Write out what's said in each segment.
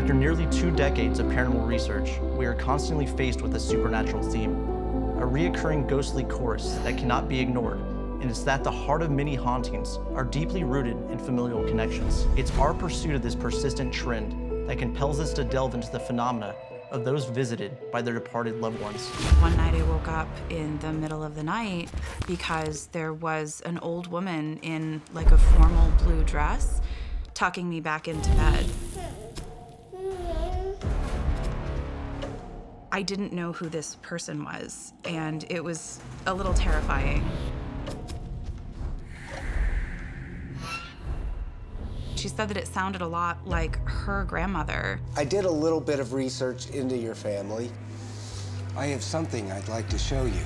After nearly 2 decades of paranormal research, we are constantly faced with a supernatural theme, a reoccurring ghostly chorus that cannot be ignored, and it's that the heart of many hauntings are deeply rooted in familial connections. It's our pursuit of this persistent trend that compels us to delve into the phenomena of those visited by their departed loved ones. One night I woke up in the middle of the night because there was an old woman in like a formal blue dress tucking me back into bed. I didn't know who this person was, and it was a little terrifying. She said that it sounded a lot like her grandmother. I did a little bit of research into your family. I have something I'd like to show you.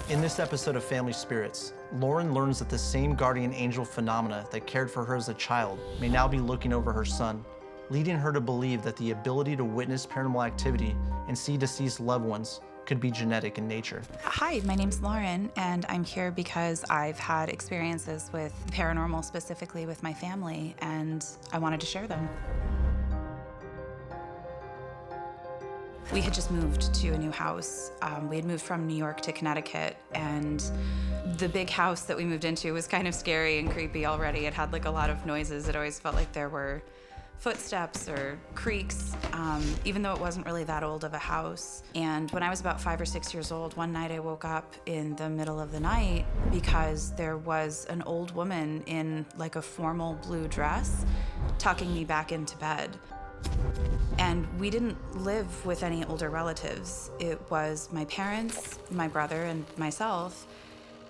In this episode of Family Spirits, Lauren learns that the same guardian angel phenomena that cared for her as a child may now be looking over her son, leading her to believe that the ability to witness paranormal activity and see deceased loved ones could be genetic in nature. Hi, my name's Lauren, and I'm here because I've had experiences with paranormal, specifically with my family, and I wanted to share them. We had just moved to a new house. We had moved from New York to Connecticut, and the big house that we moved into was kind of scary and creepy already. It had like a lot of noises. It always felt like there were footsteps or creaks, even though it wasn't really that old of a house. And when I was about 5 or 6 years old, one night I woke up in the middle of the night because there was an old woman in like a formal blue dress tucking me back into bed. And we didn't live with any older relatives. It was my parents, my brother, and myself.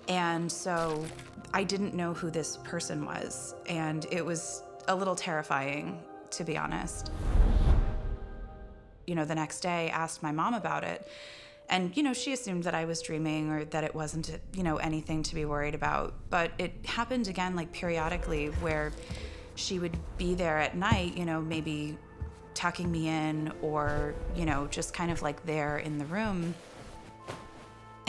And so I didn't know who this person was. And it was a little terrifying, to be honest. You know, the next day, I asked my mom about it. And, you know, she assumed that I was dreaming or that it wasn't, you know, anything to be worried about. But it happened again, like periodically, where she would be there at night, you know, maybe tucking me in or, you know, just kind of like there in the room.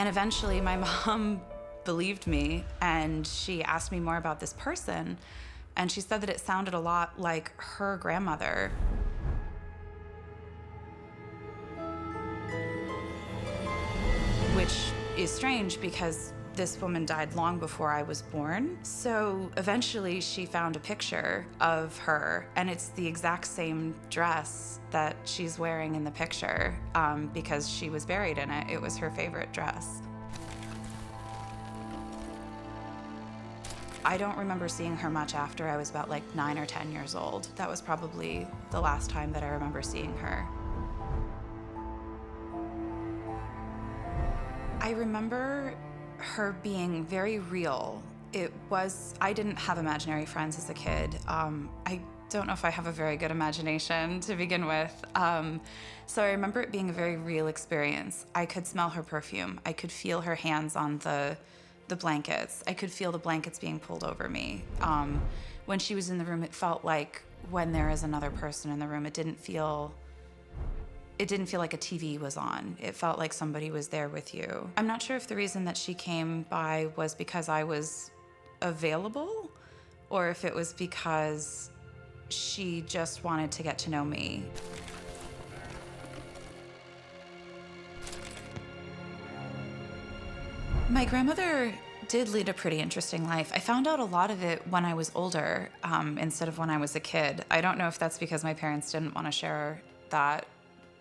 And eventually my mom believed me and she asked me more about this person. And she said that it sounded a lot like her grandmother. Which is strange because this woman died long before I was born. So eventually she found a picture of her, and it's the exact same dress that she's wearing in the picture because she was buried in it. It was her favorite dress. I don't remember seeing her much after I was about like 9 or 10 years old. That was probably the last time that I remember seeing her. I remember her being very real. I didn't have imaginary friends as a kid. I don't know if I have a very good imagination to begin with. So I remember it being a very real experience. I could smell her perfume. I could feel her hands on the blankets. I could feel the blankets being pulled over me. When she was in the room, it felt like when there is another person in the room, it didn't feel like a TV was on. It felt like somebody was there with you. I'm not sure if the reason that she came by was because I was available or if it was because she just wanted to get to know me. My grandmother did lead a pretty interesting life. I found out a lot of it when I was older instead of when I was a kid. I don't know if that's because my parents didn't want to share that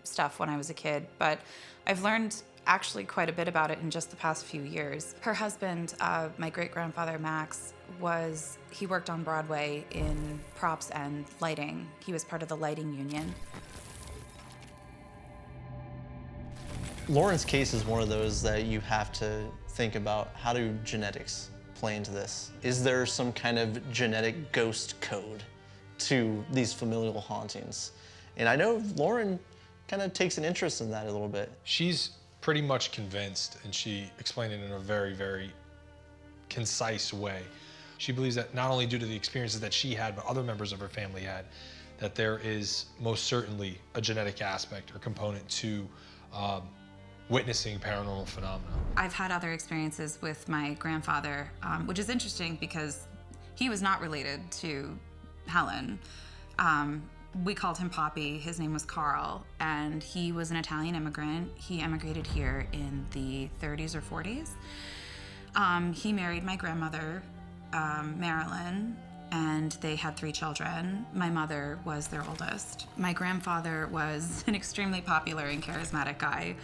stuff when I was a kid, but I've learned actually quite a bit about it in just the past few years. Her husband, my great-grandfather Max, he worked on Broadway in props and lighting. He was part of the lighting union. Lauren's case is one of those that you have to think about, how do genetics play into this? Is there some kind of genetic ghost code to these familial hauntings? And I know Lauren kind of takes an interest in that a little bit. She's pretty much convinced, and she explained it in a very, very concise way. She believes that not only due to the experiences that she had, but other members of her family had, that there is most certainly a genetic aspect or component to witnessing paranormal phenomena. I've had other experiences with my grandfather, which is interesting because he was not related to Helen. We called him Poppy. His name was Carl, and he was an Italian immigrant. He emigrated here in the 30s or 40s. He married my grandmother, Marilyn, and they had 3 children. My mother was their oldest. My grandfather was an extremely popular and charismatic guy.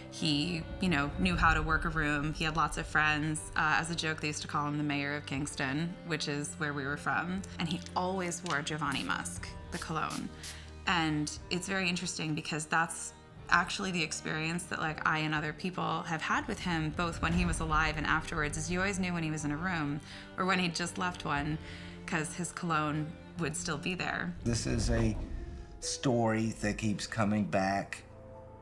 He, knew how to work a room. He had lots of friends. As a joke, they used to call him the mayor of Kingston, which is where we were from. And he always wore Giovanni Musk, the cologne. And it's very interesting because that's actually the experience that I and other people have had with him, both when he was alive and afterwards, is you always knew when he was in a room or when he'd just left one, because his cologne would still be there. This is a story that keeps coming back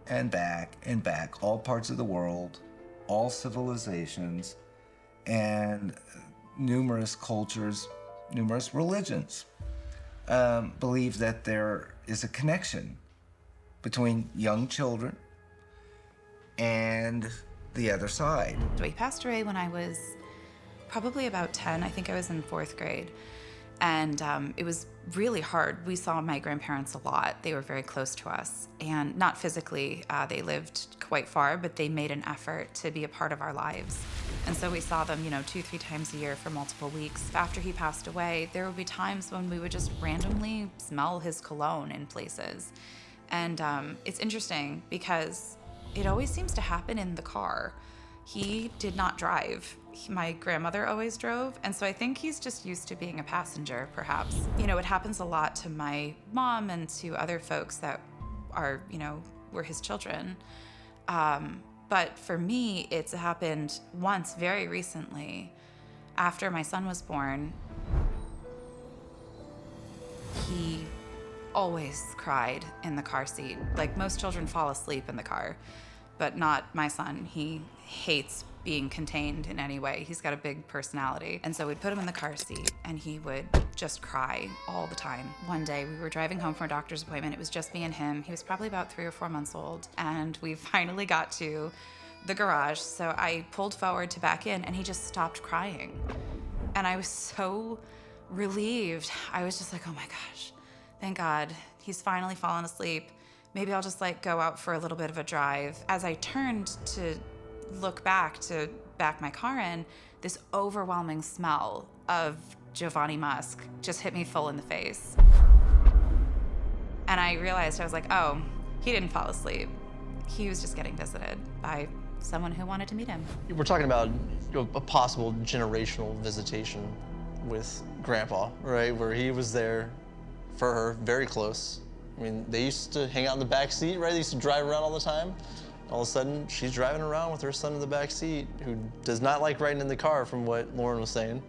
and back and back. All parts of the world, all civilizations, and numerous cultures, numerous religions believe that there is a connection between young children and the other side. So he passed away when I was probably about 10. I think I was in 4th grade. And it was really hard. We saw my grandparents a lot. They were very close to us. And not physically, they lived quite far, but they made an effort to be a part of our lives. And so we saw them, 2-3 times a year for multiple weeks. After he passed away, there would be times when we would just randomly smell his cologne in places. And it's interesting because it always seems to happen in the car. He did not drive. My grandmother always drove, and so I think he's just used to being a passenger, perhaps. It happens a lot to my mom and to other folks that are, were his children. But for me, it's happened once very recently. After my son was born, he always cried in the car seat. Like most children fall asleep in the car, but not my son. He hates being contained in any way. He's got a big personality. And so we'd put him in the car seat and he would just cry all the time. One day we were driving home from a doctor's appointment. It was just me and him. He was probably about 3 or 4 months old. And we finally got to the garage. So I pulled forward to back in and he just stopped crying. And I was so relieved. I was just like, oh my gosh, thank God, he's finally fallen asleep. Maybe I'll just go out for a little bit of a drive. As I turned to look back to back my car in, this overwhelming smell of Giovanni Musk just hit me full in the face. And I realized, I was like, oh, he didn't fall asleep. He was just getting visited by someone who wanted to meet him. We're talking about a possible generational visitation with Grandpa, right? Where he was there for her, very close. I mean, they used to hang out in the back seat, right? They used to drive around all the time. All of a sudden, she's driving around with her son in the back seat, who does not like riding in the car, from what Lauren was saying.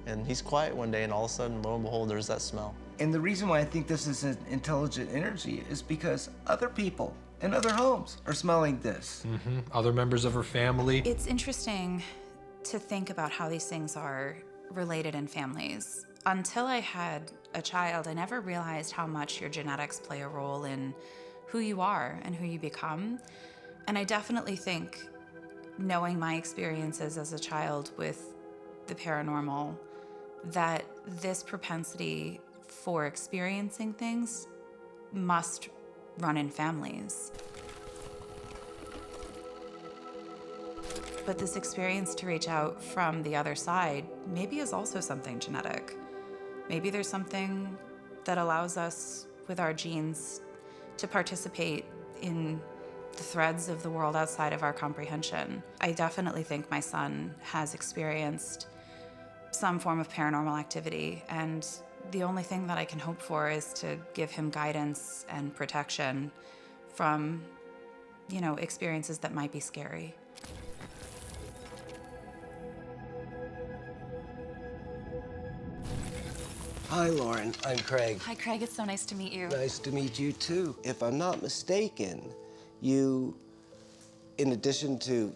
And he's quiet one day, and all of a sudden, lo and behold, there's that smell. And the reason why I think this is an intelligent energy is because other people in other homes are smelling this. Mm-hmm. Other members of her family. It's interesting to think about how these things are related in families. Until I had a child, I never realized how much your genetics play a role in who you are and who you become. And I definitely think, knowing my experiences as a child with the paranormal, that this propensity for experiencing things must run in families. But this experience to reach out from the other side maybe is also something genetic. Maybe there's something that allows us with our genes to participate in the threads of the world outside of our comprehension. I definitely think my son has experienced some form of paranormal activity, and the only thing that I can hope for is to give him guidance and protection from, experiences that might be scary. Hi, Lauren. I'm Craig. Hi, Craig. It's so nice to meet you. Nice to meet you, too. If I'm not mistaken, you, in addition to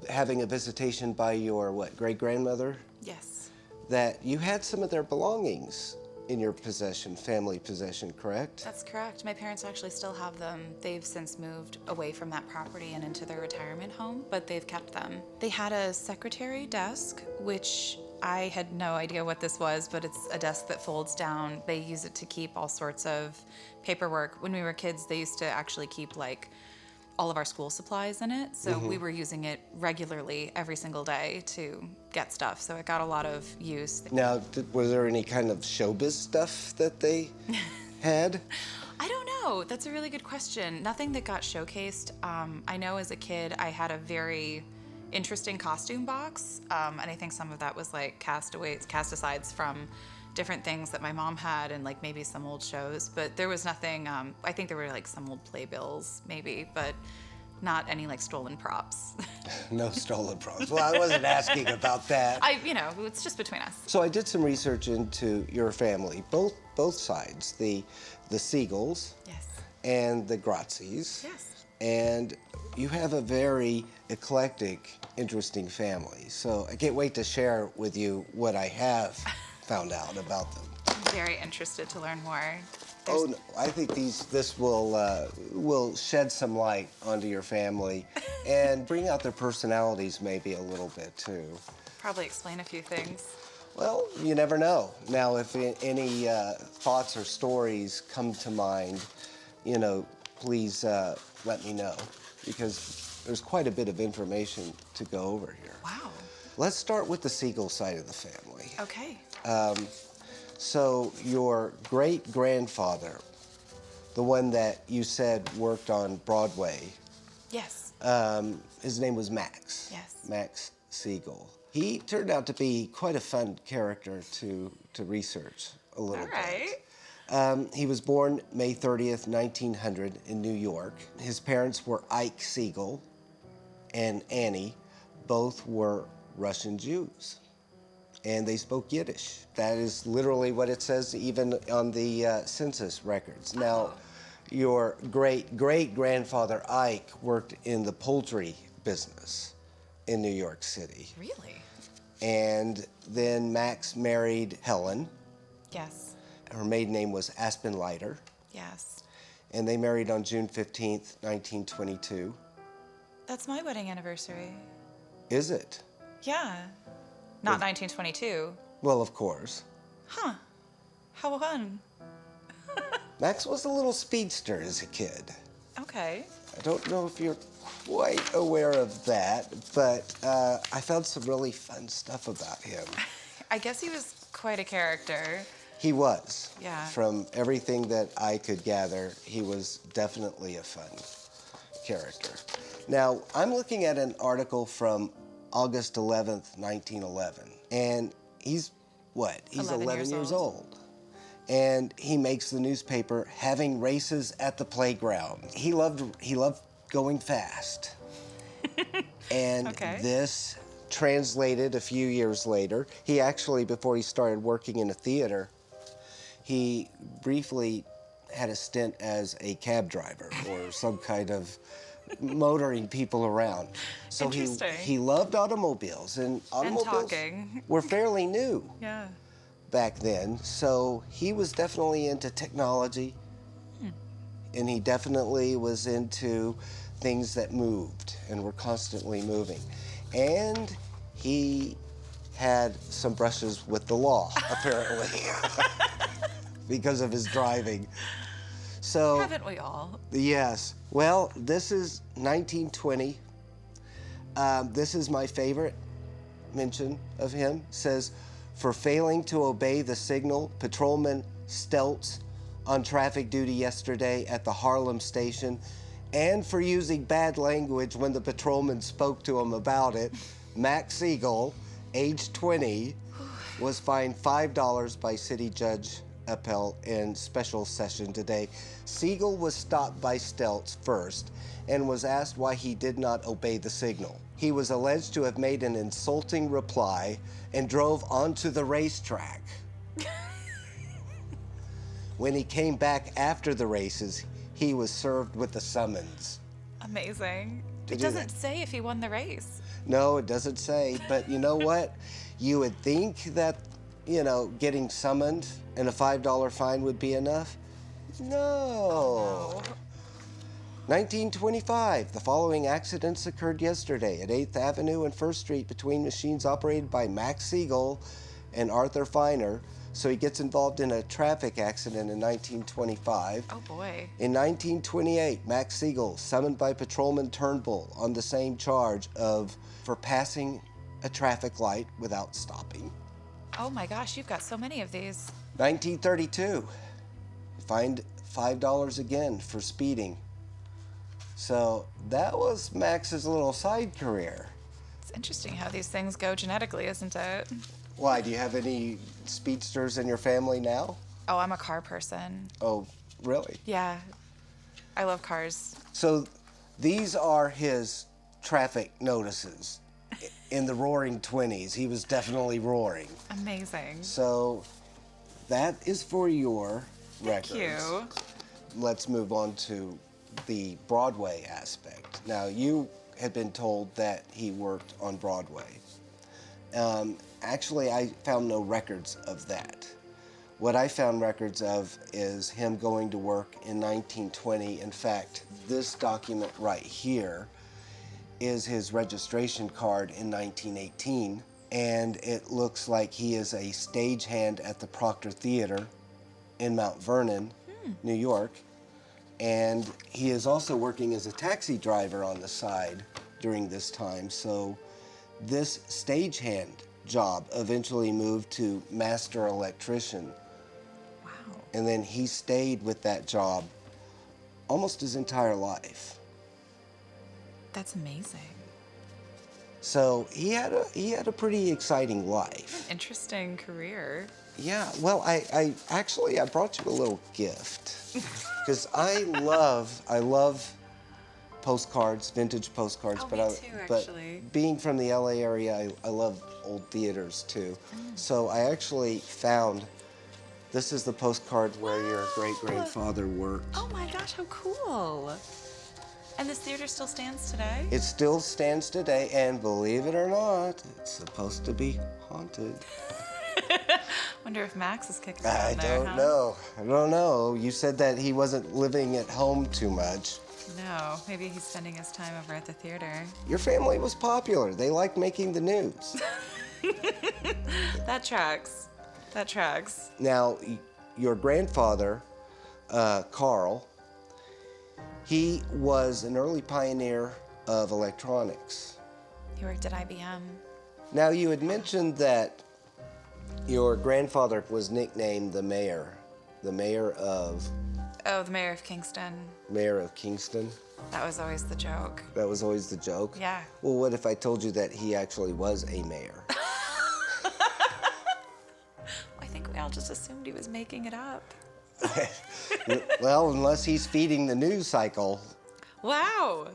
having a visitation by your, great-grandmother? Yes. That you had some of their belongings in your possession, family possession, correct? That's correct. My parents actually still have them. They've since moved away from that property and into their retirement home, but they've kept them. They had a secretary desk, which I had no idea what this was, but it's a desk that folds down. They use it to keep all sorts of paperwork. When we were kids, they used to actually keep like all of our school supplies in it. So we were using it regularly every single day to get stuff. So it got a lot of use. Now, was there any kind of showbiz stuff that they had? I don't know. That's a really good question. Nothing that got showcased. I know as a kid, I had a very interesting costume box. And I think some of that was like cast-asides from different things that my mom had and like maybe some old shows, but there was nothing, I think there were like some old playbills maybe, but not any like stolen props. No stolen props. Well, I wasn't asking about that. It's just between us. So I did some research into your family, both sides, the Siegels Yes. and the Grazis. Yes. And you have a very eclectic, interesting family. So I can't wait to share with you what I have found out about them. I'm very interested to learn more. Oh, no, I think this will shed some light onto your family and bring out their personalities maybe a little bit too. Probably explain a few things. Well, you never know. Now, if any thoughts or stories come to mind, please let me know, because there's quite a bit of information to go over here. Wow. Let's start with the Siegel side of the family. Okay. So your great-grandfather, the one that you said worked on Broadway, Yes. his name was Max. Yes. Max Siegel. He turned out to be quite a fun character to research a little All right. bit. He was born May 30th, 1900 in New York. His parents were Ike Siegel and Annie. Both were Russian Jews, and they spoke Yiddish. That is literally what it says even on the census records. Now, your great-grandfather Ike worked in the poultry business in New York City. Really? And then Max married Helen. Yes. Her maiden name was Aspen Leiter. Yes. And they married on June 15th, 1922. That's my wedding anniversary. Is it? Yeah. Not 1922. Well, of course. Huh. How fun. Max was a little speedster as a kid. Okay. I don't know if you're quite aware of that, but I found some really fun stuff about him. I guess he was quite a character. He was. Yeah. From everything that I could gather, he was definitely a fun character. Now, I'm looking at an article from August 11th, 1911, and he's what? He's 11 years old. And he makes the newspaper having races at the playground. He loved going fast. And this translated a few years later. He actually, before he started working in a theater, he briefly had a stint as a cab driver or some kind of motoring people around. So he loved automobiles, and automobiles were fairly new back then. So he was definitely into technology, and he definitely was into things that moved and were constantly moving. And he had some brushes with the law, apparently, because of his driving. So, haven't we all? Yes. Well, this is 1920. This is my favorite mention of him. Says, for failing to obey the signal, Patrolman Stelz on traffic duty yesterday at the Harlem station, and for using bad language when the patrolman spoke to him about it, Max Siegel, age 20, was fined $5 by City Judge Appel in special session today. Siegel was stopped by Stelz first and was asked why he did not obey the signal. He was alleged to have made an insulting reply and drove onto the racetrack. When he came back after the races, he was served with a summons. Amazing. It doesn't say if he won the race. No, it doesn't say, but you know what? You would think that you know, getting summoned and a $5 fine would be enough? No. 1925, the following accidents occurred yesterday at 8th Avenue and 1st Street between machines operated by Max Siegel and Arthur Feiner. So he gets involved in a traffic accident in 1925. Oh boy. In 1928, Max Siegel summoned by Patrolman Turnbull on the same charge for passing a traffic light without stopping. Oh my gosh, you've got so many of these. 1932, fined $5 again for speeding. So that was Max's little side career. It's interesting how these things go genetically, isn't it? Why, do you have any speedsters in your family now? Oh, I'm a car person. Oh, really? Yeah, I love cars. So these are his traffic notices. In the roaring 20s, he was definitely roaring. Amazing. So that is for your records. Thank you. Let's move on to the Broadway aspect. Now, you had been told that he worked on Broadway. Actually, I found no records of that. What I found records of is him going to work in 1920. In fact, this document right here is his registration card in 1918, and it looks like he is a stagehand at the Proctor Theater in Mount Vernon, New York, and he is also working as a taxi driver on the side during this time. So this stagehand job eventually moved to master electrician. Wow. And then he stayed with that job almost his entire life. That's amazing. So he had a pretty exciting life. Interesting career. Yeah, well, I brought you a little gift because I love postcards, vintage postcards. Oh, but me too, actually. But being from the LA area, I love old theaters too. So I actually found, this is the postcard where your great-grandfather worked. Oh my gosh, how cool. And this theater still stands today? It still stands today, and believe it or not, it's supposed to be haunted. Wonder if Max is kicking I around there, don't know. I don't know. You said that he wasn't living at home too much. No, maybe he's spending his time over at the theater. Your family was popular. They liked making the news. That tracks. That tracks. Now, your grandfather, Carl, he was an early pioneer of electronics. He worked at IBM. Now, you had mentioned that your grandfather was nicknamed the mayor of... Oh, the mayor of Kingston. Mayor of Kingston. That was always the joke. That was always the joke? Yeah. Well, what if I told you that he actually was a mayor? I think we all just assumed he was making it up. Well, unless he's feeding the news cycle. Wow.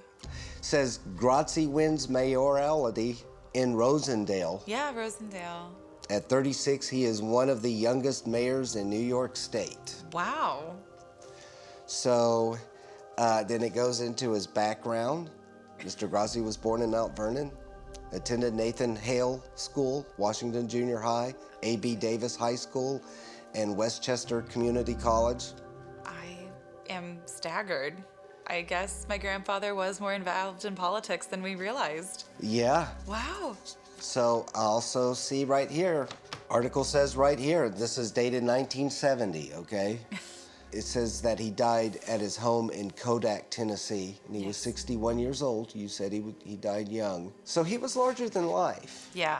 Says Grazi wins mayoralty in Rosendale. Yeah, Rosendale. At 36, he is one of the youngest mayors in New York State. Wow. So then it goes into his background. Mr. Grazi was born in Mount Vernon, attended Nathan Hale School, Washington Junior High, A.B. Davis High School, and Westchester Community College. I am staggered. I guess my grandfather was more involved in politics than we realized. Yeah. Wow. So I also see right here, article says right here, this is dated 1970, okay? It says that he died at his home in Kodak, Tennessee, and he was 61 years old. You said he died young. So he was larger than life. Yeah,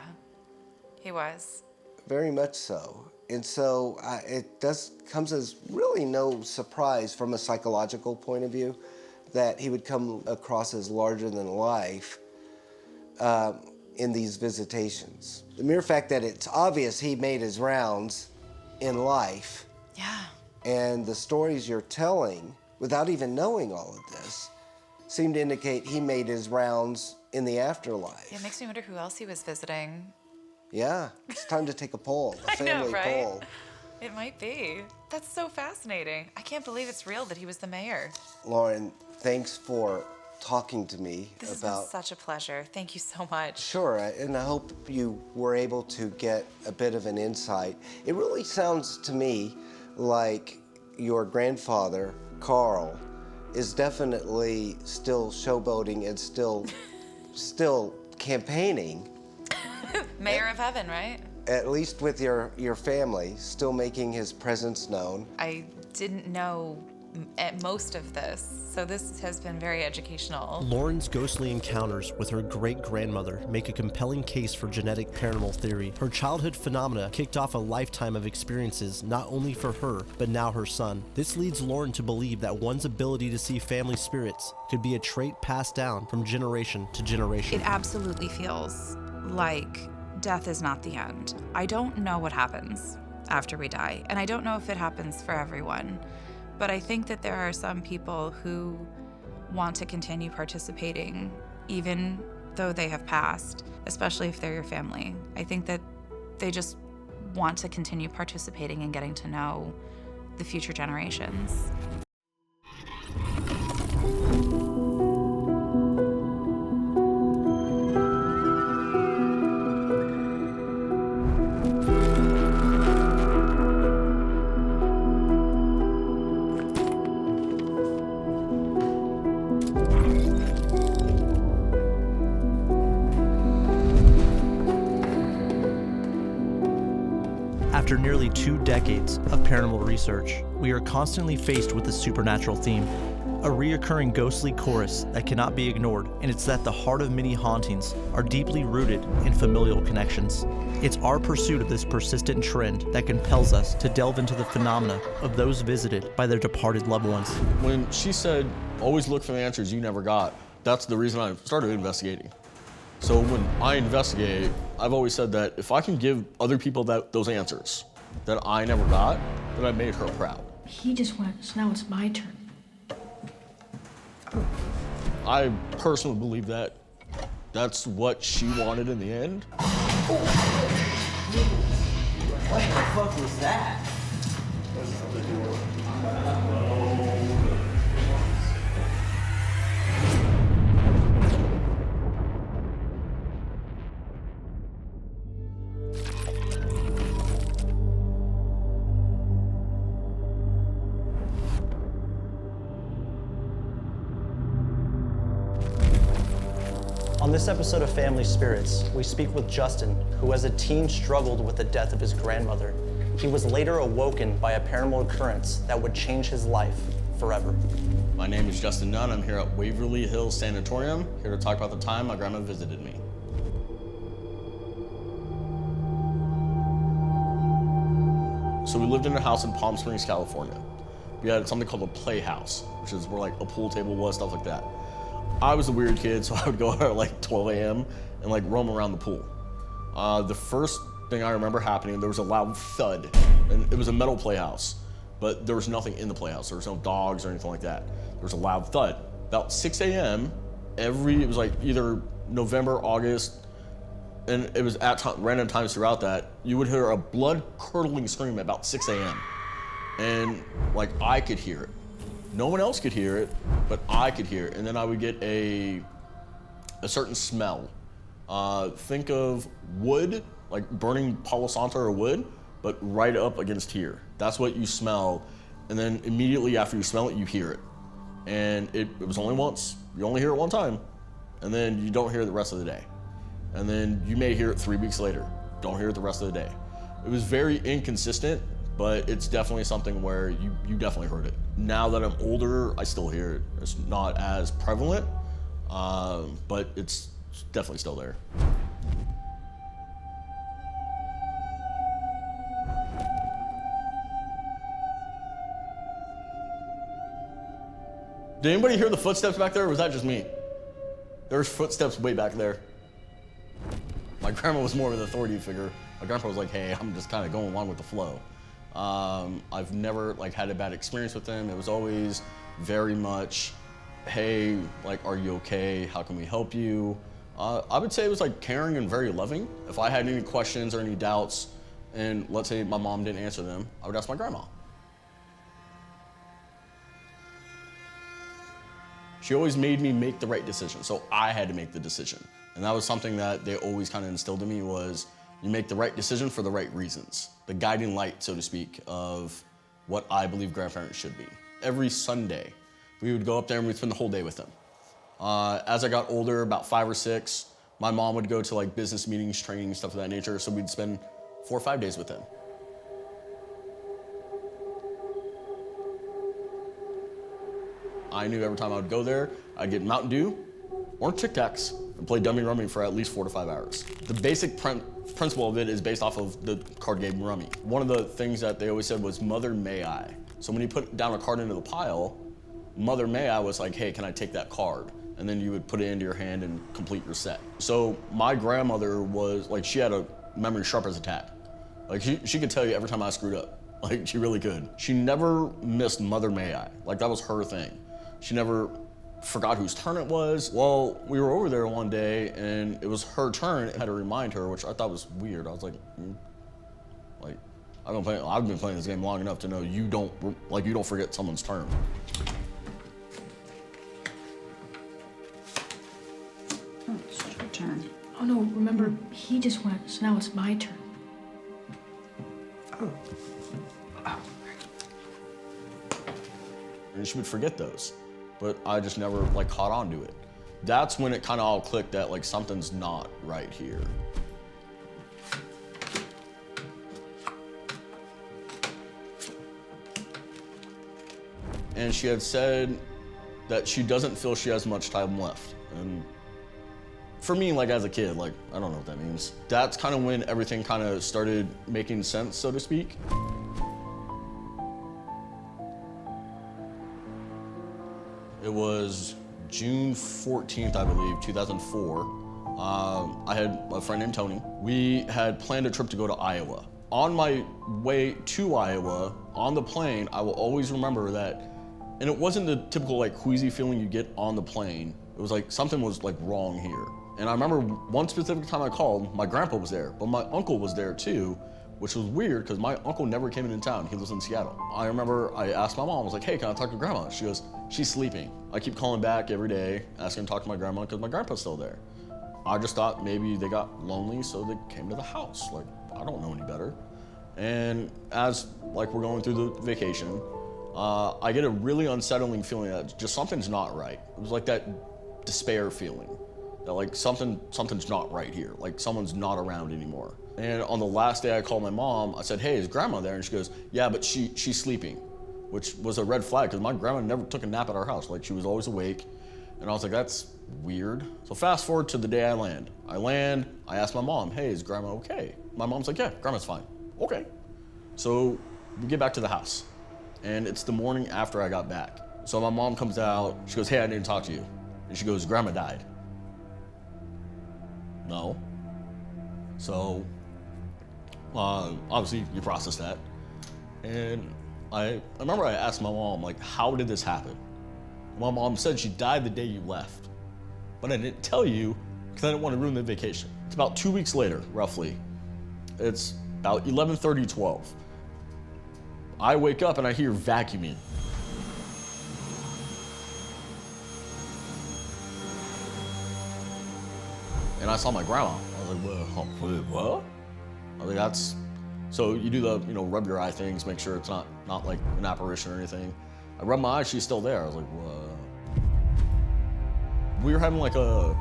he was. Very much so. And so it comes as really no surprise from a psychological point of view that he would come across as larger than life in these visitations. The mere fact that it's obvious he made his rounds in life. Yeah. And the stories you're telling, without even knowing all of this, seem to indicate he made his rounds in the afterlife. It makes me wonder who else he was visiting. Yeah, it's time to take a poll, a I know, family right? poll. It might be. That's so fascinating. I can't believe it's real that he was the mayor. Lauren, thanks for talking to me This about... has been such a pleasure. Thank you so much. Sure, and I hope you were able to get a bit of an insight. It really sounds to me like your grandfather, Carl, is definitely still showboating and still campaigning. Mayor of Heaven, right? At least with your family, still making his presence known. I didn't know at most of this, so this has been very educational. Lauren's ghostly encounters with her great-grandmother make a compelling case for genetic paranormal theory. Her childhood phenomena kicked off a lifetime of experiences not only for her, but now her son. This leads Lauren to believe that one's ability to see family spirits could be a trait passed down from generation to generation. It absolutely feels like death is not the end. I don't know what happens after we die, and I don't know if it happens for everyone. But I think that there are some people who want to continue participating even though they have passed, especially if they're your family. I think that they just want to continue participating and getting to know the future generations. After nearly 2 decades of paranormal research, we are constantly faced with a supernatural theme, a reoccurring ghostly chorus that cannot be ignored, and it's that the heart of many hauntings are deeply rooted in familial connections. It's our pursuit of this persistent trend that compels us to delve into the phenomena of those visited by their departed loved ones. When she said, always look for the answers you never got, that's the reason I started investigating. So when I investigate, I've always said that if I can give other people those answers that I never got, then I made her proud. He just went, so now it's my turn. I personally believe that that's what she wanted in the end. What the fuck was that? On this episode of Family Spirits, we speak with Justin, who as a teen struggled with the death of his grandmother. He was later awoken by a paranormal occurrence that would change his life forever. My name is Justin Nunn. I'm here at Waverly Hills Sanatorium, here to talk about the time my grandma visited me. So we lived in a house in Palm Springs, California. We had something called a playhouse, which is where like a pool table was, stuff like that. I was a weird kid, so I would go out at like 12 a.m. and like roam around the pool. The first thing I remember happening, there was a loud thud, and it was a metal playhouse, but there was nothing in the playhouse. There was no dogs or anything like that. There was a loud thud. About 6 a.m., it was like either November, August, and it was at random times throughout that, you would hear a blood-curdling scream at about 6 a.m. And like I could hear it. No one else could hear it, but I could hear it. And then I would get a certain smell. Think of wood, like burning Palo Santo or wood, but right up against here. That's what you smell. And then immediately after you smell it, you hear it. And it was only once. You only hear it one time. And then you don't hear it the rest of the day. And then you may hear it 3 weeks later. Don't hear it the rest of the day. It was very inconsistent, but it's definitely something where you definitely heard it. Now that I'm older, I still hear it. It's not as prevalent, but it's definitely still there. Did anybody hear the footsteps back there, or was that just me? There was footsteps way back there. My grandma was more of an authority figure. My grandpa was like, hey, I'm just kind of going along with the flow. I've never like had a bad experience with them. It was always very much, hey, like, are you okay? How can we help you? I would say it was like caring and very loving. If I had any questions or any doubts, and let's say my mom didn't answer them, I would ask my grandma. She always made me make the right decision, so I had to make the decision. And that was something that they always kind of instilled in me was you make the right decision for the right reasons. The guiding light, so to speak, of what I believe grandparents should be. Every Sunday, we would go up there and we'd spend the whole day with them. As I got older, about 5 or 6, my mom would go to like business meetings, training, stuff of that nature, so we'd spend 4 or 5 days with them. I knew every time I would go there, I'd get Mountain Dew, orange Tic Tacs, and play Dummy Rummy for at least 4 to 5 hours. The basic principle of it is based off of the card game Rummy. One of the things that they always said was, Mother May I. So when you put down a card into the pile, Mother May I was like, hey, can I take that card? And then you would put it into your hand and complete your set. So my grandmother was, like, she had a memory sharp as a tack. Like, she could tell you every time I screwed up. Like, she really could. She never missed Mother May I. Like, that was her thing. She never forgot whose turn it was. Well, we were over there one day and it was her turn. I had to remind her, which I thought was weird. I was like, I've been playing this game long enough to know you don't forget someone's turn. Oh, it's your turn. Oh no, remember, he just went, so now it's my turn. And she would forget those, but I just never like caught on to it. That's when it kind of all clicked that like something's not right here. And she had said that she doesn't feel she has much time left. And for me, like as a kid, like, I don't know what that means. That's kind of when everything kind of started making sense, so to speak. It was June 14th, I believe, 2004. I had a friend named Tony. We had planned a trip to go to Iowa. On my way to Iowa, on the plane, I will always remember that, and it wasn't the typical like queasy feeling you get on the plane. It was like something was like wrong here. And I remember one specific time I called, my grandpa was there, but my uncle was there too, which was weird because my uncle never came into town. He lives in Seattle. I remember I asked my mom, I was like, hey, can I talk to grandma? She goes, she's sleeping. I keep calling back every day, asking to talk to my grandma because my grandpa's still there. I just thought maybe they got lonely, so they came to the house. Like, I don't know any better. And as like we're going through the vacation, I get a really unsettling feeling that just something's not right. It was like that despair feeling that like something's not right here. Like someone's not around anymore. And on the last day I called my mom, I said, hey, is grandma there? And she goes, yeah, but she's sleeping, which was a red flag because my grandma never took a nap at our house. Like she was always awake. And I was like, that's weird. So fast forward to the day I land. I asked my mom, hey, is grandma okay? My mom's like, yeah, grandma's fine. Okay. So we get back to the house and it's the morning after I got back. So my mom comes out, she goes, hey, I need to talk to you. And she goes, grandma died. No. So obviously you process that. And I remember I asked my mom, like, how did this happen? My mom said she died the day you left, but I didn't tell you because I didn't want to ruin the vacation. It's about 2 weeks later, roughly. It's about 11:30, 12. I wake up and I hear vacuuming. And I saw my grandma. I was like, what? I was like, that's, so you do the, rub your eye things, make sure it's not like an apparition or anything. I rubbed my eyes, she's still there. I was like, what? We were having like a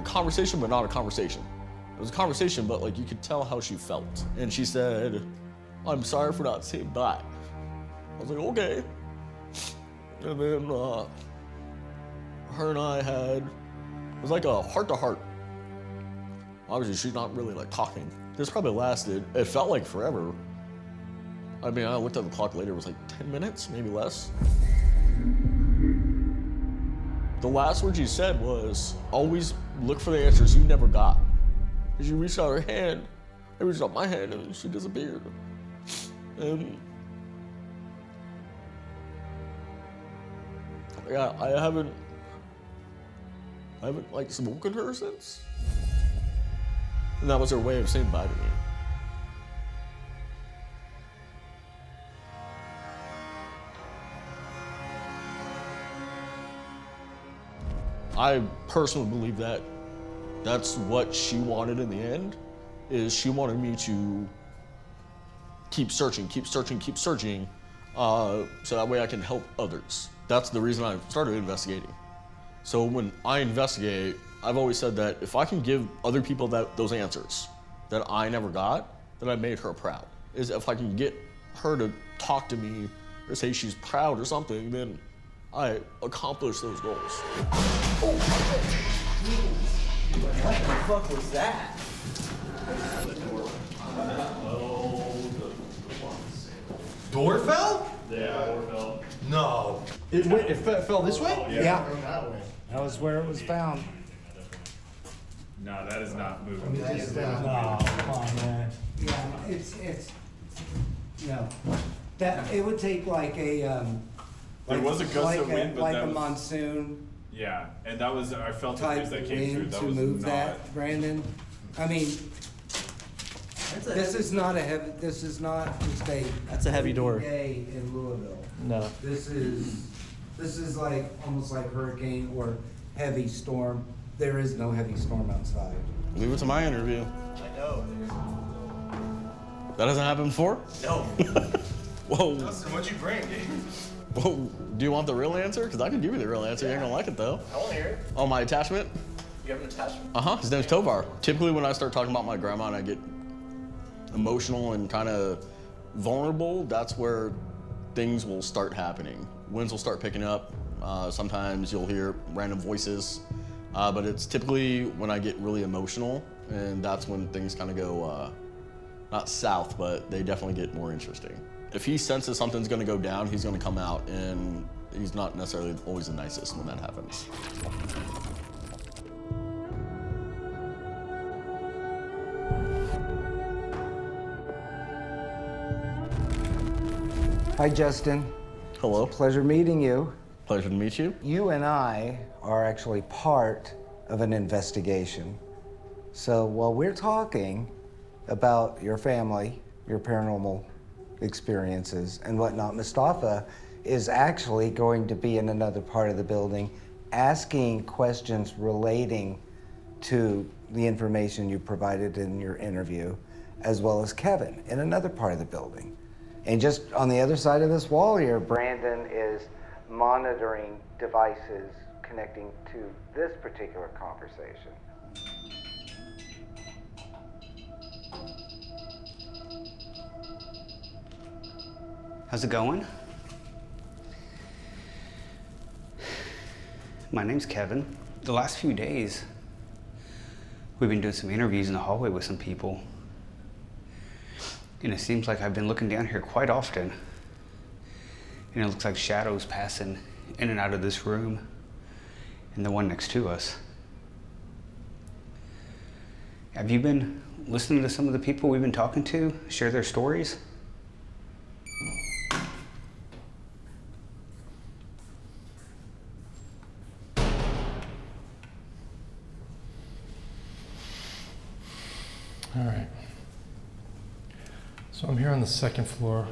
conversation, but not a conversation. It was a conversation, but like you could tell how she felt. And she said, I'm sorry for not saying bye. I was like, okay. And then her and I had, it was like a heart-to-heart. Obviously, she's not really like talking. This probably lasted, it felt like forever. I mean, I looked at the clock later, it was like 10 minutes, maybe less. The last word she said was, always look for the answers you never got. She reached out her hand, I reached out my hand, and she disappeared. And yeah, I haven't like spoken to her since. And that was her way of saying bye to me. I personally believe that that's what she wanted in the end, is she wanted me to keep searching, so that way I can help others. That's the reason I started investigating. So when I investigate, I've always said that if I can give other people those answers that I never got, then I made her proud. Is if I can get her to talk to me or say she's proud or something, then I accomplish those goals. What the fuck was that? Door fell? Yeah, door fell. No. It fell this way? Yeah. That was where it was found. No, that is not moving. No, come on, man. Yeah, it's, no. That, it would take like a, There was a gust of wind, but like that a was- monsoon Yeah, and that was, I felt the type breeze that came through. wind That to was move not. that, Brandon. I mean, this is not a heavy, this is not just a. That's a heavy door. Day in Louisville. No. This is like, almost like hurricane or heavy storm. There is no heavy storm outside. Leave it to my interview. I know. That hasn't happened before? No. Whoa. Dustin, what'd you bring, dude? Whoa. Do you want the real answer? Because I can give you the real answer. You ain't gonna like it though. I want to hear it. Oh, my attachment? You have an attachment? His name's Tovar. Typically when I start talking about my grandma and I get emotional and kind of vulnerable, that's where things will start happening. Winds will start picking up. Sometimes you'll hear random voices, but it's typically when I get really emotional, and that's when things kind of go, not south, but they definitely get more interesting. If he senses something's gonna go down, he's gonna come out, and he's not necessarily always the nicest when that happens. Hi, Justin. Hello. Pleasure meeting you. Pleasure to meet you. You and I are actually part of an investigation. So while we're talking about your family, your paranormal experiences and whatnot, Mustafa is actually going to be in another part of the building asking questions relating to the information you provided in your interview, as well as Kevin in another part of the building. And just on the other side of this wall here, Brandon is monitoring devices connecting to this particular conversation. How's it going? My name's Kevin. The last few days, we've been doing some interviews in the hallway with some people. And it seems like I've been looking down here quite often. And it looks like shadows passing in and out of this room and the one next to us. Have you been listening to some of the people we've been talking to share their stories? All right. So I'm here on the second floor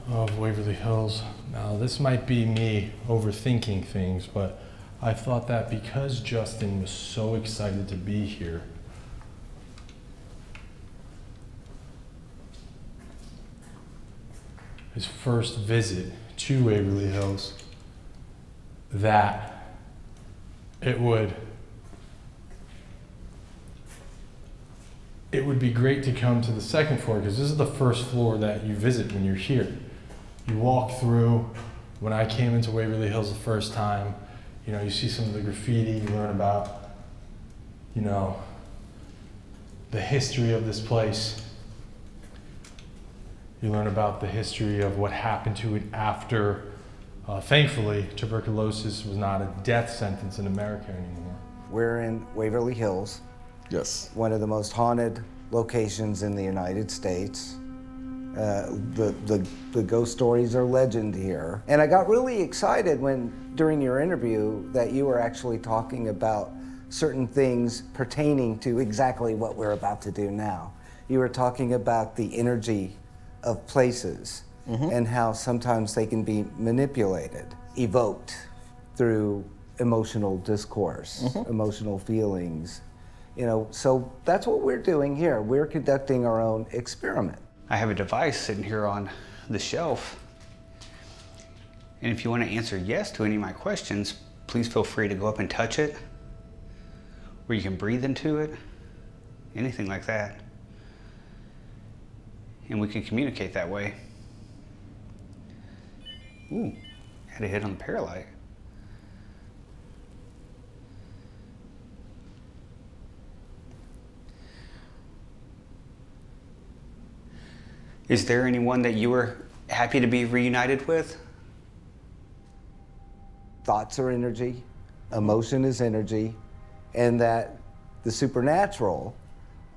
of Waverly Hills. Now, this might be me overthinking things, but I thought that because Justin was so excited to be here, his first visit to Waverly Hills, that it would be great to come to the second floor, because this is the first floor that you visit when you're here. You walk through. When I came into Waverly Hills the first time, you know, you see some of the graffiti, you learn about, you know, the history of this place. You learn about the history of what happened to it after, thankfully, tuberculosis was not a death sentence in America anymore. We're in Waverly Hills. Yes. One of the most haunted locations in the United States. The ghost stories are legend here. And I got really excited when, during your interview, that you were actually talking about certain things pertaining to exactly what we're about to do now. You were talking about the energy of places and how sometimes they can be manipulated, evoked through emotional discourse, emotional feelings. You know, so that's what we're doing here. We're conducting our own experiment. I have a device sitting here on the shelf. And if you want to answer yes to any of my questions, please feel free to go up and touch it, or you can breathe into it, anything like that. And we can communicate that way. Ooh, had a hit on the paralight. Is there anyone that you were happy to be reunited with? Thoughts are energy, emotion is energy, and that the supernatural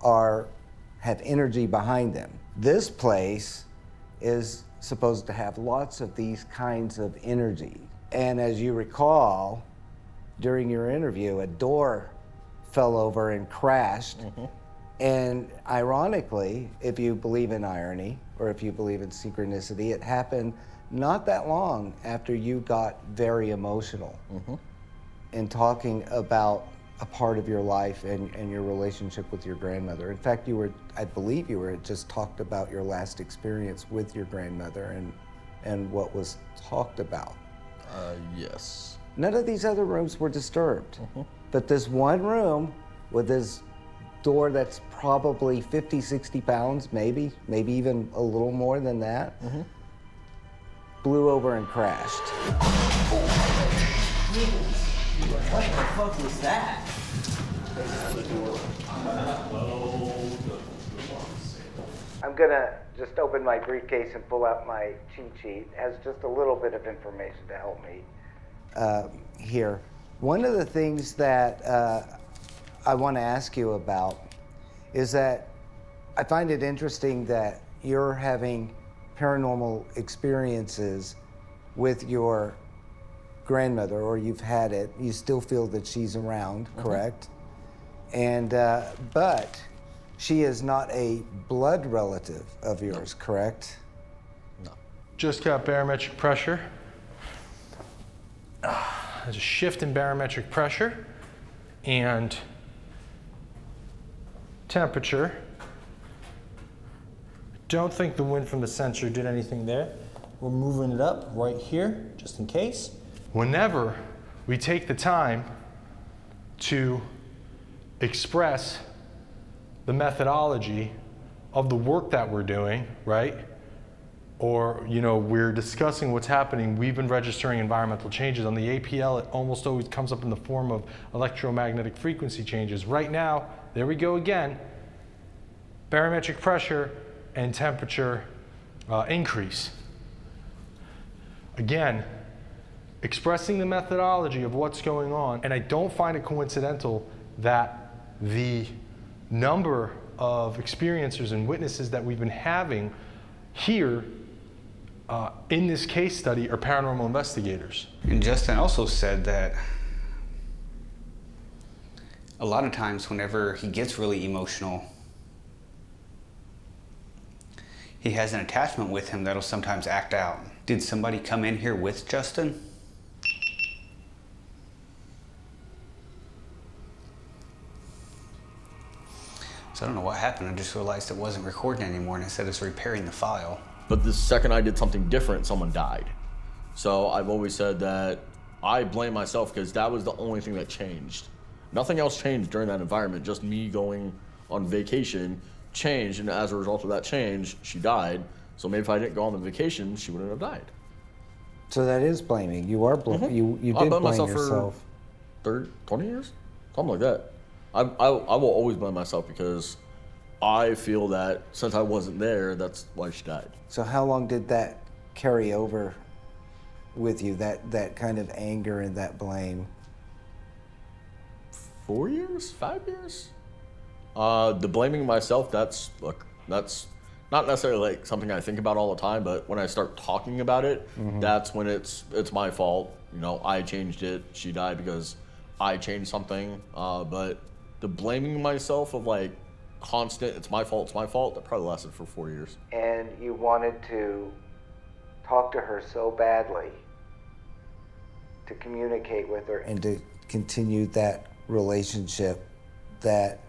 have energy behind them. This place is supposed to have lots of these kinds of energy. And as you recall, during your interview, a door fell over and crashed. And ironically, if you believe in irony, or if you believe in synchronicity, it happened not that long after you got very emotional in talking about a part of your life and your relationship with your grandmother. In fact, I believe you were just talked about your last experience with your grandmother and what was talked about. Yes. None of these other rooms were disturbed. But this one room with this door that's probably 50, 60 pounds, maybe even a little more than that, blew over and crashed. What the fuck was that? I'm gonna just open my briefcase and pull out my cheat sheet. It has just a little bit of information to help me here. One of the things that I want to ask you about is that I find it interesting that you're having paranormal experiences with your grandmother, or you've had it. You still feel that she's around, correct? And but she is not a blood relative of yours, correct? No. Just got barometric pressure. There's a shift in barometric pressure and temperature. Don't think the wind from the sensor did anything there. We're moving it up right here, just in case. Whenever we take the time to express the methodology of the work that we're doing, right? Or, we're discussing what's happening. We've been registering environmental changes. On the APL, it almost always comes up in the form of electromagnetic frequency changes. Right now, there we go again, barometric pressure and temperature increase. Again, expressing the methodology of what's going on, and I don't find it coincidental that the number of experiencers and witnesses that we've been having here in this case study are paranormal investigators. And Justin also said that a lot of times whenever he gets really emotional, he has an attachment with him that'll sometimes act out. Did somebody come in here with Justin? So I don't know what happened. I just realized it wasn't recording anymore, and it said it's repairing the file. But the second I did something different, someone died. So I've always said that I blame myself because that was the only thing that changed. Nothing else changed during that environment, just me going on vacation changed, and as a result of that change, she died. So maybe if I didn't go on the vacation, she wouldn't have died. So that is blaming. You are you did I've blamed blame myself yourself. for 20 years? Something like that. I will always blame myself because I feel that since I wasn't there, that's why she died. So how long did that carry over with you, that kind of anger and that blame? 4 years? 5 years? The blaming myself, that's not necessarily like something I think about all the time, but when I start talking about it, that's when it's my fault. I changed it. She died because I changed something. But the blaming myself of like constant, it's my fault, that probably lasted for 4 years. And you wanted to talk to her so badly to communicate with her and to continue that relationship that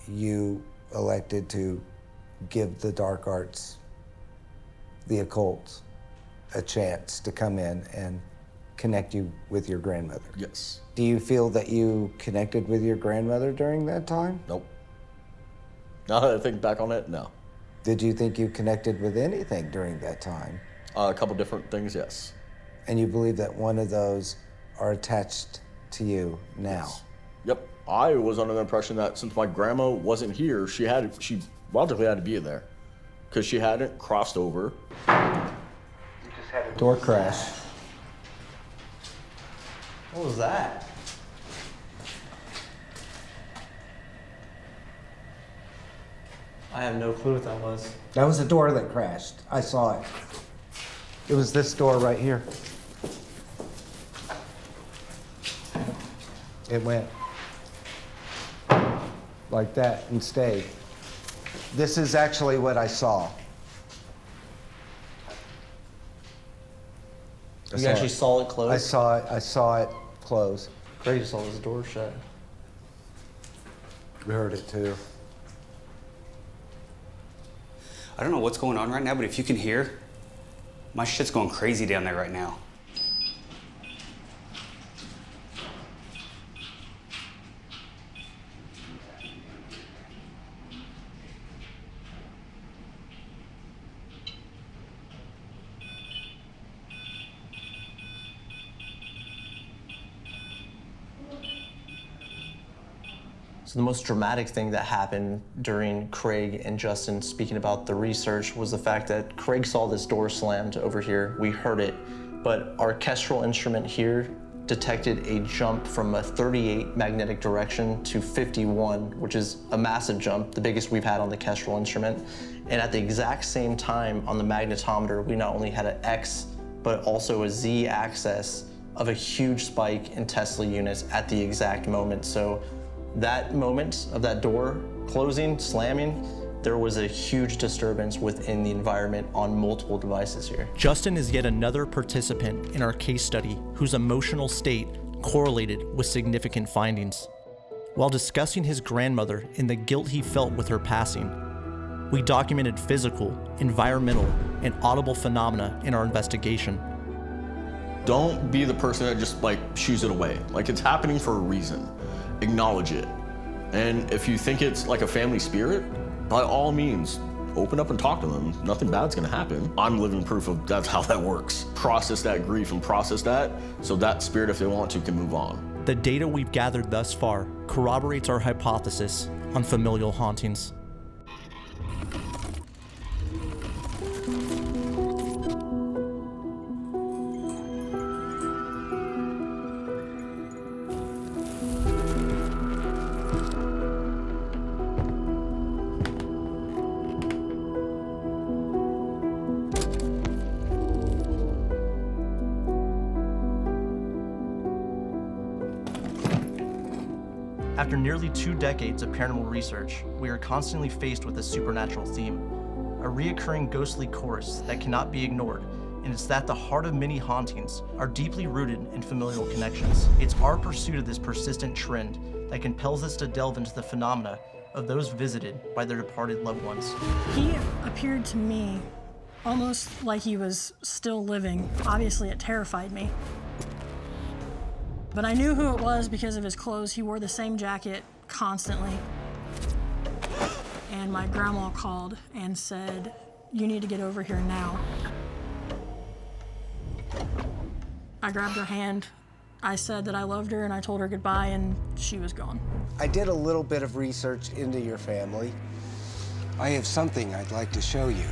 you elected to give the dark arts, the occult, a chance to come in and connect you with your grandmother. Yes. Do you feel that you connected with your grandmother during that time? Nope. Now that I think back on it, no. Did you think you connected with anything during that time? A couple different things, yes. And you believe that one of those are attached to you now? Yes. Yep. I was under the impression that since my grandma wasn't here, she logically had to be there because she hadn't crossed over. You just had a door crash. What was that? I have no clue what that was. That was a door that crashed. I saw it. It was this door right here. It went like that and stayed. This is actually what I saw. You actually saw it close? I saw it close. Craig saw his door shut. We heard it too. I don't know what's going on right now, but if you can hear, my shit's going crazy down there right now. So the most dramatic thing that happened during Craig and Justin speaking about the research was the fact that Craig saw this door slammed over here. We heard it, but our orchestral instrument here detected a jump from a 38 magnetic direction to 51, which is a massive jump, the biggest we've had on the orchestral instrument. And at the exact same time on the magnetometer, we not only had an X, but also a Z axis of a huge spike in Tesla units at the exact moment. So that moment of that door closing, slamming, there was a huge disturbance within the environment on multiple devices here. Justin is yet another participant in our case study whose emotional state correlated with significant findings. While discussing his grandmother and the guilt he felt with her passing, we documented physical, environmental, and audible phenomena in our investigation. Don't be the person that just shoos it away. It's happening for a reason. Acknowledge it. And if you think it's like a family spirit, by all means, open up and talk to them. Nothing bad's gonna happen. I'm living proof of that's how that works. Process that grief and process that so that spirit, if they want to, can move on. The data we've gathered thus far corroborates our hypothesis on familial hauntings. After nearly 2 decades of paranormal research, we are constantly faced with a supernatural theme, a reoccurring ghostly chorus that cannot be ignored, and it's that the heart of many hauntings are deeply rooted in familial connections. It's our pursuit of this persistent trend that compels us to delve into the phenomena of those visited by their departed loved ones. He appeared to me almost like he was still living. Obviously, it terrified me. But I knew who it was because of his clothes. He wore the same jacket constantly. And my grandma called and said, "You need to get over here now." I grabbed her hand. I said that I loved her and I told her goodbye, and she was gone. I did a little bit of research into your family. I have something I'd like to show you.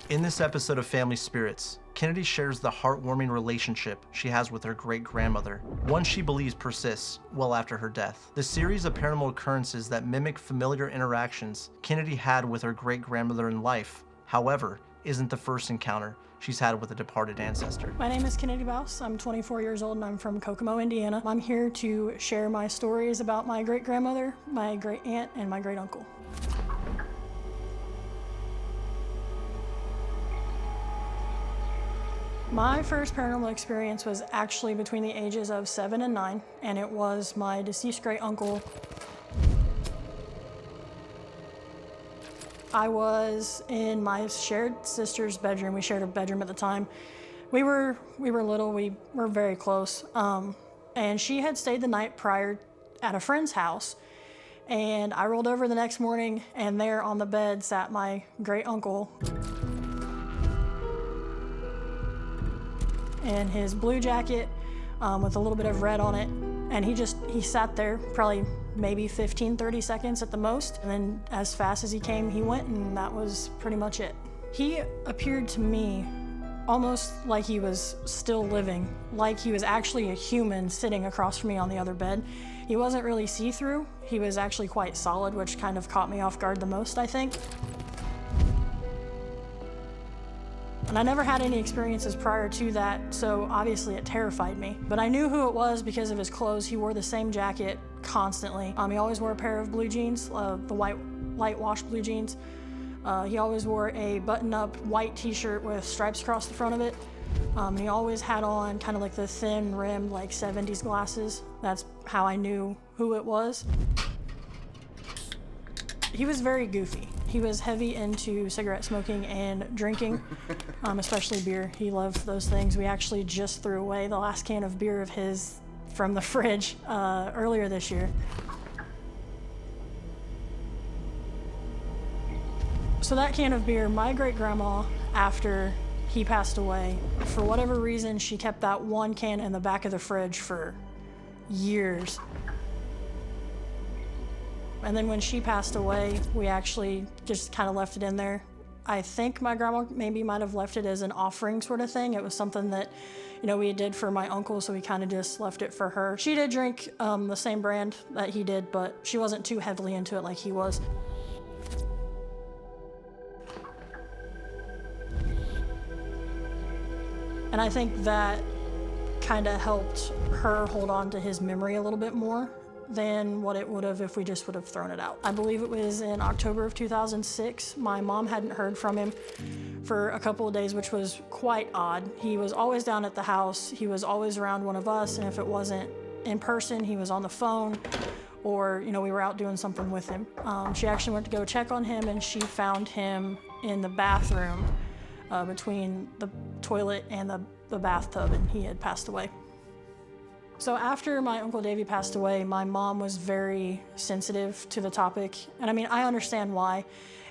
In this episode of Family Spirits, Kennedy shares the heartwarming relationship she has with her great-grandmother, one she believes persists well after her death. The series of paranormal occurrences that mimic familiar interactions Kennedy had with her great-grandmother in life, however, isn't the first encounter she's had with a departed ancestor. My name is Kennedy Baus. I'm 24 years old and I'm from Kokomo, Indiana. I'm here to share my stories about my great-grandmother, my great-aunt, and my great-uncle. My first paranormal experience was actually between the ages of 7 and 9, and it was my deceased great-uncle. I was in my shared sister's bedroom. We shared a bedroom at the time. We were little, we were very close. And she had stayed the night prior at a friend's house. And I rolled over the next morning, and there on the bed sat my great uncle in his blue jacket with a little bit of red on it. And he sat there probably maybe 15, 30 seconds at the most. And then as fast as he came, he went, and that was pretty much it. He appeared to me almost like he was still living, like he was actually a human sitting across from me on the other bed. He wasn't really see-through. He was actually quite solid, which kind of caught me off guard the most, I think. And I never had any experiences prior to that, so obviously it terrified me. But I knew who it was because of his clothes. He wore the same jacket constantly. He always wore a pair of blue jeans, the white light wash blue jeans. He always wore a button-up white t-shirt with stripes across the front of it. He always had on kind of like the thin rimmed like 70s glasses. That's how I knew who it was. He was very goofy. He was heavy into cigarette smoking and drinking, especially beer. He loved those things. We actually just threw away the last can of beer of his from the fridge earlier this year. So that can of beer, my great-grandma, after he passed away, for whatever reason, she kept that one can in the back of the fridge for years. And then when she passed away, we actually just kind of left it in there. I think my grandma maybe might have left it as an offering sort of thing. It was something that, we did for my uncle, so we kind of just left it for her. She did drink the same brand that he did, but she wasn't too heavily into it like he was. And I think that kind of helped her hold on to his memory a little bit more than what it would have if we just would have thrown it out. I believe it was in October of 2006. My mom hadn't heard from him for a couple of days, which was quite odd. He was always down at the house. He was always around one of us, and if it wasn't in person, he was on the phone, or we were out doing something with him. She actually went to go check on him, and she found him in the bathroom between the toilet and the bathtub, and he had passed away. So after my Uncle Davey passed away, my mom was very sensitive to the topic. And I understand why.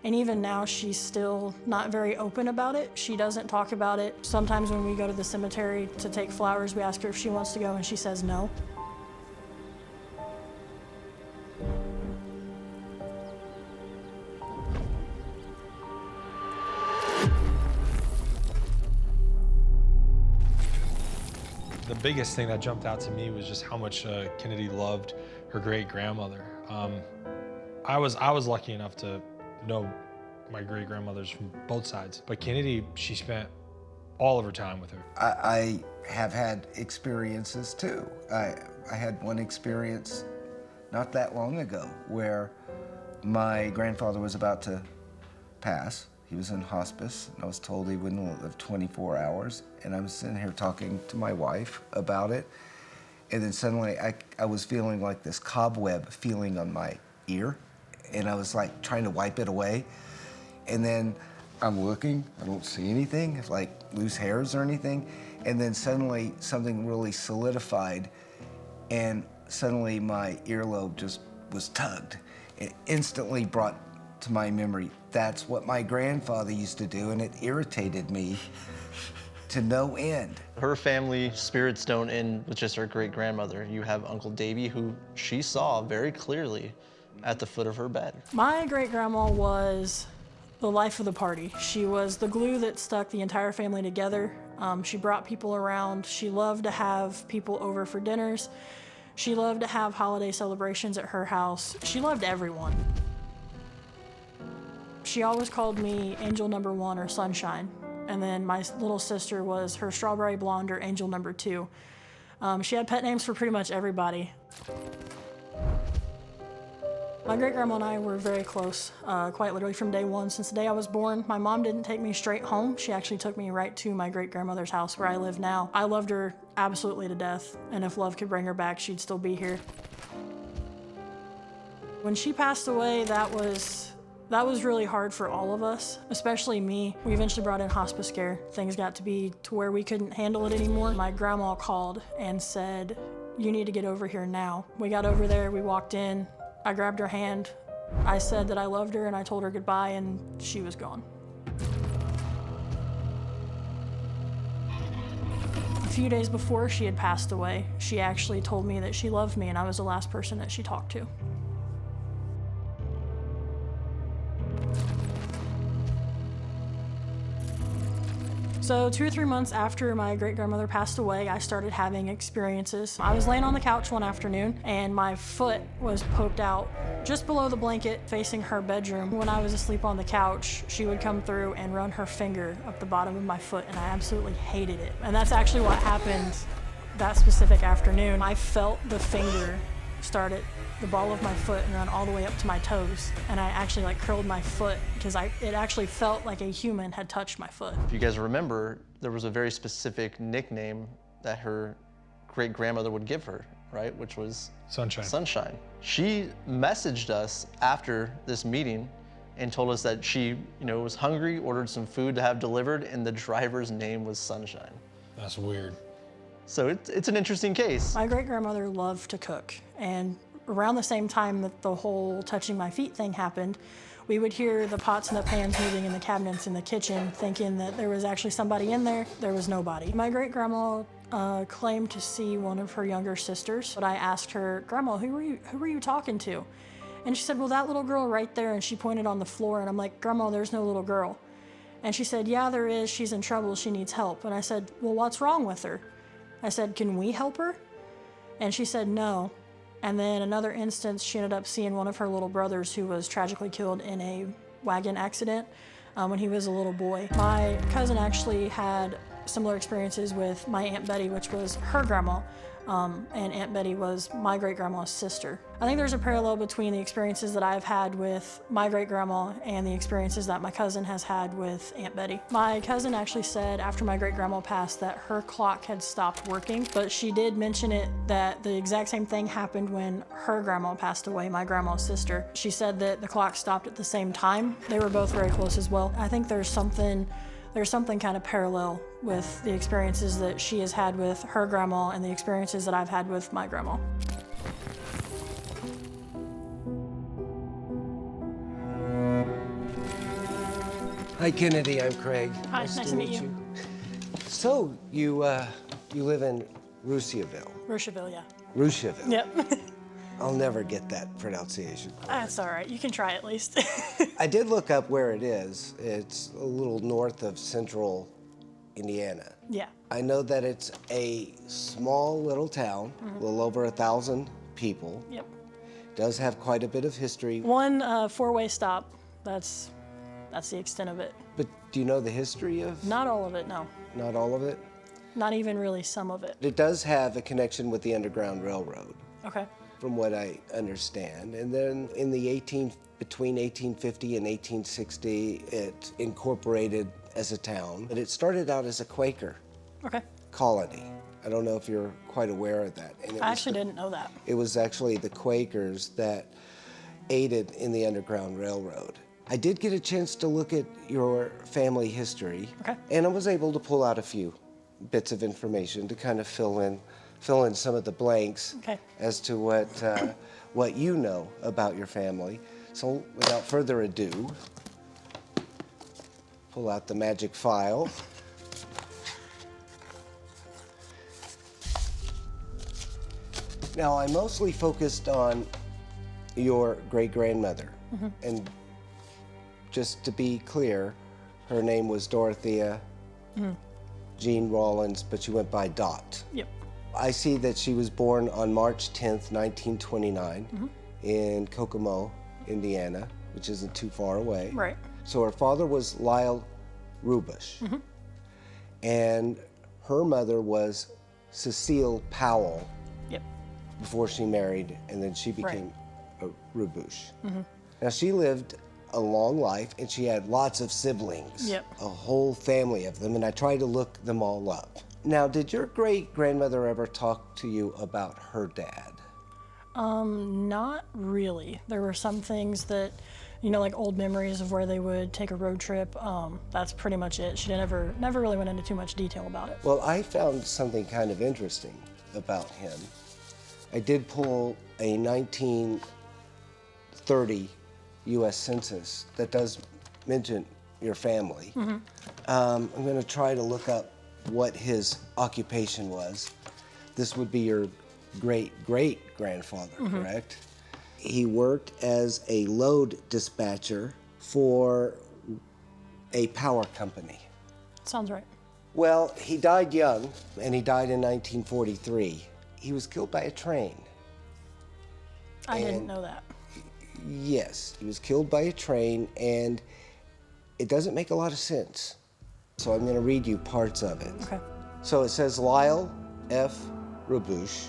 And even now, she's still not very open about it. She doesn't talk about it. Sometimes when we go to the cemetery to take flowers, we ask her if she wants to go, and she says no. The biggest thing that jumped out to me was just how much Kennedy loved her great-grandmother. I was lucky enough to know my great-grandmothers from both sides, but Kennedy, she spent all of her time with her. I have had experiences too. I had one experience not that long ago where my grandfather was about to pass. He was in hospice, and I was told he wouldn't live 24 hours. And I was sitting here talking to my wife about it. And then suddenly I was feeling like this cobweb feeling on my ear. And I was like trying to wipe it away. And then I'm looking, I don't see anything, like loose hairs or anything. And then suddenly something really solidified. And suddenly my earlobe just was tugged. It instantly brought to my memory, that's what my grandfather used to do, and it irritated me to no end. Her family spirits don't end with just her great-grandmother. You have Uncle Davey, who she saw very clearly at the foot of her bed. My great-grandma was the life of the party. She was the glue that stuck the entire family together. She brought people around. She loved to have people over for dinners. She loved to have holiday celebrations at her house. She loved everyone. She always called me Angel number 1 or Sunshine. And then my little sister was her Strawberry Blonde or Angel number 2. She had pet names for pretty much everybody. My great-grandma and I were very close, quite literally from day one. Since the day I was born, my mom didn't take me straight home. She actually took me right to my great-grandmother's house where I live now. I loved her absolutely to death, and if love could bring her back, she'd still be here. When she passed away, that was really hard for all of us, especially me. We eventually brought in hospice care. Things got to be to where we couldn't handle it anymore. My grandma called and said, "You need to get over here now." We got over there, we walked in, I grabbed her hand, I said that I loved her, and I told her goodbye, and she was gone. A few days before she had passed away, she actually told me that she loved me, and I was the last person that she talked to. So 2 or 3 months after my great-grandmother passed away, I started having experiences. I was laying on the couch one afternoon and my foot was poked out just below the blanket facing her bedroom. When I was asleep on the couch, she would come through and run her finger up the bottom of my foot, and I absolutely hated it. And that's actually what happened that specific afternoon. I felt the finger start at the ball of my foot and run all the way up to my toes. And I actually curled my foot because it actually felt like a human had touched my foot. If you guys remember, there was a very specific nickname that her great-grandmother would give her, right? Which was Sunshine. Sunshine. She messaged us after this meeting and told us that she, was hungry, ordered some food to have delivered, and the driver's name was Sunshine. That's weird. So it's an interesting case. My great-grandmother loved to cook, and around the same time that the whole touching my feet thing happened, we would hear the pots and the pans moving in the cabinets in the kitchen, thinking that there was actually somebody in there. There was nobody. My great-grandma claimed to see one of her younger sisters, but I asked her, "Grandma, who were you talking to?" And she said, "Well, that little girl right there," and she pointed on the floor, and I'm like, "Grandma, there's no little girl." And she said, "Yeah, there is. She's in trouble. She needs help." And I said, "Well, what's wrong with her?" I said, "Can we help her?" And she said, "No." And then another instance, she ended up seeing one of her little brothers who was tragically killed in a wagon accident when he was a little boy. My cousin actually had similar experiences with my Aunt Betty, which was her grandma, and Aunt Betty was my great-grandma's sister. I think there's a parallel between the experiences that I've had with my great-grandma and the experiences that my cousin has had with Aunt Betty. My cousin actually said after my great-grandma passed that her clock had stopped working, but she did mention it that the exact same thing happened when her grandma passed away, my grandma's sister. She said that the clock stopped at the same time. They were both very close as well. I think there's something kind of parallel with the experiences that she has had with her grandma and the experiences that I've had with my grandma. Hi, Kennedy. I'm Craig. Hi, nice to meet you. So you live in Russiaville. Russiaville, yeah. Russiaville. Yep. I'll never get that pronunciation. That's all right. You can try at least. I did look up where it is. It's a little north of central Indiana. Yeah. I know that it's a small little town, a little over 1,000 people. Yep. Does have quite a bit of history. One four-way stop. That's the extent of it. But do you know the history of? Not all of it, no. Not all of it? Not even really some of it. It does have a connection with the Underground Railroad. Okay. From what I understand. And then in the between 1850 and 1860, it incorporated as a town. But it started out as a Quaker colony. I don't know if you're quite aware of that. And I actually didn't know that. It was actually the Quakers that aided in the Underground Railroad. I did get a chance to look at your family history. Okay. And I was able to pull out a few bits of information to kind of fill in some of the blanks as to what you know about your family. So without further ado, pull out the magic file. Now, I mostly focused on your great-grandmother. And just to be clear, her name was Dorothea Jean Rollins, but she went by Dot. Yep. I see that she was born on March 10th, 1929 in Kokomo, Indiana, which isn't too far away. Right. So her father was Lyle Rubush, and her mother was Cecile Powell Yep. before she married, and then she became a Rubush. Now she lived a long life, and she had lots of siblings, Yep. a whole family of them, and I tried to look them all up. Now, did your great-grandmother ever talk to you about her dad? Not really. There were some things that, you know, like old memories of where they would take a road trip. That's pretty much it. She never really went into too much detail about it. Well, I found something kind of interesting about him. I did pull a 1930 U.S. Census that does mention your family. I'm going to try to look up what his occupation was. This would be your great-great-grandfather, correct? He worked as a load dispatcher for a power company. Sounds right. Well, he died young, and he died in 1943. He was killed by a train. I didn't know that. Yes, he was killed by a train, and it doesn't make a lot of sense. So I'm going to read you parts of it. Okay. So it says Lyle F. Rubush,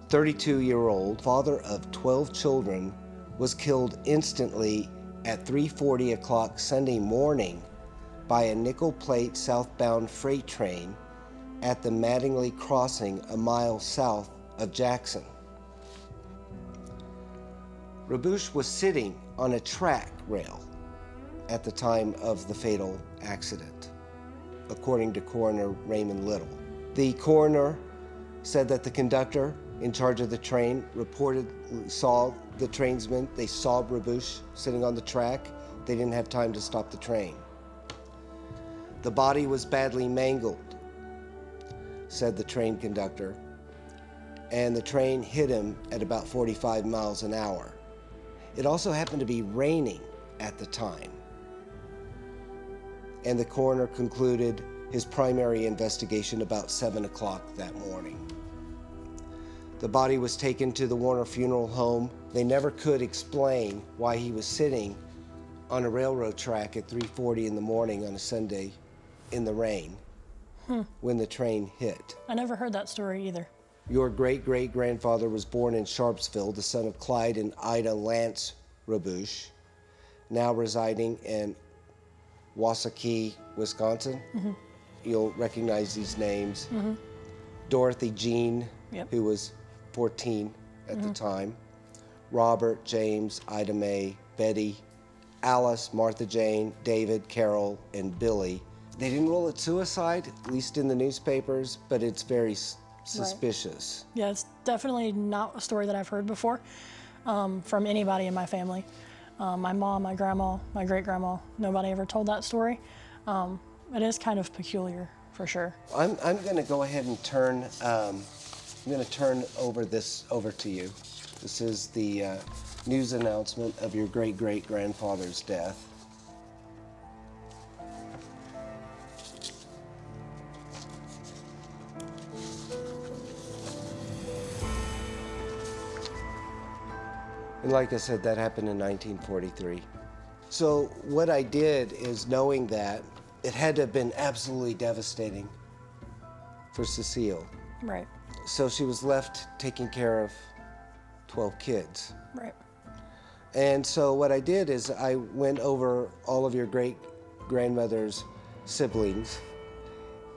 32-year-old, father of 12 children, was killed instantly at 3:40 o'clock Sunday morning by a nickel plate southbound freight train at the Mattingly Crossing a mile south of Jackson. Rubush was sitting on a track rail at the time of the fatal accident, according to Coroner Raymond Little. The coroner said that the conductor in charge of the train reportedly saw the trainsmen. They saw Rubush sitting on the track. They didn't have time to stop the train. The body was badly mangled, said the train conductor, and the train hit him at about 45 miles an hour. It also happened to be raining at the time. And the coroner concluded his primary investigation about 7 o'clock that morning. The body was taken to the Warner Funeral Home. They never could explain why he was sitting on a railroad track at 3:40 in the morning on a Sunday in the rain when the train hit. I never heard that story either. Your great-great-grandfather was born in Sharpsville, the son of Clyde and Ida Lance Rubush, now residing in Wasakee, Wisconsin. You'll recognize these names. Dorothy Jean, Yep. who was 14 at the time. Robert, James, Ida Mae, Betty, Alice, Martha Jane, David, Carol, and Billy. They didn't rule it suicide, at least in the newspapers, but it's very suspicious. Yeah, it's definitely not a story that I've heard before from anybody in my family. My mom, my grandma, my great-grandma, nobody ever told that story. It is kind of peculiar, for sure. I'm going to go ahead and turn. I'm going to turn this over to you. This is the news announcement of your great-great-grandfather's death. And like I said, that happened in 1943. So what I did is, knowing that, it had to have been absolutely devastating for Cecile. Right, So she was left taking care of 12 kids. right. And so what I did is I went over all of your great-grandmother's siblings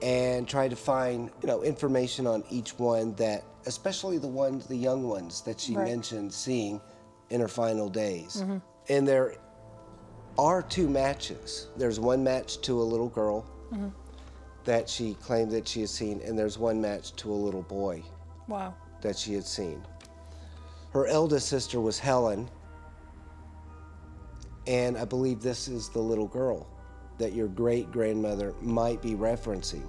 and tried to find, information on each one, that, especially the young ones that she Right. mentioned seeing in her final days. And there are two matches. There's one match to a little girl that she claimed that she had seen, and there's one match to a little boy Wow. that she had seen. Her eldest sister was Helen, and I believe this is the little girl that your great-grandmother might be referencing.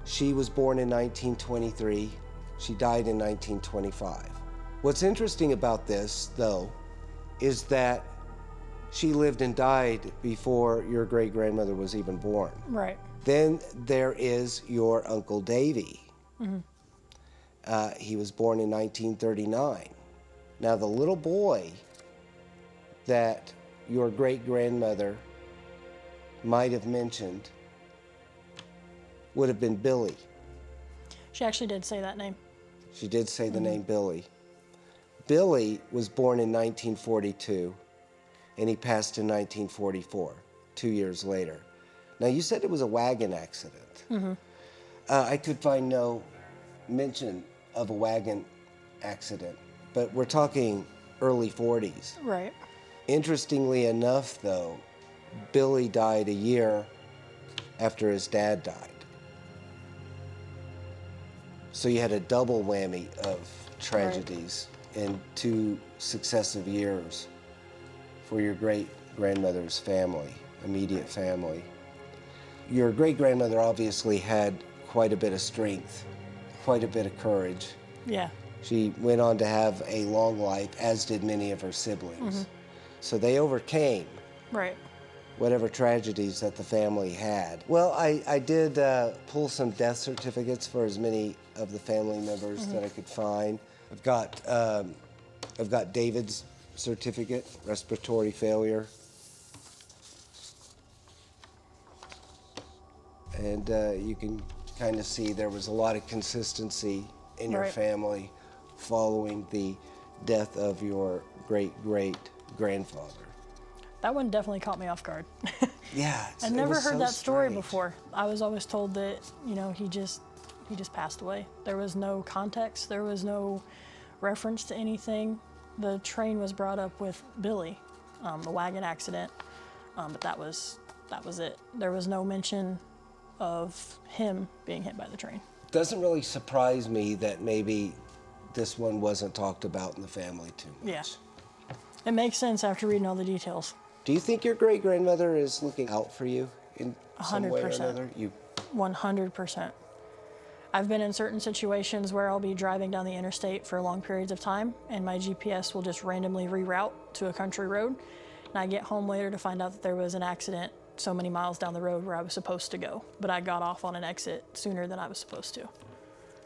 She was born in 1923. She died in 1925. What's interesting about this, though, is that she lived and died before your great-grandmother was even born. Right. Then there is your Uncle Davy. He was born in 1939. Now, the little boy that your great-grandmother might have mentioned would have been Billy. She actually did say that name. She did say the name Billy. Billy was born in 1942, and he passed in 1944, 2 years later. Now, you said it was a wagon accident. I could find no mention of a wagon accident, but we're talking early 40s. Right. Interestingly enough, though, Billy died a year after his dad died. So you had a double whammy of tragedies in 2 successive years for your great-grandmother's family, immediate family. Your great-grandmother obviously had quite a bit of strength, quite a bit of courage. Yeah. She went on to have a long life, as did many of her siblings. So they overcame Right. whatever tragedies that the family had. Well, I did pull some death certificates for as many of the family members that I could find. I've got David's certificate, respiratory failure. And you can kind of see there was a lot of consistency in your family following the death of your great-great-grandfather. That one definitely caught me off guard. Yeah, I never heard that story before. I was always told that, you know, he just passed away. There was no context. There was no reference to anything. The train was brought up with Billy, the wagon accident, but that was it. There was no mention of him being hit by the train. Doesn't really surprise me that maybe this one wasn't talked about in the family too much. Yeah. It makes sense after reading all the details. Do you think your great-grandmother is looking out for you in some way or 100%. another? 100%. I've been in certain situations where I'll be driving down the interstate for long periods of time, and my GPS will just randomly reroute to a country road, and I get home later to find out that there was an accident so many miles down the road where I was supposed to go, but I got off on an exit sooner than I was supposed to.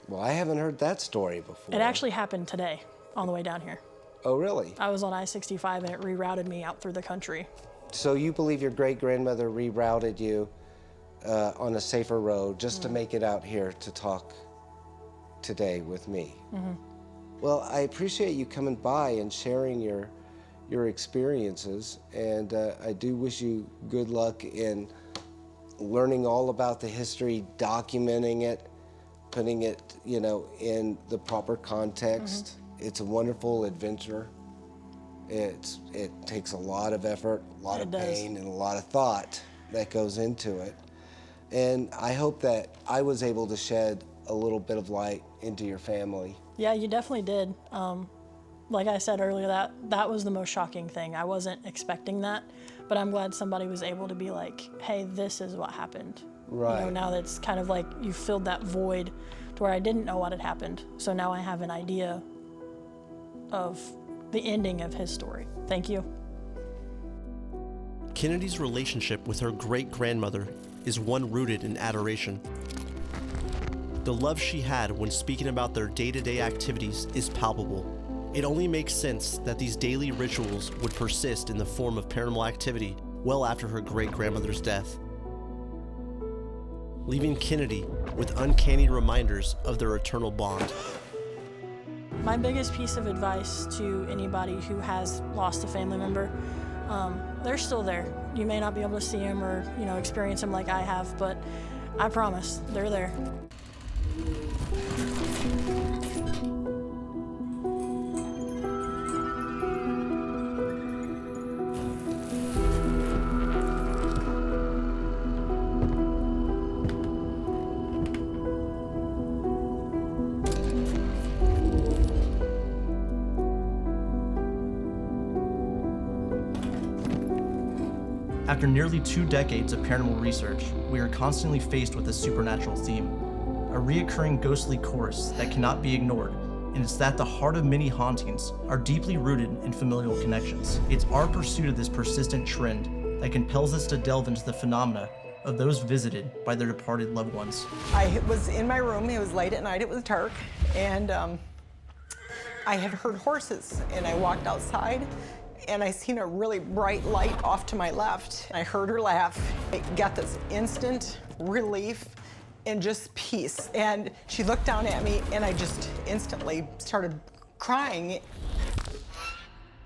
Well, I haven't heard that story before. It actually happened today on the way down here. Oh, really? I was on I-65 and it rerouted me out through the country. So you believe your great-grandmother rerouted you on a safer road just to make it out here to talk today with me? Well, I appreciate you coming by and sharing your experiences, and I do wish you good luck in learning all about the history, documenting it, putting it, you know, in the proper context. It's a wonderful adventure. It takes a lot of effort, a lot of pain, and a lot of thought that goes into it. And I hope that I was able to shed a little bit of light into your family. Yeah, you definitely did. Like I said earlier, that was the most shocking thing. I wasn't expecting that, but I'm glad somebody was able to be like, hey, this is what happened. Right. You know, now that's kind of like you filled that void to where I didn't know what had happened. So now I have an idea of the ending of his story. Thank you. Kennedy's relationship with her great-grandmother is one rooted in adoration. The love she had when speaking about their day-to-day activities is palpable. It only makes sense that these daily rituals would persist in the form of paranormal activity well after her great-grandmother's death, leaving Kennedy with uncanny reminders of their eternal bond. My biggest piece of advice to anybody who has lost a family member, they're still there. You may not be able to see them or, you know, experience them like I have, but I promise they're there. After nearly 2 decades of paranormal research, we are constantly faced with a supernatural theme, a reoccurring ghostly chorus that cannot be ignored, and it's that the heart of many hauntings are deeply rooted in familial connections. It's our pursuit of this persistent trend that compels us to delve into the phenomena of those visited by their departed loved ones. I was in my room, it was late at night, it was dark, and I had heard horses, and I walked outside, and I seen a really bright light off to my left. I heard her laugh. I got this instant relief and just peace. And she looked down at me, and I just instantly started crying.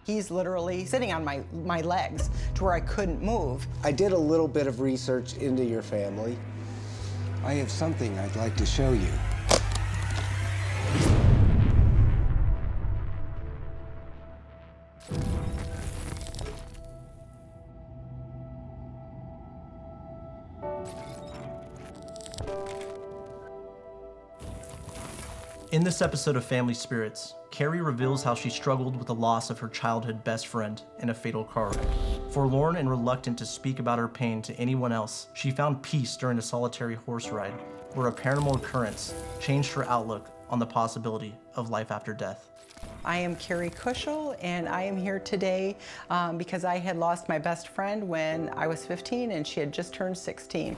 He's literally sitting on my legs to where I couldn't move. I did a little bit of research into your family. I have something I'd like to show you. In this episode of Family Spirits, Carrie reveals how she struggled with the loss of her childhood best friend in a fatal car wreck. Forlorn and reluctant to speak about her pain to anyone else, she found peace during a solitary horse ride, where a paranormal occurrence changed her outlook on the possibility of life after death. I am Carrie Kushel, and I am here today because I had lost my best friend when I was 15 and she had just turned 16.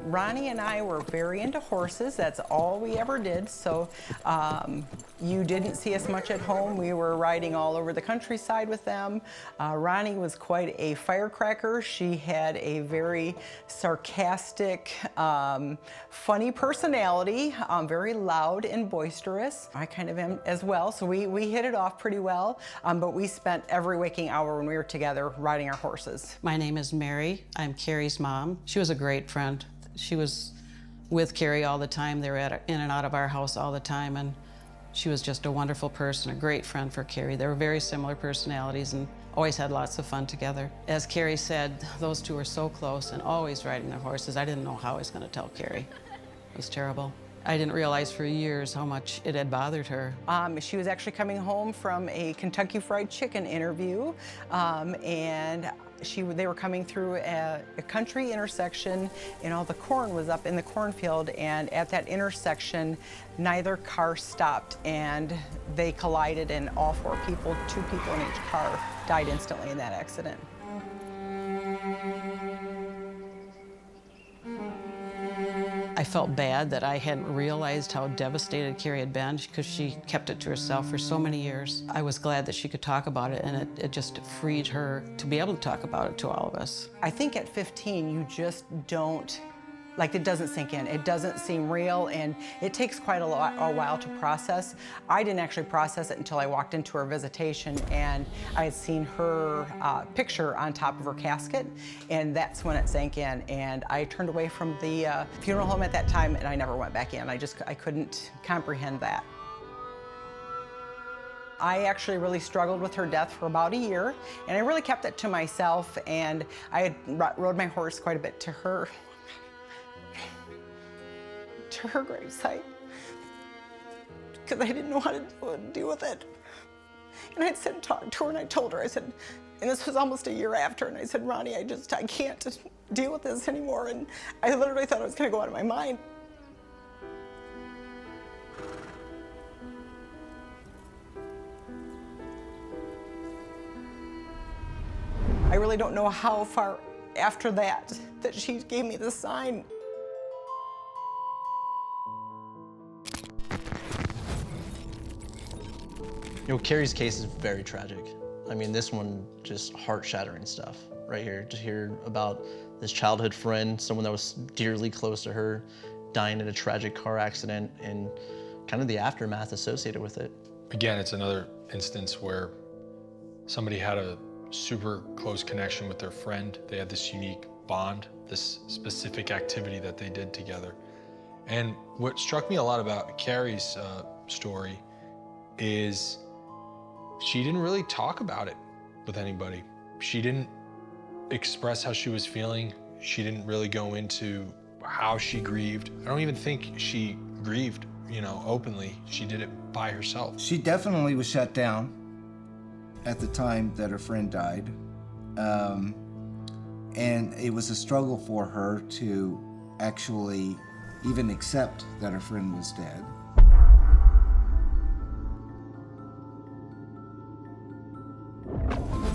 Ronnie and I were very into horses. That's all we ever did. So you didn't see us much at home. We were riding all over the countryside with them. Ronnie was quite a firecracker. She had a very sarcastic, funny personality, very loud and boisterous. I kind of am as well. So we hit it off pretty well. But we spent every waking hour when we were together riding our horses. My name is Mary. I'm Carrie's mom. She was a great friend. She was with Carrie all the time. They were in and out of our house all the time, and she was just a wonderful person, a great friend for Carrie. They were very similar personalities and always had lots of fun together. As Carrie said, those two were so close and always riding their horses. I didn't know how I was going to tell Carrie. It was terrible. I didn't realize for years how much it had bothered her. She was actually coming home from a Kentucky Fried Chicken interview, and they were coming through a country intersection, and all the corn was up in the cornfield, and at that intersection, neither car stopped, and they collided, and all four people, 2 people in each car, died instantly in that accident. I felt bad that I hadn't realized how devastated Carrie had been because she kept it to herself for so many years. I was glad that she could talk about it, and it just freed her to be able to talk about it to all of us. I think at 15, you just don't, like, it doesn't sink in. It doesn't seem real, and it takes quite a while to process. I didn't actually process it until I walked into her visitation, and I had seen her picture on top of her casket, and that's when it sank in. And I turned away from the funeral home at that time, and I never went back in. I couldn't comprehend that. I actually really struggled with her death for about a year, and I really kept it to myself, and I had rode my horse quite a bit to her gravesite, because I didn't know how to deal with it. And I said, talked to her, and I told her, I said, and this was almost a year after, and I said, Ronnie, I can't deal with this anymore. And I literally thought I was going to go out of my mind. I really don't know how far after that she gave me the sign. You know, Carrie's case is very tragic. I mean, this one, just heart-shattering stuff right here. To hear about this childhood friend, someone that was dearly close to her, dying in a tragic car accident, and kind of the aftermath associated with it. Again, it's another instance where somebody had a super close connection with their friend. They had this unique bond, this specific activity that they did together. And what struck me a lot about Carrie's story is she didn't really talk about it with anybody. She didn't express how she was feeling. She didn't really go into how she grieved. I don't even think she grieved, openly. She did it by herself. She definitely was shut down at the time that her friend died. And it was a struggle for her to actually even accept that her friend was dead.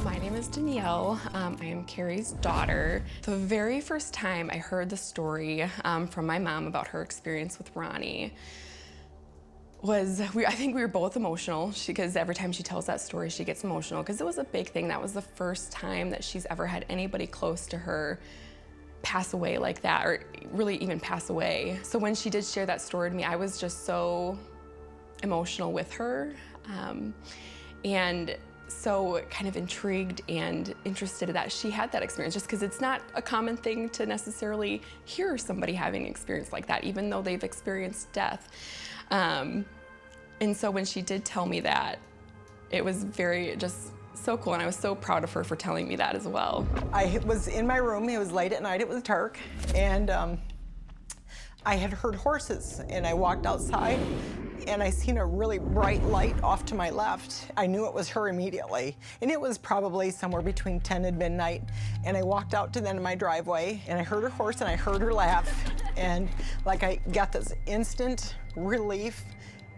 My name is Danielle. I am Carrie's daughter. The very first time I heard the story from my mom about her experience with Ronnie, I think we were both emotional because every time she tells that story, she gets emotional because it was a big thing. That was the first time that she's ever had anybody close to her pass away like that, or really even pass away. So when she did share that story to me, I was just so emotional with her. And so kind of intrigued and interested that she had that experience, just because it's not a common thing to necessarily hear somebody having an experience like that, even though they've experienced death. And so when she did tell me that, it was very just so cool, and I was so proud of her for telling me that as well. I was in my room, it was late at night, it was dark, and I had heard horses, and I walked outside, and I seen a really bright light off to my left. I knew it was her immediately, and it was probably somewhere between 10 and midnight, and I walked out to the end of my driveway, and I heard her horse, and I heard her laugh, and like I got this instant relief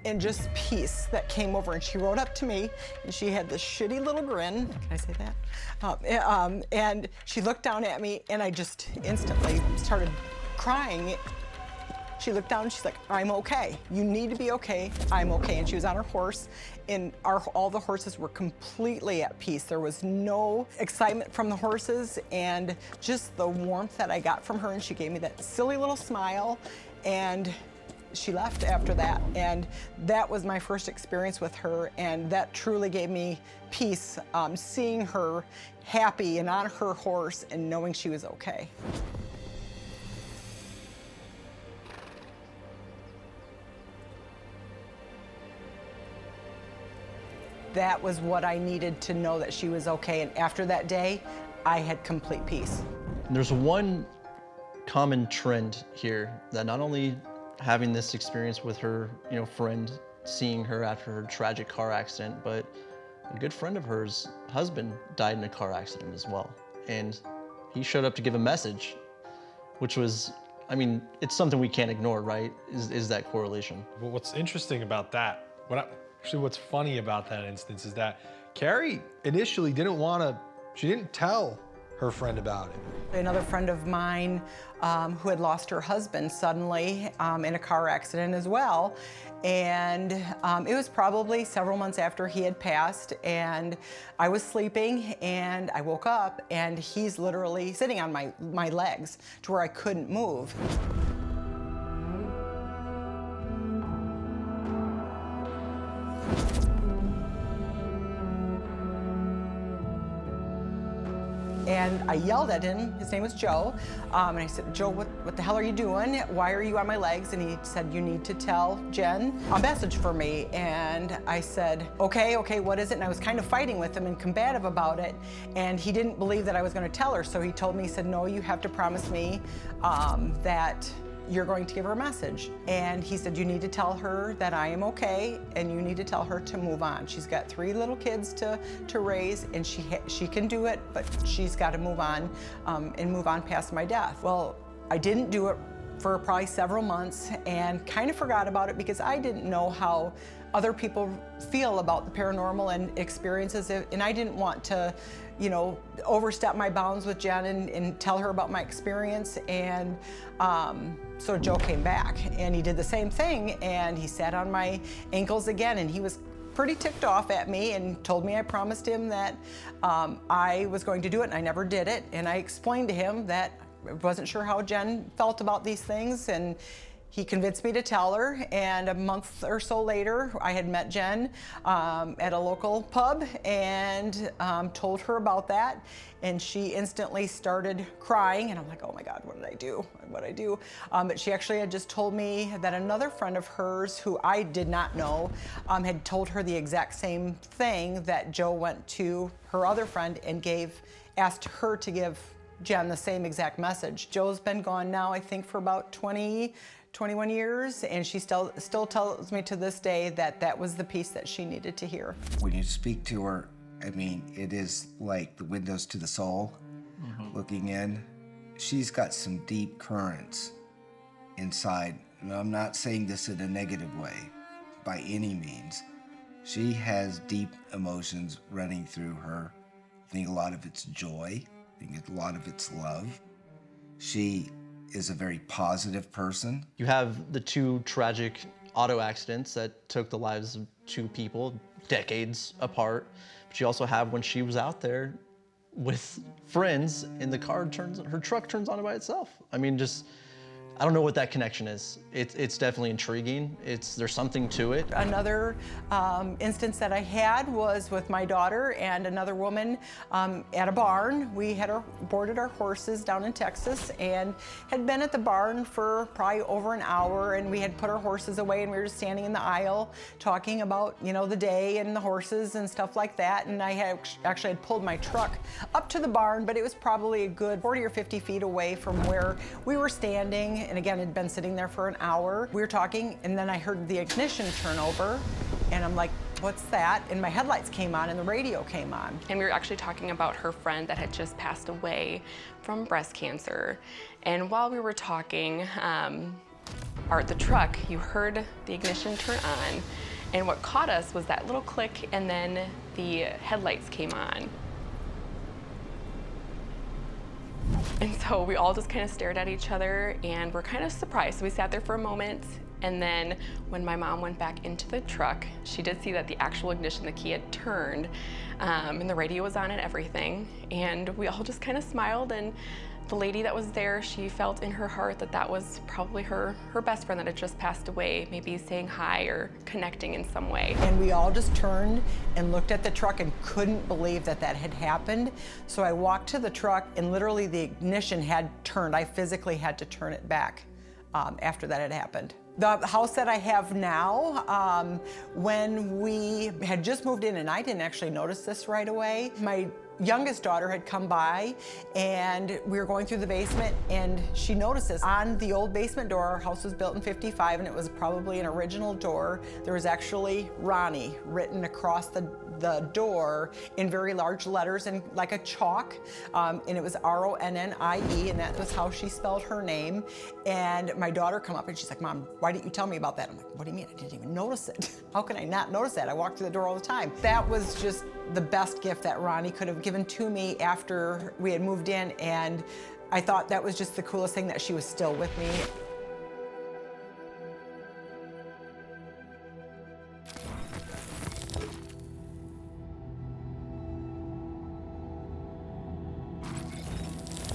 and just peace that came over. And she rode up to me, and she had this shitty little grin. Can I say that? And she looked down at me, and I just instantly started crying. She looked down, and she's like, I'm okay. You need to be okay. I'm okay. And she was on her horse, and all the horses were completely at peace. There was no excitement from the horses, and just the warmth that I got from her. And she gave me that silly little smile, and she left after that. And that was my first experience with her, and that truly gave me peace, seeing her happy and on her horse and knowing she was okay. That was what I needed to know, that she was okay. And after that day, I had complete peace. There's one common trend here, that not only having this experience with her, friend, seeing her after her tragic car accident, but a good friend of hers, husband, died in a car accident as well. And he showed up to give a message, which was, it's something we can't ignore, right? Is that correlation. Well, what's interesting about that, what's funny about that instance is that Carrie initially she didn't tell her friend about it. Another friend of mine who had lost her husband suddenly in a car accident as well. And it was probably several months after he had passed, and I was sleeping, and I woke up, and he's literally sitting on my legs to where I couldn't move. And I yelled at him. His name was Joe. And I said, Joe, what the hell are you doing? Why are you on my legs? And he said, you need to tell Jen a message for me. And I said, okay, what is it? And I was kind of fighting with him and combative about it. And he didn't believe that I was going to tell her. So he told me, he said, no, you have to promise me that you're going to give her a message. And he said, you need to tell her that I am okay, and you need to tell her to move on. She's got 3 little kids to raise, and she can do it, but she's got to move on and move on past my death. Well, I didn't do it for probably several months and kind of forgot about it because I didn't know how other people feel about the paranormal and experiences, and I didn't want to, overstep my bounds with Jen and tell her about my experience. And so Joe came back, and he did the same thing, and he sat on my ankles again, and he was pretty ticked off at me and told me I promised him that I was going to do it, and I never did it. And I explained to him that I wasn't sure how Jen felt about these things, and he convinced me to tell her. And a month or so later, I had met Jen at a local pub and told her about that. And she instantly started crying, and I'm like, oh my God, what did I do? What did I do? But she actually had just told me that another friend of hers, who I did not know, had told her the exact same thing, that Joe went to her other friend and asked her to give Jen the same exact message. Joe's been gone now, I think, for about 21 years, and she still tells me to this day that was the piece that she needed to hear. When you speak to her, it is like the windows to the soul, looking in. She's got some deep currents inside. And I'm not saying this in a negative way, by any means. She has deep emotions running through her. I think a lot of it's joy. I think a lot of it's love. She is a very positive person. You have the 2 tragic auto accidents that took the lives of 2 people decades apart. But you also have when she was out there with friends and her truck turns on by itself. I mean, just, I don't know what that connection is. It's definitely intriguing. There's something to it. Another instance that I had was with my daughter and another woman at a barn. We had boarded our horses down in Texas and had been at the barn for probably over an hour, and we had put our horses away and we were just standing in the aisle talking about, you know, the day and the horses and stuff like that. And I had actually had pulled my truck up to the barn, but it was probably a good 40 or 50 feet away from where we were standing. And again, had been sitting there for an hour. We were talking, and then I heard the ignition turn over, and I'm like, what's that? And my headlights came on and the radio came on. And we were actually talking about her friend that had just passed away from breast cancer. And while we were talking, the truck, you heard the ignition turn on, and what caught us was that little click, and then the headlights came on. And so we all just kind of stared at each other and were kind of surprised. So we sat there for a moment, and then when my mom went back into the truck, she did see that the actual ignition, the key had turned, and the radio was on and everything. And we all just kind of smiled, and the lady that was there, she felt in her heart that that was probably her best friend that had just passed away, maybe saying hi or connecting in some way. And we all just turned and looked at the truck and couldn't believe that that had happened. So I walked to the truck, and literally the ignition had turned. I physically had to turn it back after that had happened. The house that I have now, when we had just moved in, and I didn't actually notice this right away, my youngest daughter had come by, and we were going through the basement, and she notices on the old basement door, our house was built in '55, and it was probably an original door. There was actually Ronnie written across the door in very large letters and like a chalk, and it was R-O-N-N-I-E, and that was how she spelled her name. And my daughter come up and she's like, Mom, why didn't you tell me about that? I'm like, what do you mean? I didn't even notice it. How can I not notice that? I walk through the door all the time. That was just the best gift that Ronnie could have given to me after we had moved in, and I thought that was just the coolest thing, that she was still with me.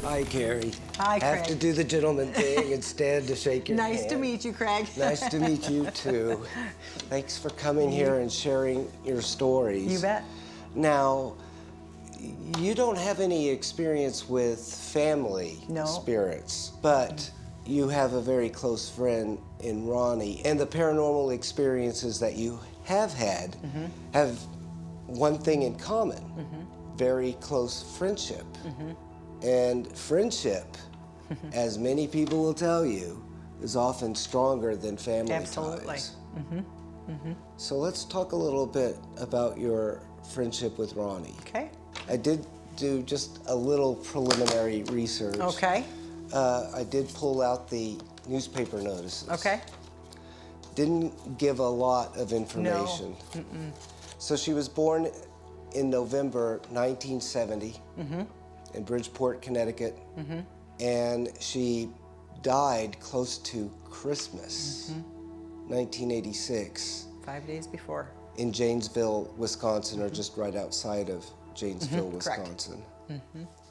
Hi, Carrie. Hi, Craig. Have to do the gentleman thing and stand to shake your hand. Nice to meet you, Craig. Nice to meet you, too. Thanks for coming here and sharing your stories. You bet. Now, you don't have any experience with family spirits, but you have a very close friend in Ronnie, and the paranormal experiences that you have had have one thing in common, very close friendship. And friendship, as many people will tell you, is often stronger than family ties. So let's talk a little bit about your friendship with Ronnie. Okay. I did do just a little preliminary research. Okay. I did pull out the newspaper notices. Okay. Didn't give a lot of information. No. So she was born in November 1970 in Bridgeport, Connecticut, and she died close to Christmas, 1986. 5 days before. In Janesville, Wisconsin, or just right outside of Janesville, Wisconsin.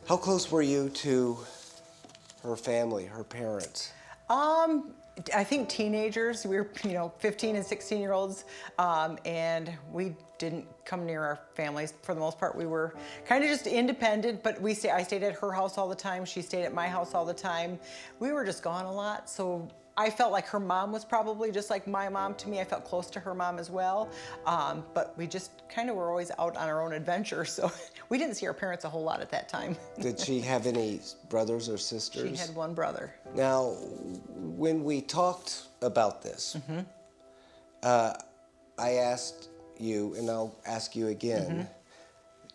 How close were you to her family, her parents? I think teenagers. We were, 15 and 16-year-olds, and we didn't come near our families for the most part. We were kind of just independent, but I stayed at her house all the time. She stayed at my house all the time. We were just gone a lot, so I felt like her mom was probably just like my mom to me. I felt close to her mom as well, but we just kind of were always out on our own adventure, so we didn't see our parents a whole lot at that time. Did she have any brothers or sisters? She had one brother. Now, when we talked about this, I asked you, and I'll ask you again,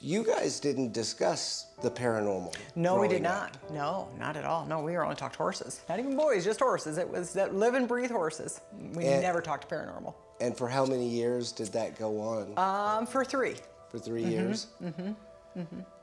you guys didn't discuss the paranormal. No, we did not. No, not at all. No, we only talked horses. Not even boys, just horses. It was that live and breathe horses. We never talked paranormal. And for how many years did that go on? For 3. For 3 years?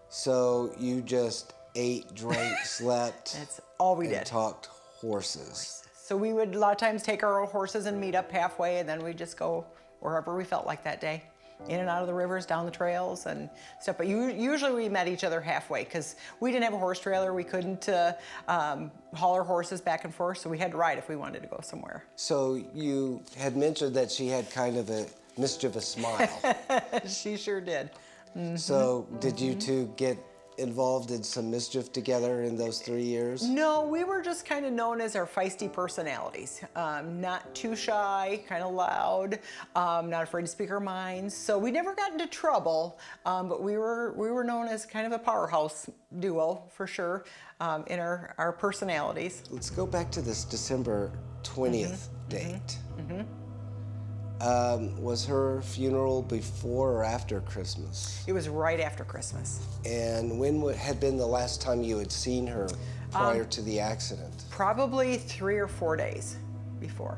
So you just ate, drank, slept. That's all we did. And talked horses. So we would a lot of times take our own horses and meet up halfway, and then we'd just go wherever we felt like that day. In and out of the rivers, down the trails and stuff. But usually we met each other halfway because we didn't have a horse trailer. We couldn't haul our horses back and forth, so we had to ride if we wanted to go somewhere. So you had mentioned that she had kind of a mischievous smile. She sure did. Mm-hmm. So did you two get involved in some mischief together in those 3 years? No, we were just kind of known as our feisty personalities. Not too shy, kind of loud, not afraid to speak our minds. So we never got into trouble, but we were known as kind of a powerhouse duo for sure in our personalities. Let's go back to this December 20th date. Was her funeral before or after Christmas? It was right after Christmas. And when had been the last time you had seen her prior to the accident? Probably 3 or 4 days before.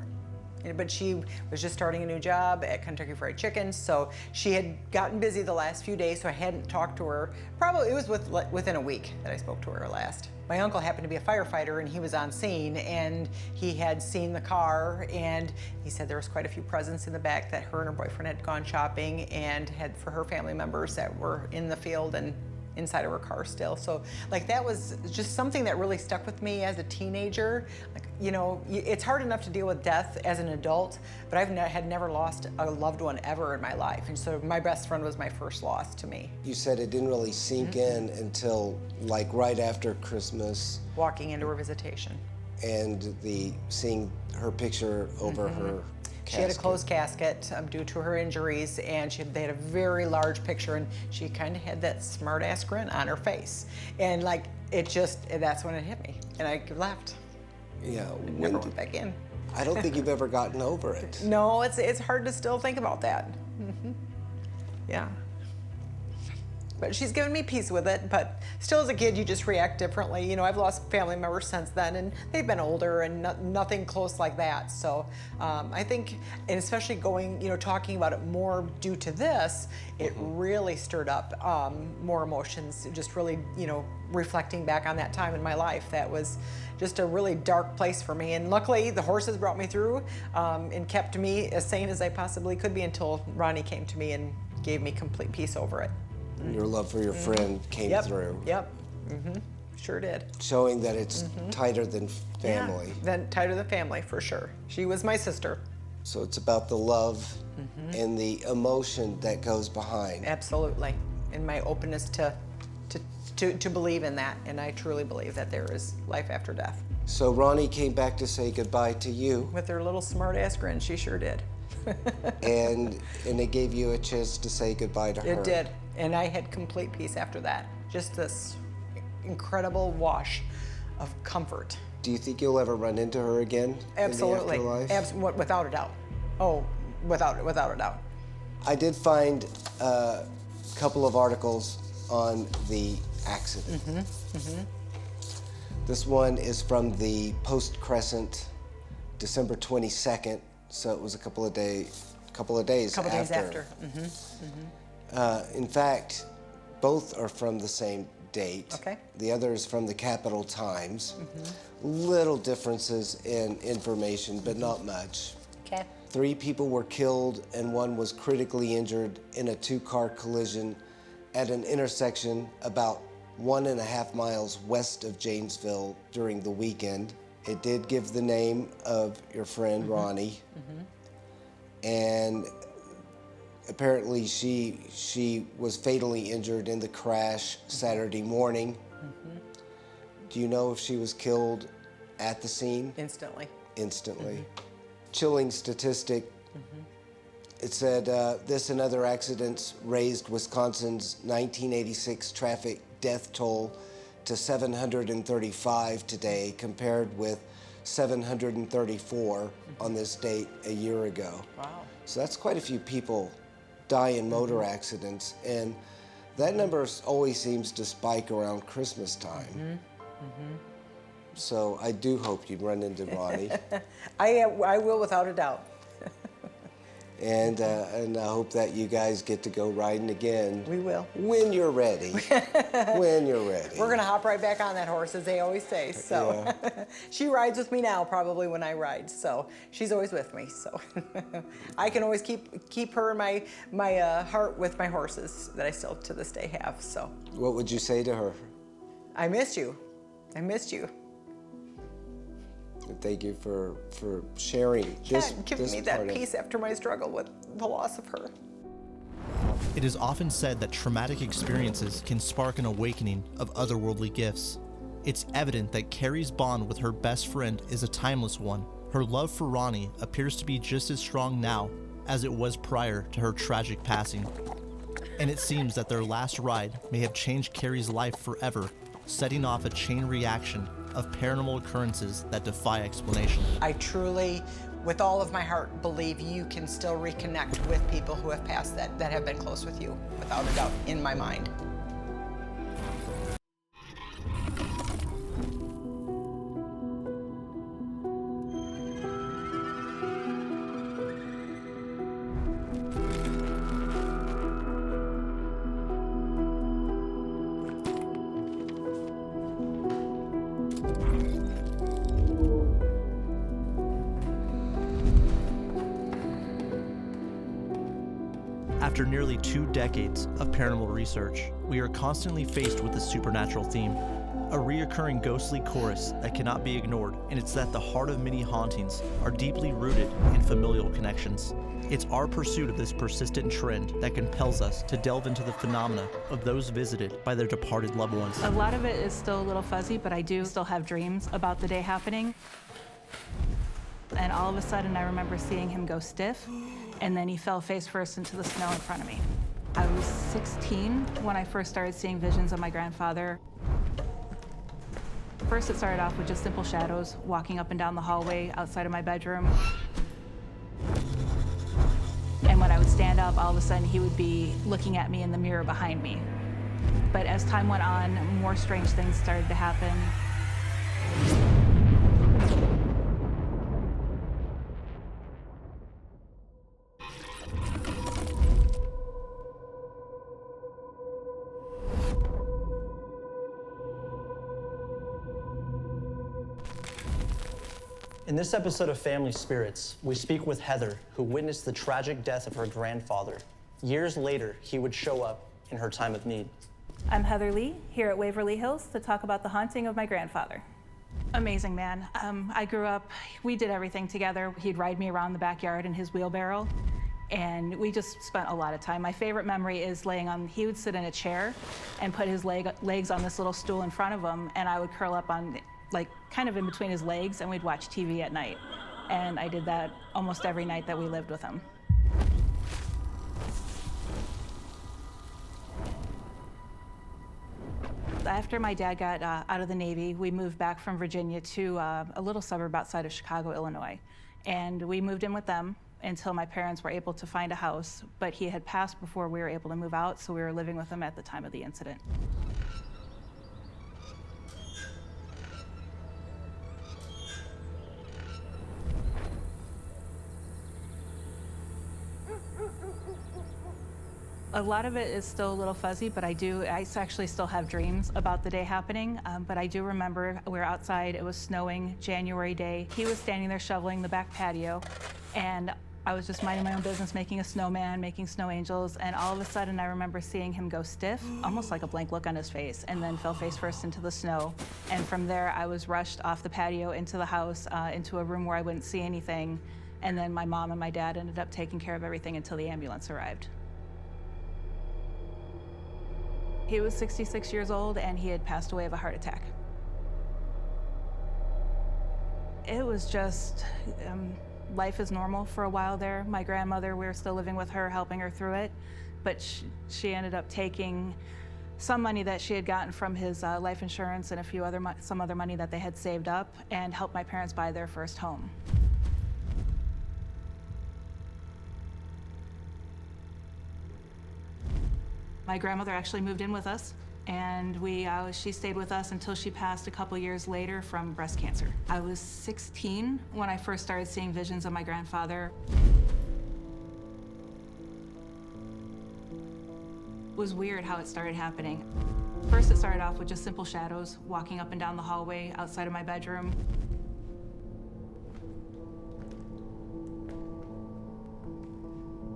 But she was just starting a new job at Kentucky Fried Chicken, so she had gotten busy the last few days, so I hadn't talked to her. Probably it was within a week that I spoke to her last. My uncle happened to be a firefighter, and he was on scene, and he had seen the car, and he said there was quite a few presents in the back that her and her boyfriend had gone shopping and had for her family members that were in the field and inside of her car still. So like that was just something that really stuck with me as a teenager. Like, you know, it's hard enough to deal with death as an adult, but had never lost a loved one ever in my life. And so my best friend was my first loss to me. You said it didn't really sink in until like right after Christmas. Walking into her visitation. And seeing her picture over her casket. She had a closed casket due to her injuries, and they had a very large picture, and she kind of had that smart-ass grin on her face. And like, that's when it hit me, and I left. Yeah. Never went back in. I don't think you've ever gotten over it. No, it's hard to still think about that. Yeah. But she's given me peace with it, but still as a kid, you just react differently. You know, I've lost family members since then, and they've been older and nothing close like that. So I think, and especially talking about it more due to this, it really stirred up more emotions, just really, reflecting back on that time in my life. That was just a really dark place for me. And luckily, the horses brought me through and kept me as sane as I possibly could be until Ronnie came to me and gave me complete peace over it. Your love for your friend came through. Yep. Sure did. Showing that it's tighter than family. Yeah, tighter than family, for sure. She was my sister. So it's about the love and the emotion that goes behind. Absolutely. And my openness to believe in that. And I truly believe that there is life after death. So Ronnie came back to say goodbye to you. With her little smart-ass grin, she sure did. and it gave you a chance to say goodbye to her. It did. And I had complete peace after that. Just this incredible wash of comfort. Do you think you'll ever run into her again? Absolutely. In the afterlife? Without a doubt. Oh, without a doubt. I did find a couple of articles on the accident. This one is from the Post-Crescent, December 22nd, so it was a couple of days after. In fact, both are from the same date. Okay. The other is from the Capital Times. Little differences in information, but not much. Okay. 3 people were killed and 1 was critically injured in a 2-car collision at an intersection about 1.5 miles west of Janesville during the weekend. It did give the name of your friend, Ronnie. And apparently she was fatally injured in the crash Saturday morning. Do you know if she was killed at the scene? Instantly. Instantly. Chilling statistic. It said this and other accidents raised Wisconsin's 1986 traffic death toll to 735 today, compared with 734 on this date a year ago. Wow. So that's quite a few people die in motor accidents, and that number always seems to spike around Christmas time. So I do hope you run into Ronnie. I will, without a doubt. And I hope that you guys get to go riding again. We will. When you're ready. When you're ready. We're gonna hop right back on that horse, as they always say. So Yeah. she rides with me now, probably when I ride. So she's always with me. So I can always keep her in my heart with my horses that I still to this day have. So What would you say to her? I miss you. I missed you. Thank you for sharing this. Giving me that peace after my struggle with the loss of her. It is often said that traumatic experiences can spark an awakening of otherworldly gifts. It's evident that Carrie's bond with her best friend is a timeless one. Her love for Ronnie appears to be just as strong now as it was prior to her tragic passing. And it seems that their last ride may have changed Carrie's life forever, setting off a chain reaction of paranormal occurrences that defy explanation. I truly, with all of my heart, believe you can still reconnect with people who have passed that have been close with you, without a doubt, in my mind. After nearly 2 decades of paranormal research, we are constantly faced with a supernatural theme, a reoccurring ghostly chorus that cannot be ignored, and it's that the heart of many hauntings are deeply rooted in familial connections. It's our pursuit of this persistent trend that compels us to delve into the phenomena of those visited by their departed loved ones. A lot of it is still a little fuzzy, but I do still have dreams about the day happening. And all of a sudden, I remember seeing him go stiff, and then he fell face first into the snow in front of me. I was 16 when I first started seeing visions of my grandfather. First, it started off with just simple shadows, walking up and down the hallway outside of my bedroom. And when I would stand up, all of a sudden, he would be looking at me in the mirror behind me. But as time went on, more strange things started to happen. In this episode of Family Spirits, we speak with Heather, who witnessed the tragic death of her grandfather. Years later, he would show up in her time of need. I'm Heather Lee, here at Waverly Hills to talk about the haunting of my grandfather. Amazing man. I grew up, we did everything together. He'd ride me around the backyard in his wheelbarrow, and we just spent a lot of time. My favorite memory is he would sit in a chair and put his legs on this little stool in front of him, and I would curl up on, kind of in between his legs, and we'd watch TV at night. And I did that almost every night that we lived with him. After my dad got out of the Navy, we moved back from Virginia to a little suburb outside of Chicago, Illinois. And we moved in with them until my parents were able to find a house, but he had passed before we were able to move out, so we were living with him at the time of the incident. A lot of it is still a little fuzzy, but I actually still have dreams about the day happening. But I do remember we were outside, it was snowing, January day. He was standing there shoveling the back patio, and I was just minding my own business, making a snowman, making snow angels, and all of a sudden I remember seeing him go stiff, almost like a blank look on his face, and then fell face first into the snow. And from there, I was rushed off the patio into the house, into a room where I wouldn't see anything, and then my mom and my dad ended up taking care of everything until the ambulance arrived. He was 66 years old, and he had passed away of a heart attack. It was just life as normal for a while there. My grandmother, we were still living with her, helping her through it, but she ended up taking some money that she had gotten from his life insurance and some other money that they had saved up, and helped my parents buy their first home. My grandmother actually moved in with us, and she stayed with us until she passed a couple years later from breast cancer. I was 16 when I first started seeing visions of my grandfather. was weird how it started happening. First, it started off with just simple shadows walking up and down the hallway outside of my bedroom.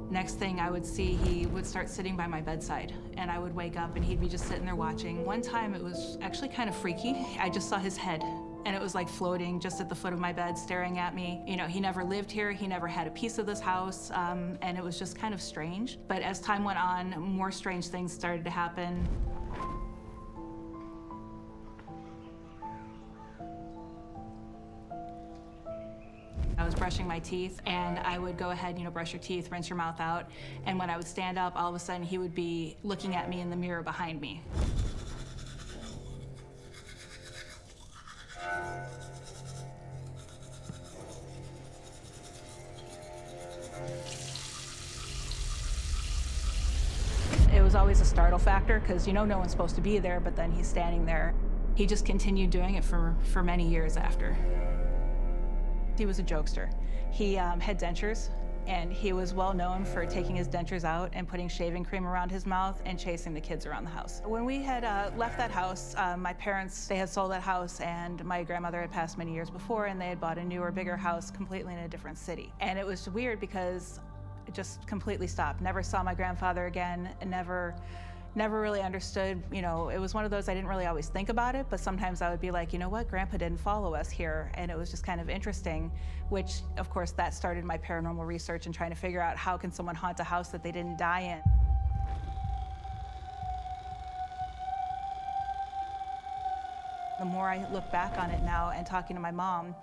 Next thing I would see, he would start sitting by my bedside, and I would wake up and he'd be just sitting there watching. One time it was actually kind of freaky. I just saw his head, and it was like floating just at the foot of my bed, staring at me. You know, he never lived here, he never had a piece of this house, and it was just kind of strange. But as time went on, more strange things started to happen. I was brushing my teeth, and I would go ahead, brush your teeth, rinse your mouth out. And when I would stand up, all of a sudden he would be looking at me in the mirror behind me. It was always a startle factor, because no one's supposed to be there, but then he's standing there. He just continued doing it for many years after. He was a jokester. He had dentures, and he was well known for taking his dentures out and putting shaving cream around his mouth and chasing the kids around the house. When we had left that house, my parents, they had sold that house, and my grandmother had passed many years before, and they had bought a newer, bigger house completely in a different city. And it was weird because it just completely stopped. Never saw my grandfather again, and never really understood, it was one of those, I didn't really always think about it, but sometimes I would be like, you know what, Grandpa didn't follow us here, and it was just kind of interesting, which, of course, that started my paranormal research and trying to figure out how can someone haunt a house that they didn't die in. The more I look back on it now and talking to my mom,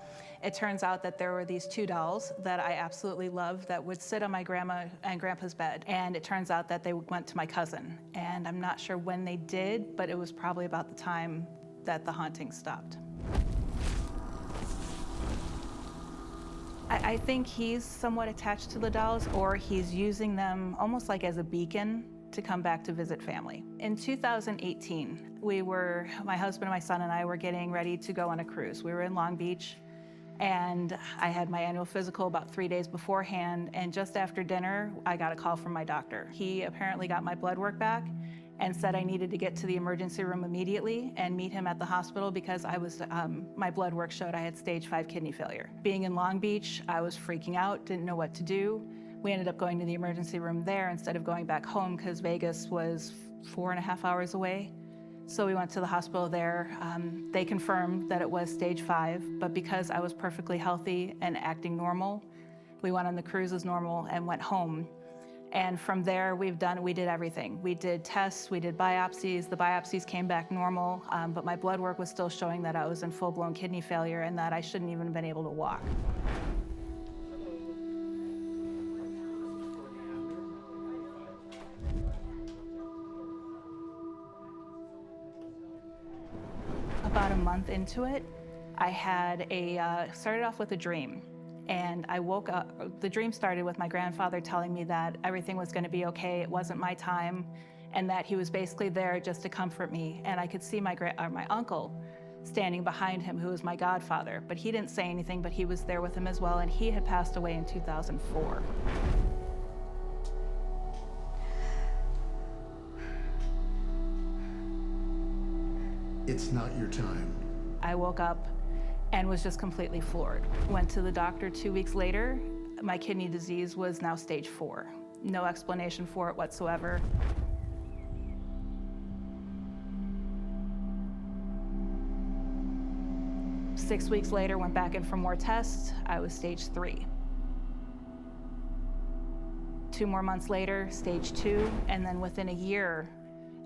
it turns out that there were these two dolls that I absolutely loved that would sit on my grandma and grandpa's bed. And it turns out that they went to my cousin. And I'm not sure when they did, but it was probably about the time that the haunting stopped. I think he's somewhat attached to the dolls, or he's using them almost like as a beacon to come back to visit family. In 2018, my husband, my son, and I were getting ready to go on a cruise. We were in Long Beach, and I had my annual physical about 3 days beforehand, and just after dinner, I got a call from my doctor. He apparently got my blood work back and said I needed to get to the emergency room immediately and meet him at the hospital because my blood work showed I had stage 5 kidney failure. Being in Long Beach, I was freaking out, didn't know what to do. We ended up going to the emergency room there instead of going back home because Vegas was 4.5 hours away. So we went to the hospital there. They confirmed that it was stage 5, but because I was perfectly healthy and acting normal, we went on the cruise as normal and went home. And from there, we did everything. We did tests, we did biopsies. The biopsies came back normal, but my blood work was still showing that I was in full-blown kidney failure and that I shouldn't even have been able to walk. About a month into it, I had started off with a dream. And I woke up, the dream started with my grandfather telling me that everything was gonna be okay, it wasn't my time, and that he was basically there just to comfort me. And I could see my uncle standing behind him, who was my godfather, but he didn't say anything, but he was there with him as well, and he had passed away in 2004. It's not your time. I woke up and was just completely floored. Went to the doctor 2 weeks later. My kidney disease was now stage 4. No explanation for it whatsoever. Six weeks later, went back in for more tests. I was stage 3. 2 more months later, stage 2, and then within a year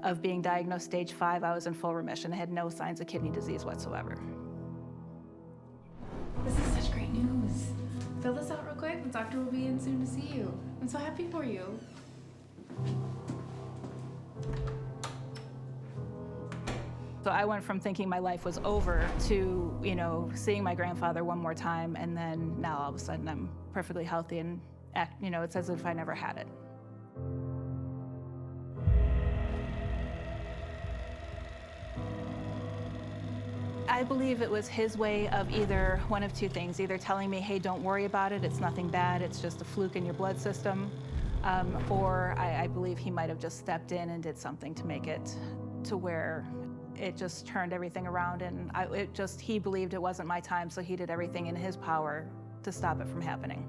of being diagnosed stage 5, I was in full remission. I had no signs of kidney disease whatsoever. This is such great news. Fill this out real quick. The doctor will be in soon to see you. I'm so happy for you. So I went from thinking my life was over to, seeing my grandfather one more time, and then now all of a sudden I'm perfectly healthy and, it's as if I never had it. I believe it was his way of either one of two things, either telling me, hey, don't worry about it, it's nothing bad, it's just a fluke in your blood system, or I believe he might have just stepped in and did something to make it to where it just turned everything around, and he believed it wasn't my time, so he did everything in his power to stop it from happening.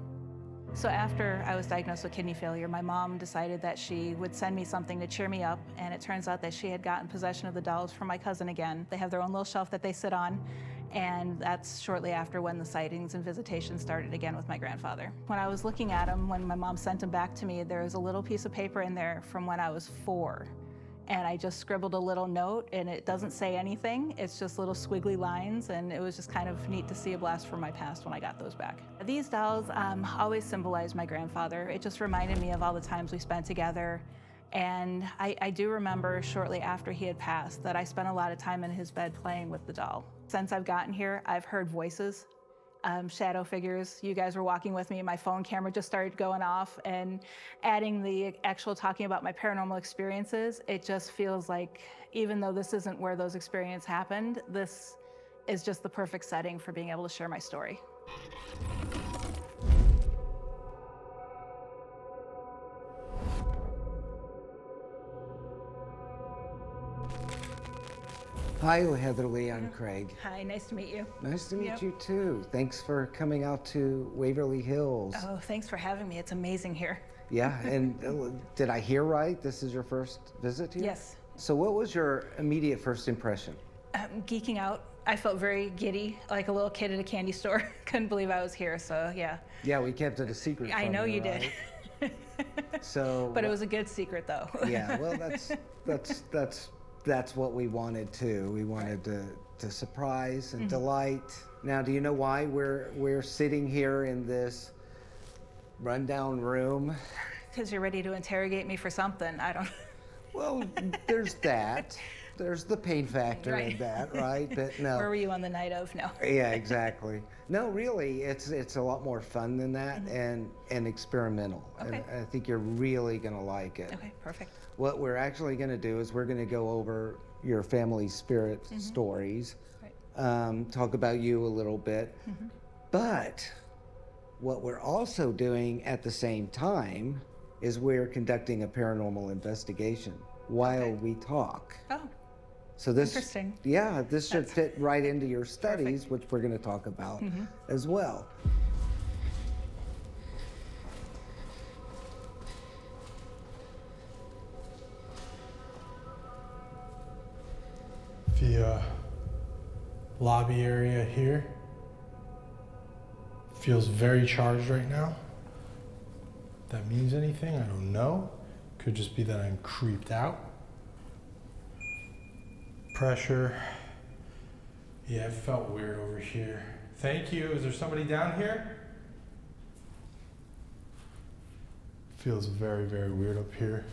So after I was diagnosed with kidney failure, my mom decided that she would send me something to cheer me up, and it turns out that she had gotten possession of the dolls from my cousin again. They have their own little shelf that they sit on, and that's shortly after when the sightings and visitations started again with my grandfather. When I was looking at him, when my mom sent him back to me, there was a little piece of paper in there from when I was 4. And I just scribbled a little note, and it doesn't say anything. It's just little squiggly lines, and it was just kind of neat to see a blast from my past when I got those back. These dolls always symbolized my grandfather. It just reminded me of all the times we spent together. And I do remember shortly after he had passed that I spent a lot of time in his bed playing with the doll. Since I've gotten here, I've heard voices, shadow figures. You guys were walking with me, my phone camera just started going off, and adding the actual talking about my paranormal experiences, it just feels like, even though this isn't where those experiences happened, this is just the perfect setting for being able to share my story. Hi, Heatherly. I'm Craig. Hi, nice to meet you. Nice to meet Yep. you too. Thanks for coming out to Waverly Hills. Oh, thanks for having me. It's amazing here. Yeah, and did I hear right? This is your first visit here? Yes. So what was your immediate first impression? Geeking out. I felt very giddy, like a little kid at a candy store. Couldn't believe I was here, so yeah. Yeah, we kept it a secret I from know you right? did. So. But it was a good secret, though. Yeah, well, that's what we wanted too. We wanted to surprise and delight. Now, do you know why we're sitting here in this rundown room? Because you're ready to interrogate me for something. I don't. Well, there's that. There's the pain factor in that, right? But no. Where were you on the night of? No. Yeah, exactly. No, really, it's a lot more fun than that, and experimental. Okay. And I think you're really gonna like it. Okay, perfect. What we're actually gonna do is we're gonna go over your family spirit stories, talk about you a little bit, but what we're also doing at the same time is we're conducting a paranormal investigation while we talk. Oh. So this, Interesting. yeah, this should fit right into your studies, which we're going to talk about as well. The lobby area here feels very charged right now. If that means anything, I don't know. Could just be that I'm creeped out. Pressure. Yeah, it felt weird over here. Thank you. Is there somebody down here? Feels very, very weird up here.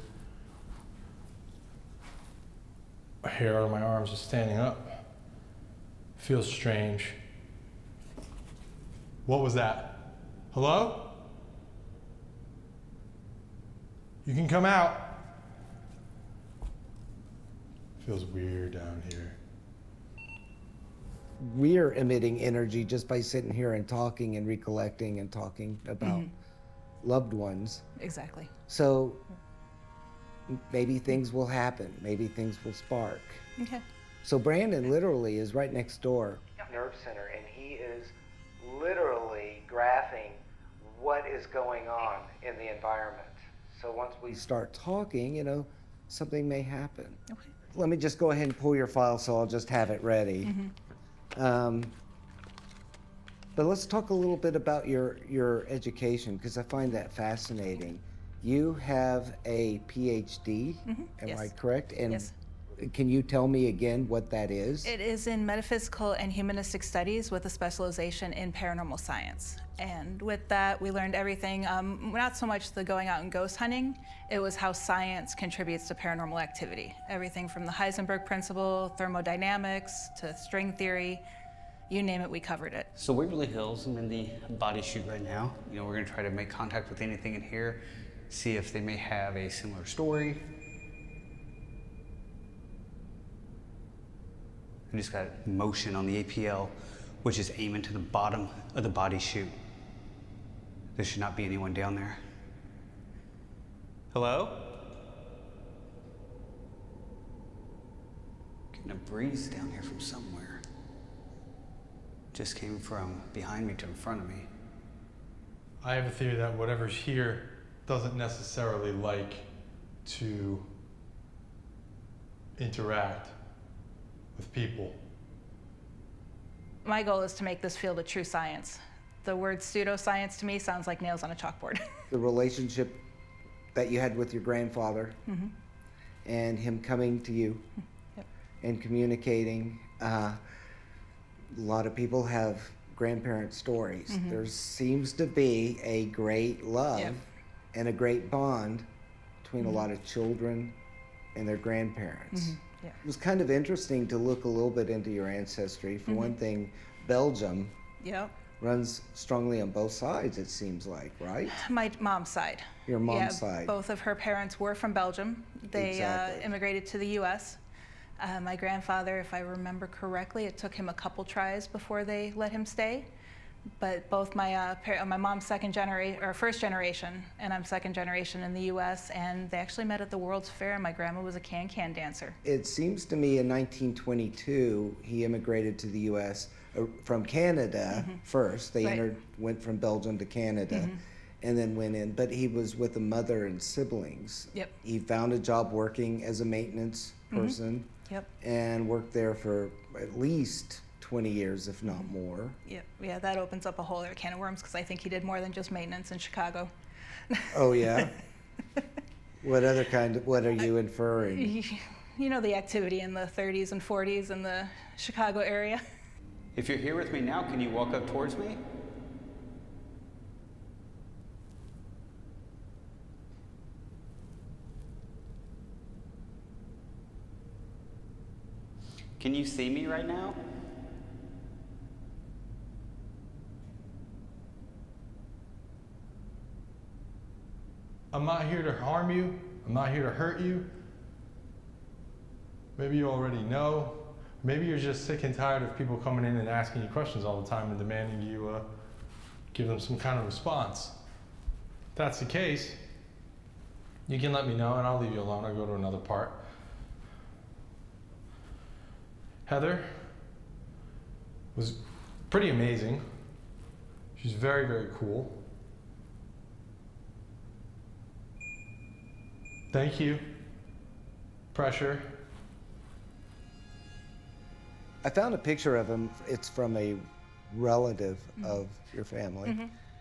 A hair on my arms is standing up. Feels strange. What was that? Hello? You can come out. Feels weird down here. We're emitting energy just by sitting here and talking and recollecting and talking about loved ones. Exactly. So maybe things will happen. Maybe things will spark. Okay. So Brandon literally is right next door. Nerve center, and he is literally graphing what is going on in the environment. So once we start talking, you know, something may happen. Okay. Let me just go ahead and pull your file so I'll just have it ready. But let's talk a little bit about your education, because I find that fascinating. You have a PhD, am I correct? And yes. Can you tell me again what that is? It is in metaphysical and humanistic studies with a specialization in paranormal science. And with that, we learned everything, not so much the going out and ghost hunting, it was how science contributes to paranormal activity. Everything from the Heisenberg principle, thermodynamics, to string theory, you name it, we covered it. So Waverly Hills, I'm in the body shoot right now. You know, we're gonna try to make contact with anything in here, see if they may have a similar story. I just got motion on the APL, which is aiming to the bottom of the body chute. There should not be anyone down there. Hello? Getting a breeze down here from somewhere. Just came from behind me to in front of me. I have a theory that whatever's here doesn't necessarily like to interact with people. My goal is to make this field a true science. The word pseudoscience to me sounds like nails on a chalkboard. The relationship that you had with your grandfather and him coming to you and communicating. A lot of people have grandparent stories. There seems to be a great love and a great bond between a lot of children and their grandparents. It was kind of interesting to look a little bit into your ancestry. For one thing, Belgium runs strongly on both sides, it seems like, right? My mom's side. Your mom's side. Both of her parents were from Belgium. They immigrated to the U.S. My grandfather, if I remember correctly, it took him a couple tries before they let him stay. But both my mom's first generation, and I'm second generation in the U.S., and they actually met at the World's Fair, and my grandma was a can-can dancer. It seems to me in 1922, he immigrated to the U.S. From Canada first. They went from Belgium to Canada and then went in. But he was with a mother and siblings. He found a job working as a maintenance person and worked there for at least 20 years, if not more. Yeah, that opens up a whole other can of worms because I think he did more than just maintenance in Chicago. Oh, yeah? What are you inferring? You know, the activity in the 30s and 40s in the Chicago area. If you're here with me now, can you walk up towards me? Can you see me right now? I'm not here to harm you. I'm not here to hurt you. Maybe you already know. Maybe you're just sick and tired of people coming in and asking you questions all the time and demanding you give them some kind of response. If that's the case, you can let me know and I'll leave you alone. I'll go to another part. Heather was pretty amazing. She's very, very cool. Thank you. Pressure. I found a picture of him. It's from a relative of your family.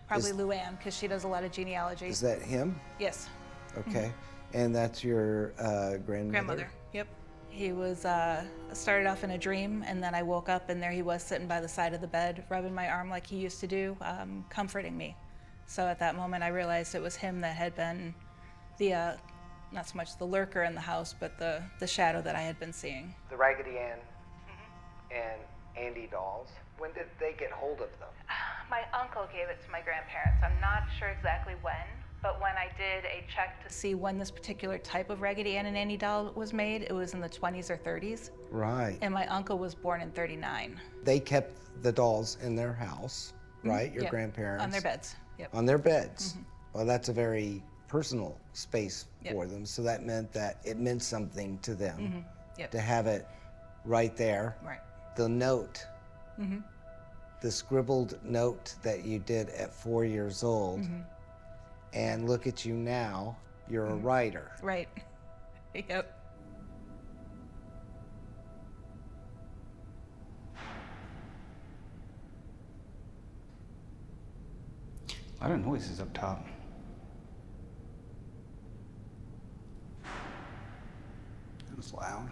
Probably Luann, because she does a lot of genealogy. Is that him? Yes. Okay. And that's your grandmother? Yep. He was started off in a dream, and then I woke up, and there he was sitting by the side of the bed, rubbing my arm like he used to do, comforting me. So at that moment, I realized it was him that had been the, not so much the lurker in the house, but the shadow that I had been seeing. The Raggedy Ann and Andy dolls. When did they get hold of them? My uncle gave it to my grandparents. I'm not sure exactly when, but when I did a check to see when this particular type of Raggedy Ann and Andy doll was made, it was in the 20s or 30s. Right. And my uncle was born in 39. They kept the dolls in their house, right? Your grandparents? On their beds. Yep. On their beds. Well, that's a very personal space for them, so that meant that it meant something to them to have it right there. Right. The note, the scribbled note that you did at 4 years old, and look at you now, you're a writer. Right. Yep. A lot of noises up top. That was loud.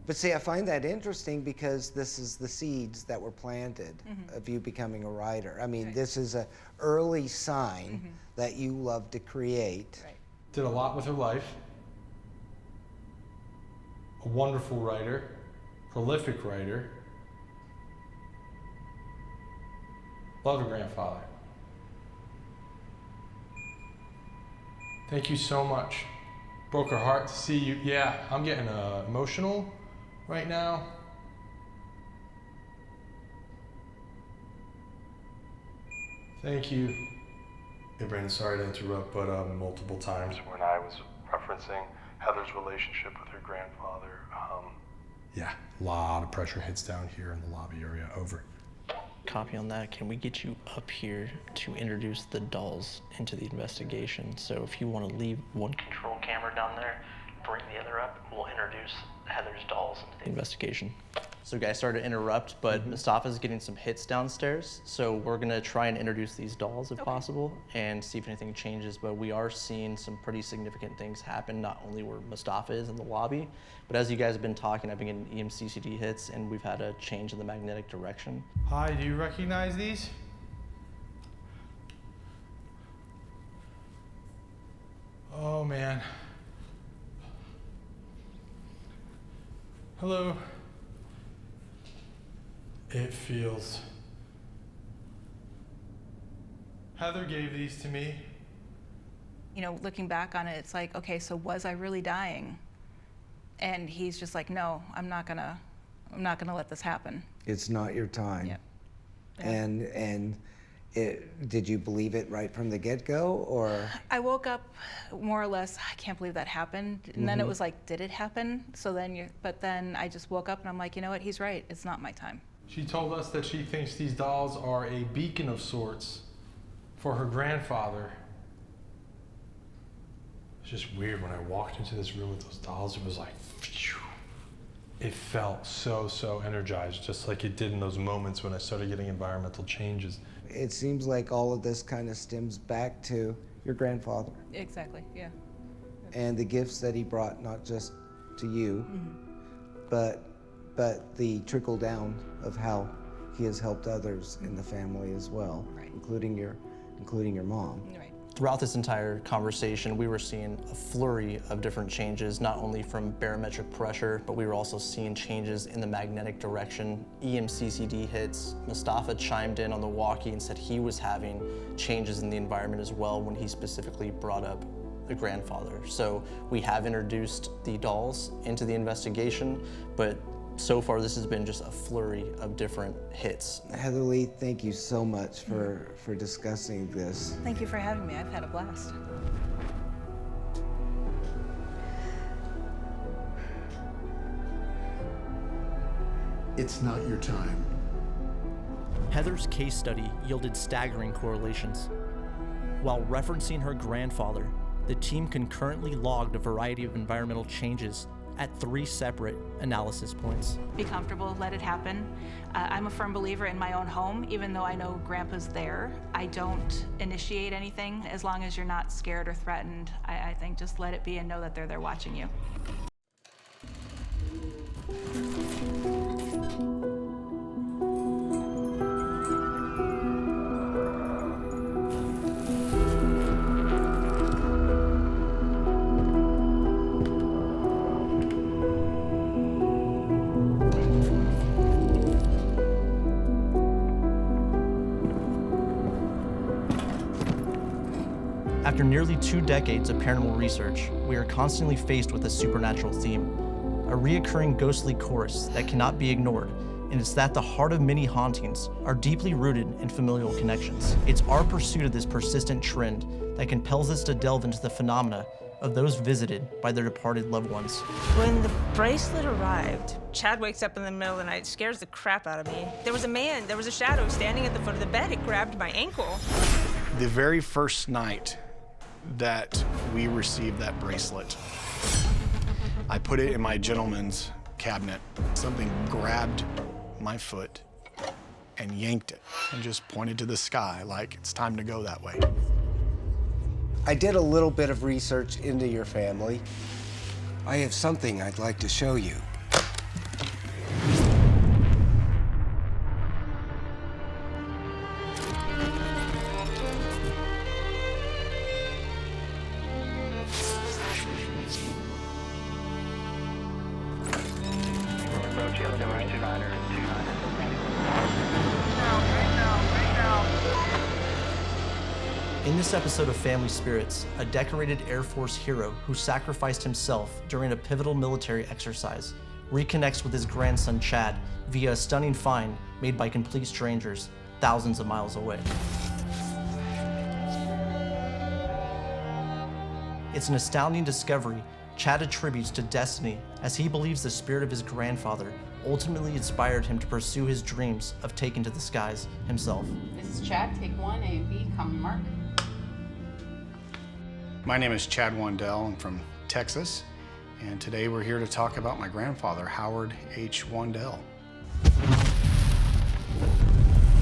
But see, I find that interesting because this is the seeds that were planted of you becoming a writer. I mean, this is an early sign that you love to create. Right. Did a lot with her life. A wonderful writer, prolific writer. Love her grandfather. Thank you so much. Broke her heart to see you. Yeah, I'm getting emotional right now. Thank you. Hey Brandon, sorry to interrupt, but multiple times when I was referencing Heather's relationship with her grandfather, yeah, a lot of pressure hits down here in the lobby area. Over. Copy on that. Can we get you up here to introduce the dolls into the investigation? So if you want to leave one control camera down there, bring the other up, we'll introduce Heather's dolls into the investigation. So guys, sorry to interrupt, but Mustafa's getting some hits downstairs, so we're gonna try and introduce these dolls if possible and see if anything changes, but we are seeing some pretty significant things happen, not only where Mustafa is in the lobby, but as you guys have been talking, I've been getting EMCCD hits and we've had a change in the magnetic direction. Hi, do you recognize these? Oh man. Hello. It feels... Heather gave these to me. You know, looking back on it, it's like, okay, so was I really dying? And he's just like, no, I'm not gonna let this happen. It's not your time. Yep. And did you believe it right from the get-go, or? I woke up more or less, I can't believe that happened. And then it was like, did it happen? So then but then I just woke up and I'm like, you know what, he's right, it's not my time. She told us that she thinks these dolls are a beacon of sorts for her grandfather. It's just weird when I walked into this room with those dolls, it was like, phew. It felt so energized, just like it did in those moments when I started getting environmental changes. It seems like all of this kind of stems back to your grandfather. Exactly, yeah. And the gifts that he brought, not just to you, but the trickle down of how he has helped others in the family as well, including your mom. Right. Throughout this entire conversation, we were seeing a flurry of different changes, not only from barometric pressure, but we were also seeing changes in the magnetic direction, EMCCD hits. Mustafa chimed in on the walkie and said he was having changes in the environment as well when he specifically brought up the grandfather. So we have introduced the dolls into the investigation, but so far this has been just a flurry of different hits. Heather Lee, thank you so much for discussing this. Thank you for having me, I've had a blast. It's not your time. Heather's case study yielded staggering correlations. While referencing her grandfather, the team concurrently logged a variety of environmental changes at 3 separate analysis points. Be comfortable, let it happen. I'm a firm believer in my own home, even though I know Grandpa's there. I don't initiate anything as long as you're not scared or threatened. I think just let it be and know that they're there watching you. After nearly 2 decades of paranormal research, we are constantly faced with a supernatural theme, a reoccurring ghostly chorus that cannot be ignored, and it's that the heart of many hauntings are deeply rooted in familial connections. It's our pursuit of this persistent trend that compels us to delve into the phenomena of those visited by their departed loved ones. When the bracelet arrived, Chad wakes up in the middle of the night, scares the crap out of me. There was a shadow standing at the foot of the bed. It grabbed my ankle. The very first night that we received that bracelet, I put it in my gentleman's cabinet. Something grabbed my foot and yanked it and just pointed to the sky like it's time to go that way. I did a little bit of research into your family. I have something I'd like to show you. In this episode of Family Spirits, a decorated Air Force hero who sacrificed himself during a pivotal military exercise reconnects with his grandson Chad via a stunning find made by complete strangers thousands of miles away. It's an astounding discovery Chad attributes to destiny, as he believes the spirit of his grandfather ultimately inspired him to pursue his dreams of taking to the skies himself. This is Chad, take 1, A and B, come mark. My name is Chad Wandell. I'm from Texas, and today we're here to talk about my grandfather, Howard H. Wandell.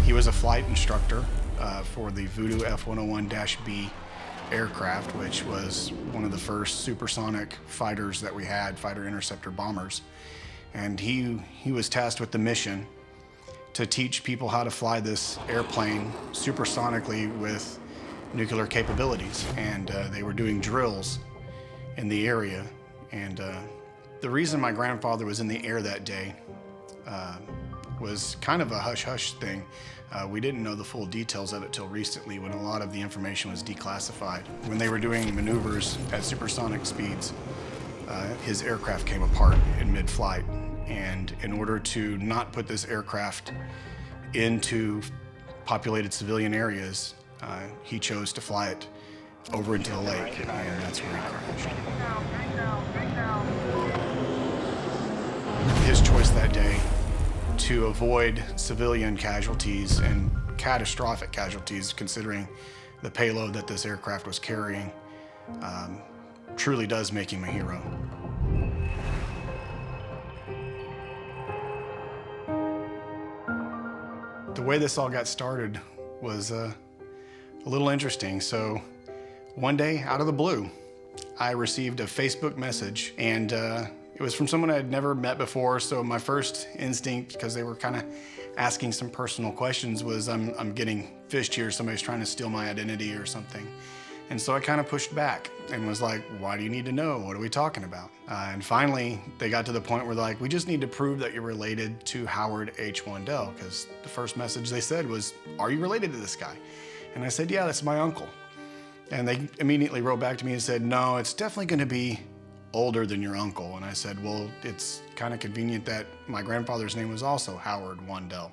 He was a flight instructor for the Voodoo F-101-B aircraft, which was one of the first supersonic fighters that we had, fighter interceptor bombers. And he was tasked with the mission to teach people how to fly this airplane supersonically with nuclear capabilities. And they were doing drills in the area. And the reason my grandfather was in the air that day was kind of a hush-hush thing. We didn't know the full details of it till recently, when a lot of the information was declassified. When they were doing maneuvers at supersonic speeds, his aircraft came apart in mid-flight. And in order to not put this aircraft into populated civilian areas, he chose to fly it over into the lake, and that's where he crashed. His choice that day to avoid civilian casualties and catastrophic casualties, considering the payload that this aircraft was carrying, truly does make him a hero. The way this all got started was a little interesting. So one day, out of the blue, I received a Facebook message, and it was from someone I had never met before. So my first instinct, because they were kind of asking some personal questions, was I'm getting fished here. Somebody's trying to steal my identity or something. And so I kind of pushed back and was like, why do you need to know? What are we talking about? And finally, they got to the point where they're like, we just need to prove that you're related to Howard H. Wandell, because the first message they said was, are you related to this guy? And I said, yeah, that's my uncle. And they immediately wrote back to me and said, no, it's definitely going to be older than your uncle. And I said, well, it's kind of convenient that my grandfather's name was also Howard Wandell.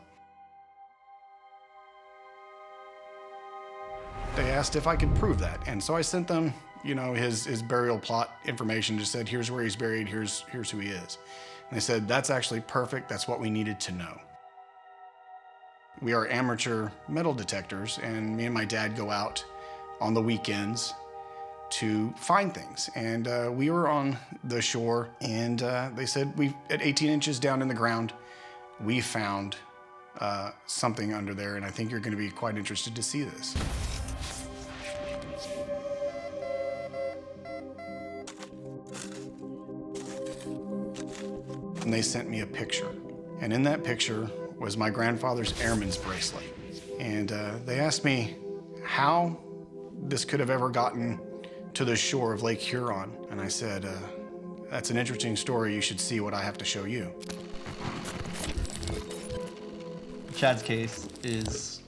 They asked if I could prove that. And so I sent them, you know, his burial plot information, just said, here's where he's buried, here's who he is. And they said, that's actually perfect, that's what we needed to know. We are amateur metal detectors, and me and my dad go out on the weekends to find things. And we were on the shore, and they said, at 18 inches down in the ground, we found something under there, and I think you're gonna be quite interested to see this. And they sent me a picture. And in that picture was my grandfather's airman's bracelet. And they asked me how this could have ever gotten to the shore of Lake Huron. And I said, that's an interesting story. You should see what I have to show you. Chad's case is,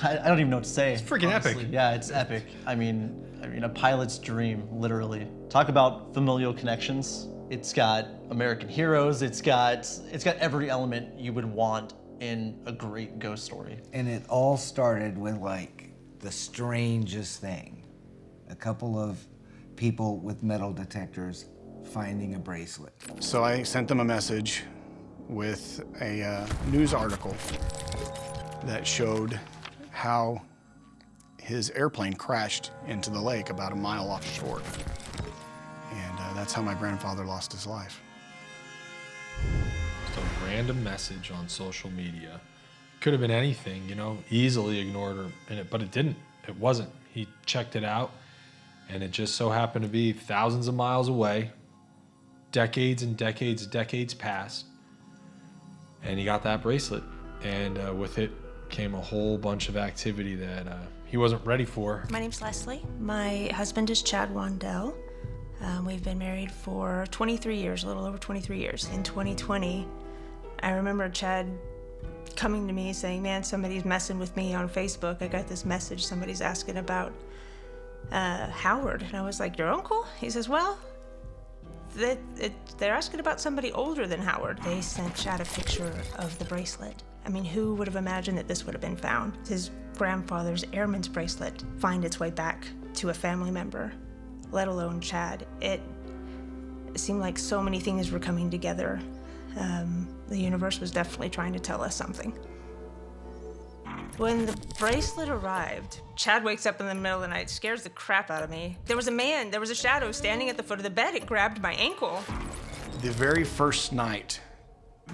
I don't even know what to say. It's freaking honestly. epic. Yeah, it's epic. I mean, a pilot's dream, literally. Talk about familial connections. It's got American heroes. It's got every element you would want in a great ghost story. And it all started with like the strangest thing. A couple of people with metal detectors finding a bracelet. So I sent them a message with a news article that showed how his airplane crashed into the lake about a mile offshore. And that's how my grandfather lost his life. Just a random message on social media. Could have been anything, you know, easily ignored, but it didn't. It wasn't. He checked it out, and it just so happened to be thousands of miles away. Decades and decades and decades passed, and he got that bracelet. And with it came a whole bunch of activity that he wasn't ready for. My name's Leslie. My husband is Chad Wandell. We've been married for 23 years, a little over 23 years. In 2020, I remember Chad coming to me saying, man, somebody's messing with me on Facebook. I got this message, somebody's asking about Howard. And I was like, your uncle? He says, well, they're asking about somebody older than Howard. They sent Chad a picture of the bracelet. I mean, who would have imagined that this would have been found? His grandfather's airman's bracelet find its way back to a family member, let alone Chad. It seemed like so many things were coming together. The universe was definitely trying to tell us something. When the bracelet arrived, Chad wakes up in the middle of the night, scares the crap out of me. There was a shadow standing at the foot of the bed. It grabbed my ankle. The very first night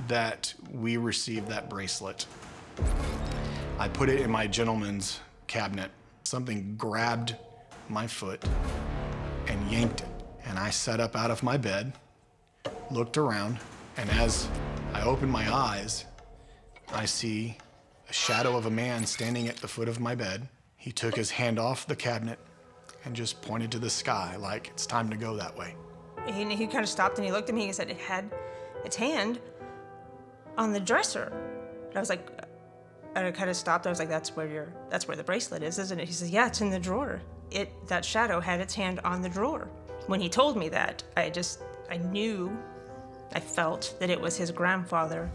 that we received that bracelet, I put it in my gentleman's cabinet. Something grabbed my foot and yanked it. And I sat up out of my bed, looked around, and as I opened my eyes, I see a shadow of a man standing at the foot of my bed. He took his hand off the cabinet and just pointed to the sky like it's time to go that way. He kind of stopped and he looked at me and said it had its hand on the dresser. And I was like, and I kind of stopped. I was like, that's where the bracelet is, isn't it? He says, yeah, it's in the drawer. That shadow had its hand on the drawer. When he told me that, I felt that it was his grandfather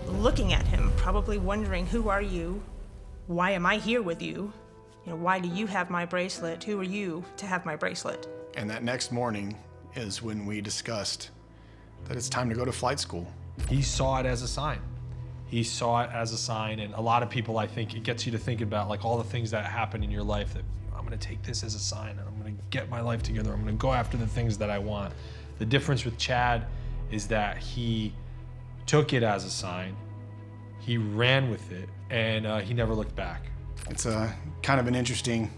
looking at him, probably wondering, who are you? Why am I here with you? Why do you have my bracelet? Who are you to have my bracelet? And that next morning is when we discussed that it's time to go to flight school. He saw it as a sign. He saw it as a sign, and a lot of people, I think, it gets you to think about like all the things that happen in your life that I'm gonna take this as a sign and I'm gonna get my life together. I'm gonna go after the things that I want. The difference with Chad is that he took it as a sign, he ran with it, and he never looked back. It's a kind of an interesting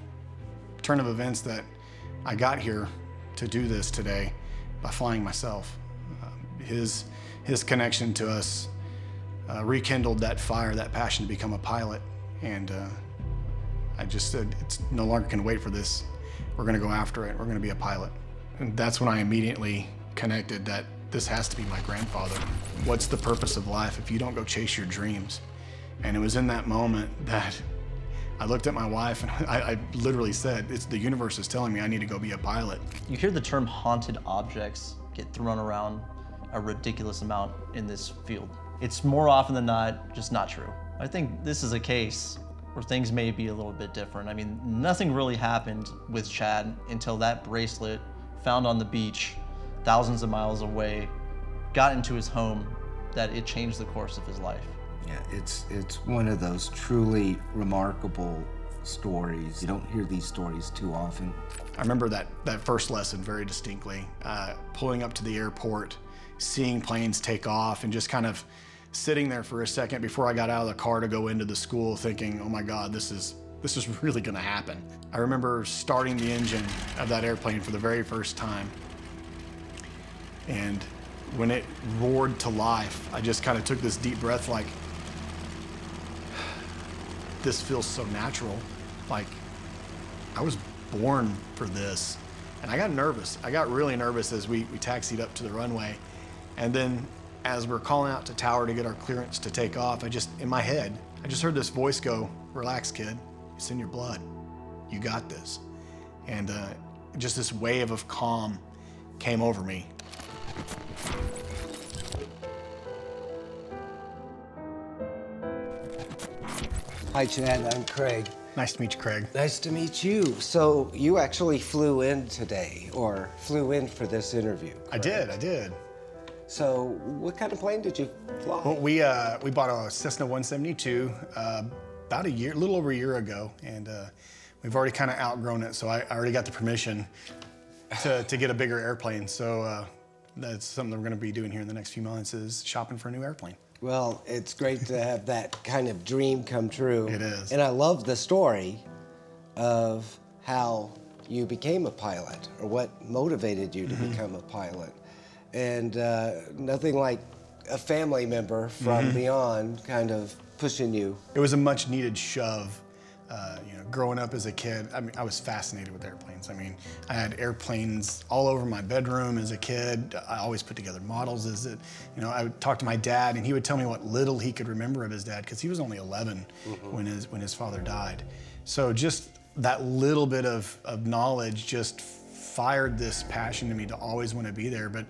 turn of events that I got here to do this today by flying myself. His connection to us rekindled that fire, that passion to become a pilot, and I just said, it's no longer can wait for this. We're gonna go after it, we're gonna be a pilot. And that's when I immediately connected that this has to be my grandfather. What's the purpose of life if you don't go chase your dreams? And it was in that moment that I looked at my wife and I literally said, the universe is telling me I need to go be a pilot. You hear the term haunted objects get thrown around a ridiculous amount in this field. It's more often than not just not true. I think this is a case where things may be a little bit different. I mean, nothing really happened with Chad until that bracelet found on the beach thousands of miles away got into his home, that it changed the course of his life. Yeah, it's one of those truly remarkable stories. You don't hear these stories too often. I remember that first lesson very distinctly. Pulling up to the airport, seeing planes take off, and just kind of sitting there for a second before I got out of the car to go into the school thinking, oh my God, this is really gonna happen. I remember starting the engine of that airplane for the very first time. And when it roared to life, I just kind of took this deep breath like, this feels so natural. Like, I was born for this. And I got nervous. I got really nervous as we taxied up to the runway. And then as we're calling out to tower to get our clearance to take off, in my head, I just heard this voice go, relax, kid. It's in your blood. You got this. And just this wave of calm came over me. Hi, Chad, I'm Craig. Nice to meet you, Craig. Nice to meet you. So you actually flew in today, or flew in for this interview, correct? I did. So what kind of plane did you fly? Well, we bought a Cessna 172 about a little over a year ago, and we've already kind of outgrown it, so I already got the permission to get a bigger airplane. So that's something that we're gonna be doing here in the next few months, is shopping for a new airplane. Well, it's great to have that kind of dream come true. It is. And I love the story of how you became a pilot, or what motivated you to become a pilot. And nothing like a family member from beyond kind of pushing you. It was a much needed shove. Growing up as a kid, I was fascinated with airplanes. I mean, I had airplanes all over my bedroom as a kid. I always put together models I would talk to my dad and he would tell me what little he could remember of his dad, because he was only 11 when his father died. So just that little bit of knowledge just fired this passion to me to always want to be there. But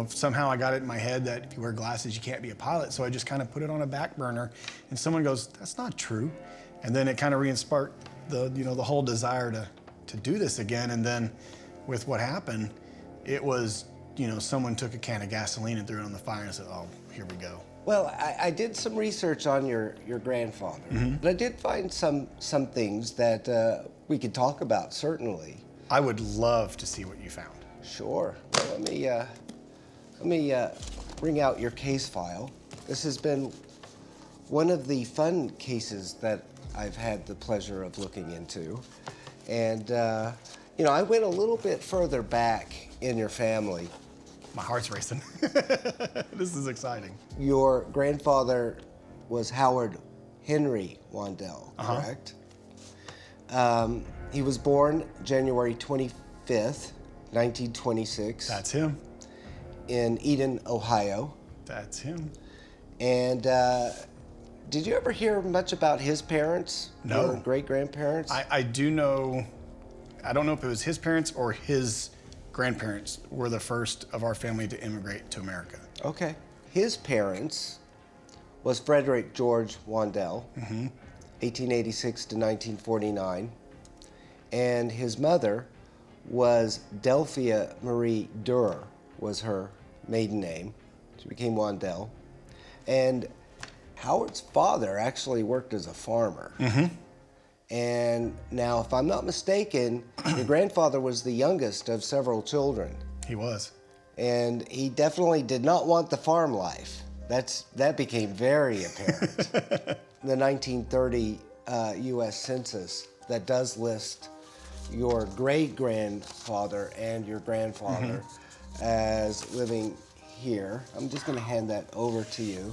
somehow I got it in my head that if you wear glasses, you can't be a pilot. So I just kind of put it on a back burner, and someone goes, that's not true. And then it kind of the whole desire to do this again. And then with what happened, it was, someone took a can of gasoline and threw it on the fire and said, oh, here we go. Well, I did some research on your grandfather, but I did find some things that we could talk about, certainly. I would love to see what you found. Sure. Well, let me bring out your case file. This has been one of the fun cases that I've had the pleasure of looking into. And, I went a little bit further back in your family. My heart's racing. This is exciting. Your grandfather was Howard Henry Wandel, correct? He was born January 25th, 1926. That's him. In Eden, Ohio. That's him. And did you ever hear much about his parents? No. Your great-grandparents? I do know, I don't know if it was his parents or his grandparents were the first of our family to immigrate to America. Okay. His parents was Frederick George Wandel, 1886 to 1949. And his mother was Delphia Marie Durer, was her maiden name. She became Wandel. And Howard's father actually worked as a farmer. And now, if I'm not mistaken, your grandfather was the youngest of several children. He was. And he definitely did not want the farm life. That became very apparent. The 1930 U.S. Census that does list your great-grandfather and your grandfather as living here. I'm just going to hand that over to you.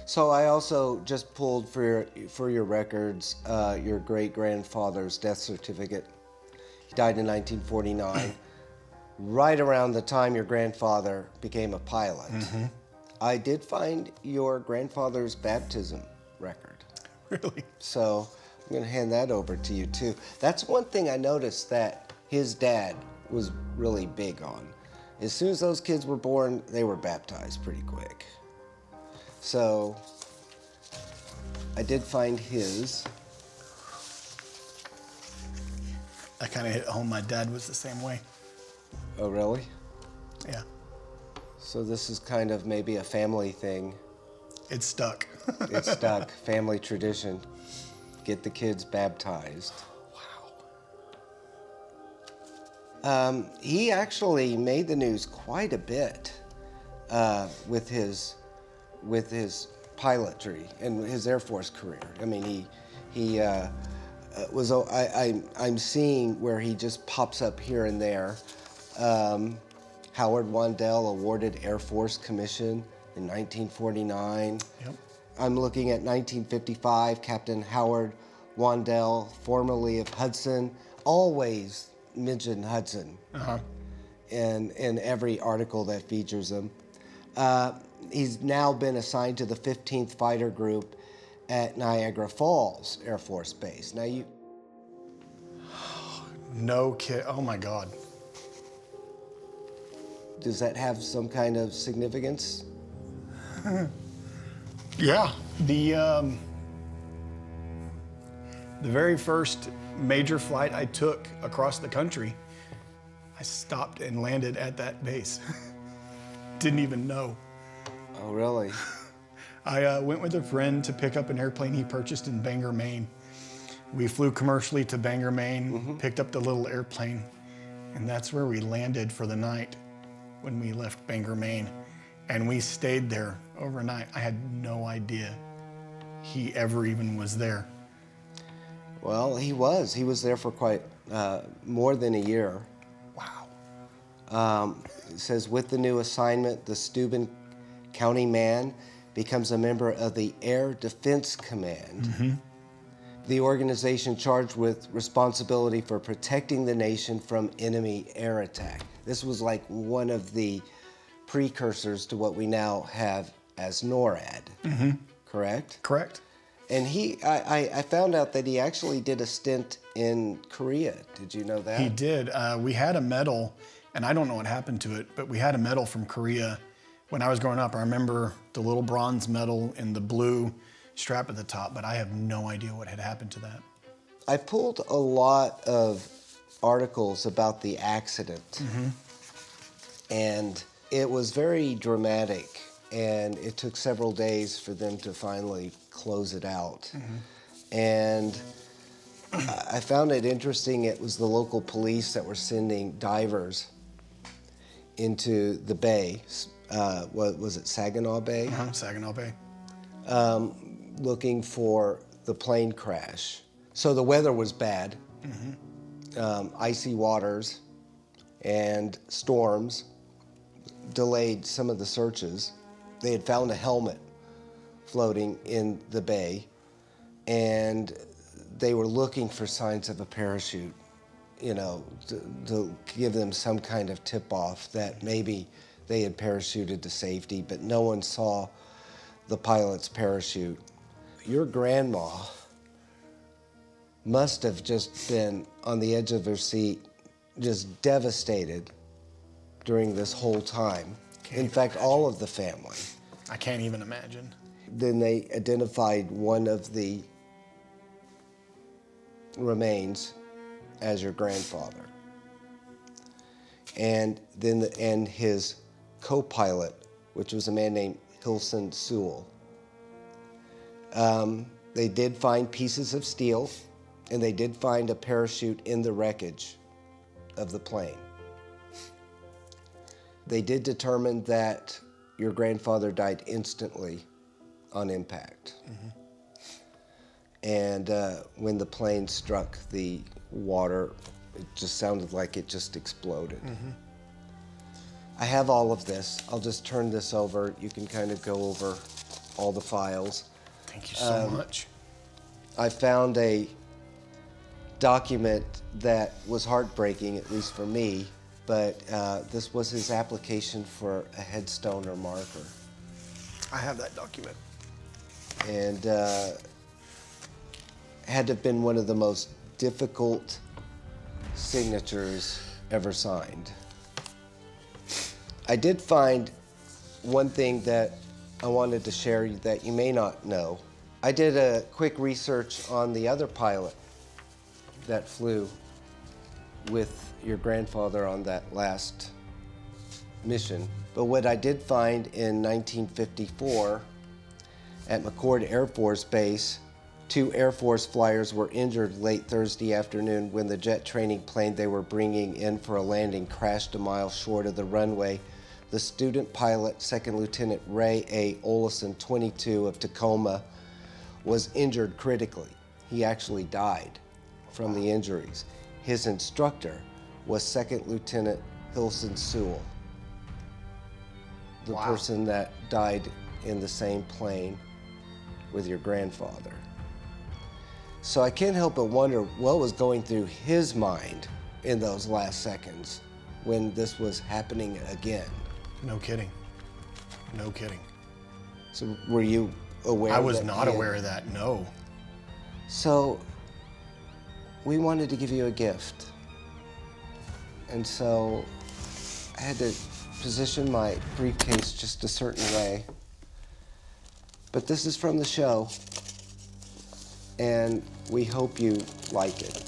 So I also just pulled for your records your great-grandfather's death certificate. He died in 1949, right around the time your grandfather became a pilot. I did find your grandfather's baptism record. Really? So I'm going to hand that over to you too. That's one thing I noticed that his dad was really big on. As soon as those kids were born, they were baptized pretty quick. So I did find his. I kind of hit home. My dad was the same way. Oh, really? Yeah. So this is kind of maybe a family thing. It's stuck. It's stuck. Family tradition. Get the kids baptized. Wow. He actually made the news quite a bit with his pilotry and his Air Force career. I mean, he was. I'm seeing where he just pops up here and there. Howard Wandel awarded Air Force Commission in 1949. Yep. I'm looking at 1955. Captain Howard Wandel, formerly of Hudson, always mentioned Hudson in every article that features him. He's now been assigned to the 15th Fighter Group at Niagara Falls Air Force Base. Now you... No kid, oh my God. Does that have some kind of significance? Yeah, the very first major flight I took across the country, I stopped and landed at that base. Didn't even know. Oh, really? I went with a friend to pick up an airplane he purchased in Bangor, Maine. We flew commercially to Bangor, Maine, picked up the little airplane, and that's where we landed for the night when we left Bangor, Maine. And we stayed there overnight. I had no idea he ever even was there. Well, he was. He was there for quite more than a year. Wow. It says, with the new assignment, the Steuben County man becomes a member of the Air Defense Command, the organization charged with responsibility for protecting the nation from enemy air attack. This was like one of the precursors to what we now have as NORAD, correct? Correct. And I found out that he actually did a stint in Korea. Did you know that? He did. We had a medal, and I don't know what happened to it, but we had a medal from Korea when I was growing up. I remember the little bronze medal and the blue strap at the top, but I have no idea what had happened to that. I pulled a lot of articles about the accident, and it was very dramatic, and it took several days for them to finally close it out. And I found it interesting. It was the local police that were sending divers into the bay. What was it, Saginaw Bay? Saginaw Bay. Looking for the plane crash. So the weather was bad. Icy waters and storms delayed some of the searches. They had found a helmet floating in the bay, and they were looking for signs of a parachute, you know, to give them some kind of tip-off that maybe they had parachuted to safety, but no one saw the pilot's parachute. Your grandma must have just been on the edge of her seat, just devastated during this whole time. In fact, all of the family. I can't even imagine. Then they identified one of the remains as your grandfather. And then and his co-pilot, which was a man named Hilson Sewell. They did find pieces of steel, and they did find a parachute in the wreckage of the plane. They did determine that your grandfather died instantly on impact. And when the plane struck the water, it just sounded like it just exploded. I have all of this. I'll just turn this over. You can kind of go over all the files. Thank you so much. I found a document that was heartbreaking, at least for me, but this was his application for a headstone or marker. I have that document. And had to have been one of the most difficult signatures ever signed. I did find one thing that I wanted to share that you may not know. I did a quick research on the other pilot that flew with your grandfather on that last mission. But what I did find in 1954 at McCord Air Force Base, 2 Air Force flyers were injured late Thursday afternoon when the jet training plane they were bringing in for a landing crashed a mile short of the runway. The student pilot, 2nd Lieutenant Ray A. Olison, 22, of Tacoma, was injured critically. He actually died from the injuries. His instructor was 2nd Lieutenant Hilson Sewell, the person that died in the same plane with your grandfather. So I can't help but wonder what was going through his mind in those last seconds when this was happening again. No kidding. No kidding. So were you aware? I was not aware of that, no. So we wanted to give you a gift. And so I had to position my briefcase just a certain way. But this is from the show, and we hope you like it.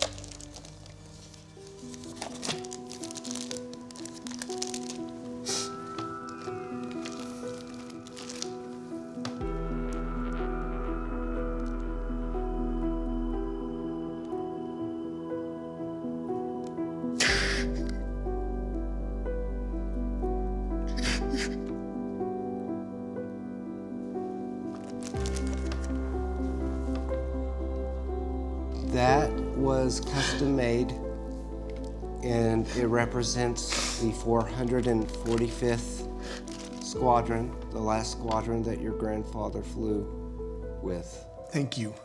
That was custom made, and it represents the 445th Squadron, the last squadron that your grandfather flew with. Thank you.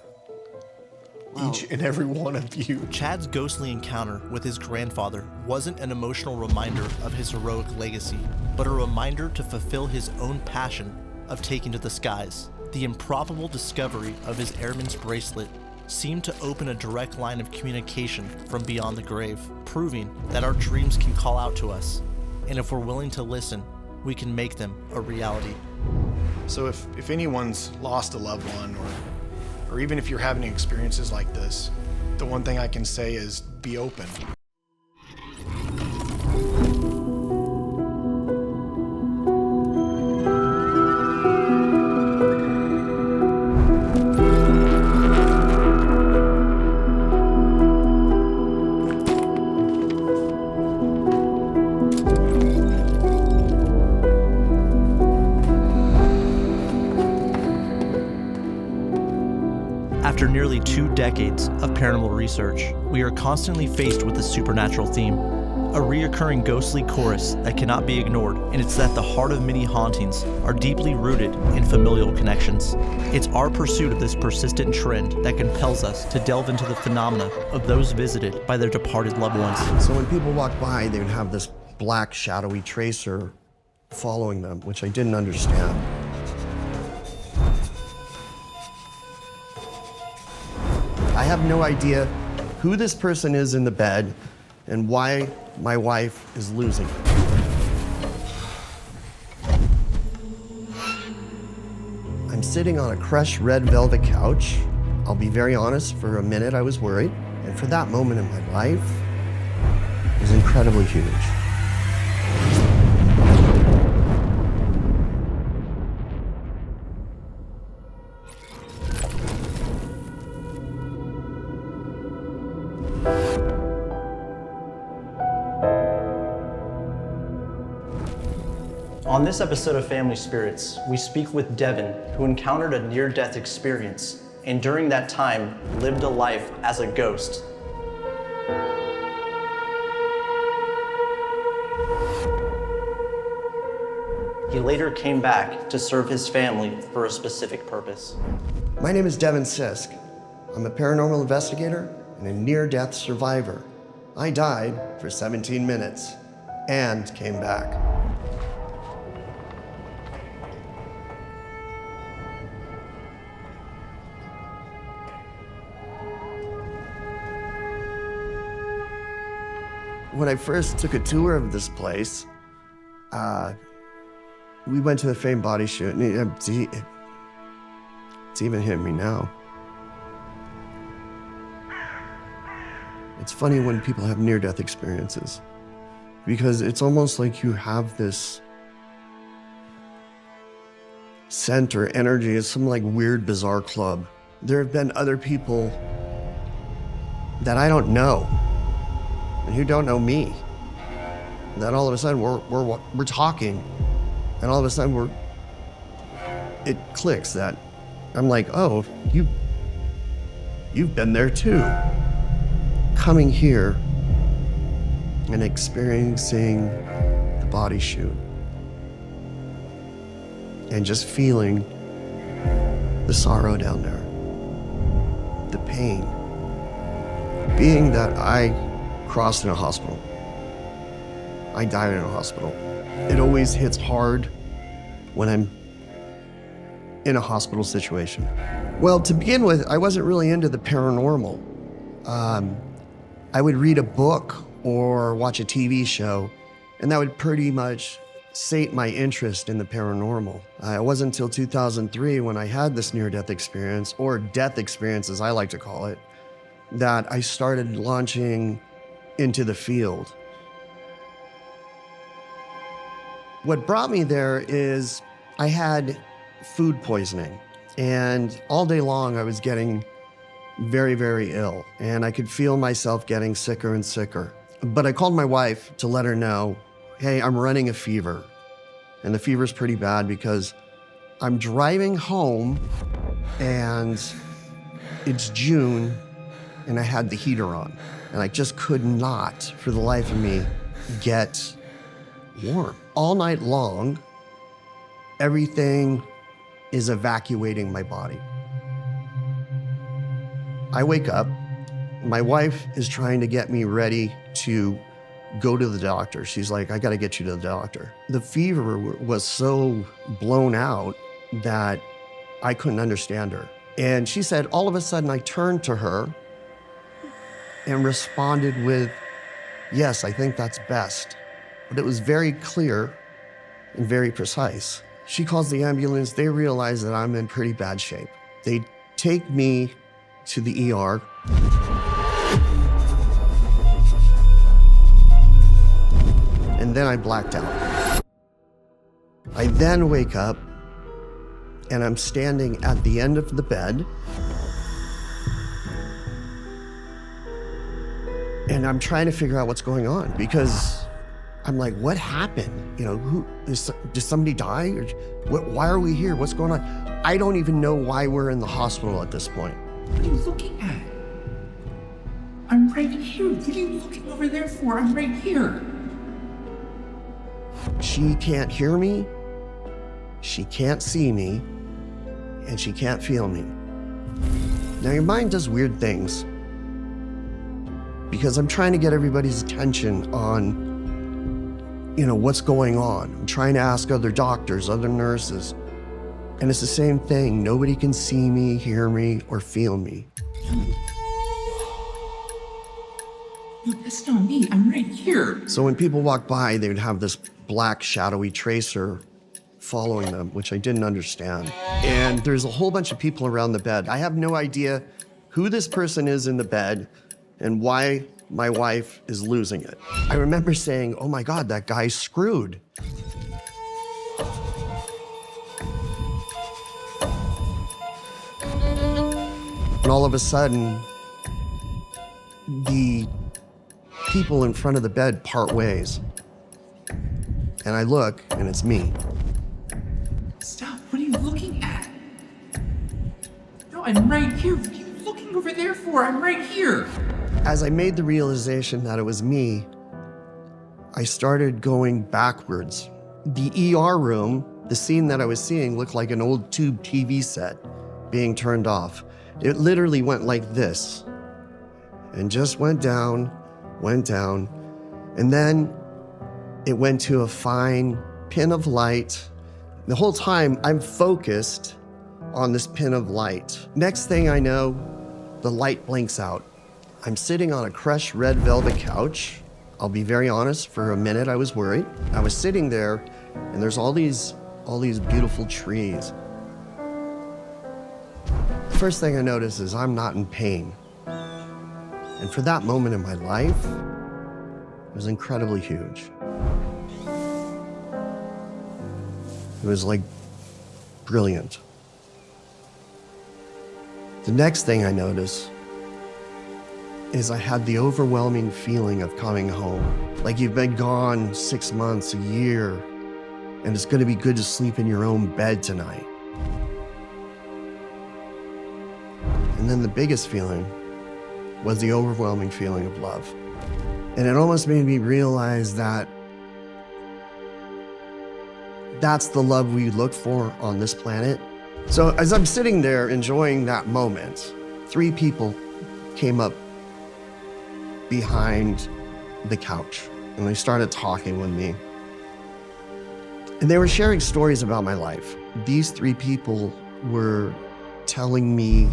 Each and every one of you. Chad's ghostly encounter with his grandfather wasn't an emotional reminder of his heroic legacy, but a reminder to fulfill his own passion of taking to the skies. The improbable discovery of his airman's bracelet seemed to open a direct line of communication from beyond the grave, proving that our dreams can call out to us, and if we're willing to listen, we can make them a reality. So if anyone's lost a loved one, or even if you're having experiences like this, The one thing I can say is be open. After nearly 2 decades of paranormal research, we are constantly faced with a supernatural theme, a reoccurring ghostly chorus that cannot be ignored, and it's that the heart of many hauntings are deeply rooted in familial connections. It's our pursuit of this persistent trend that compels us to delve into the phenomena of those visited by their departed loved ones. So when people walk by, they would have this black shadowy tracer following them, which I didn't understand. I have no idea who this person is in the bed and why my wife is losing it. I'm sitting on a crushed red velvet couch. I'll be very honest, for a minute I was worried. And for that moment in my life, it was incredibly huge. On this episode of Family Spirits, we speak with Devin, who encountered a near-death experience, and during that time, lived a life as a ghost. He later came back to serve his family for a specific purpose. My name is Devin Sisk. I'm a paranormal investigator and a near-death survivor. I died for 17 minutes and came back. When I first took a tour of this place, we went to the famed body shoot, and it's even hit me now. It's funny when people have near-death experiences, because it's almost like you have this scent or energy. It's some like weird, bizarre club. There have been other people that I don't know and who don't know me. And then all of a sudden we're talking, and all of a sudden it clicks that I'm like, oh, you've been there too. Coming here and experiencing the body shoot and just feeling the sorrow down there, the pain. Being that I crossed in a hospital, I died in a hospital. It always hits hard when I'm in a hospital situation. Well, to begin with, I wasn't really into the paranormal. I would read a book or watch a TV show, and that would pretty much sate my interest in the paranormal. It wasn't until 2003 when I had this near-death experience, or death experience as I like to call it, that I started launching into the field. What brought me there is I had food poisoning, and all day long I was getting very, very ill, and I could feel myself getting sicker and sicker. But I called my wife to let her know, hey, I'm running a fever. And the fever's pretty bad because I'm driving home and it's June and I had the heater on, and I just could not, for the life of me, get warm. All night long, everything is evacuating my body. I wake up, my wife is trying to get me ready to go to the doctor. She's like, I gotta get you to the doctor. The fever was so blown out that I couldn't understand her. And she said, all of a sudden I turned to her and responded with, yes, I think that's best. But it was very clear and very precise. She calls the ambulance. They realize that I'm in pretty bad shape. They take me to the ER. then I blacked out. I then wake up and I'm standing at the end of the bed and I'm trying to figure out what's going on because I'm like, what happened? You know, did somebody die? Or why are we here? What's going on? I don't even know why we're in the hospital at this point. What are you looking at? I'm right here. What are you looking over there for? I'm right here. She can't hear me, she can't see me, and she can't feel me. Now your mind does weird things because I'm trying to get everybody's attention on, you know, what's going on. I'm trying to ask other doctors, other nurses, and it's the same thing. Nobody can see me, hear me, or feel me. No, that's not me. I'm right here. So when people walk by, they would have this black shadowy tracer following them, which I didn't understand. And there's a whole bunch of people around the bed. I have no idea who this person is in the bed and why my wife is losing it. I remember saying, oh my God, that guy's screwed. And all of a sudden, the people in front of the bed part ways. And I look, and it's me. Stop. What are you looking at? No, I'm right here. What are you looking over there for? I'm right here. As I made the realization that it was me, I started going backwards. The ER room, the scene that I was seeing looked like an old tube TV set being turned off. It literally went like this and just went down, and then it went to a fine pin of light. The whole time I'm focused on this pin of light. Next thing I know, the light blinks out. I'm sitting on a crushed red velvet couch. I'll be very honest, for a minute I was worried. I was sitting there and there's all these beautiful trees. The first thing I notice is I'm not in pain. And for that moment in my life, it was incredibly huge. It was like brilliant. The next thing I noticed is I had the overwhelming feeling of coming home. Like you've been gone 6 months, a year, and it's gonna be good to sleep in your own bed tonight. And then the biggest feeling was the overwhelming feeling of love. And it almost made me realize that that's the love we look for on this planet. So as I'm sitting there enjoying that moment, 3 people came up behind the couch and they started talking with me. And they were sharing stories about my life. These 3 people were telling me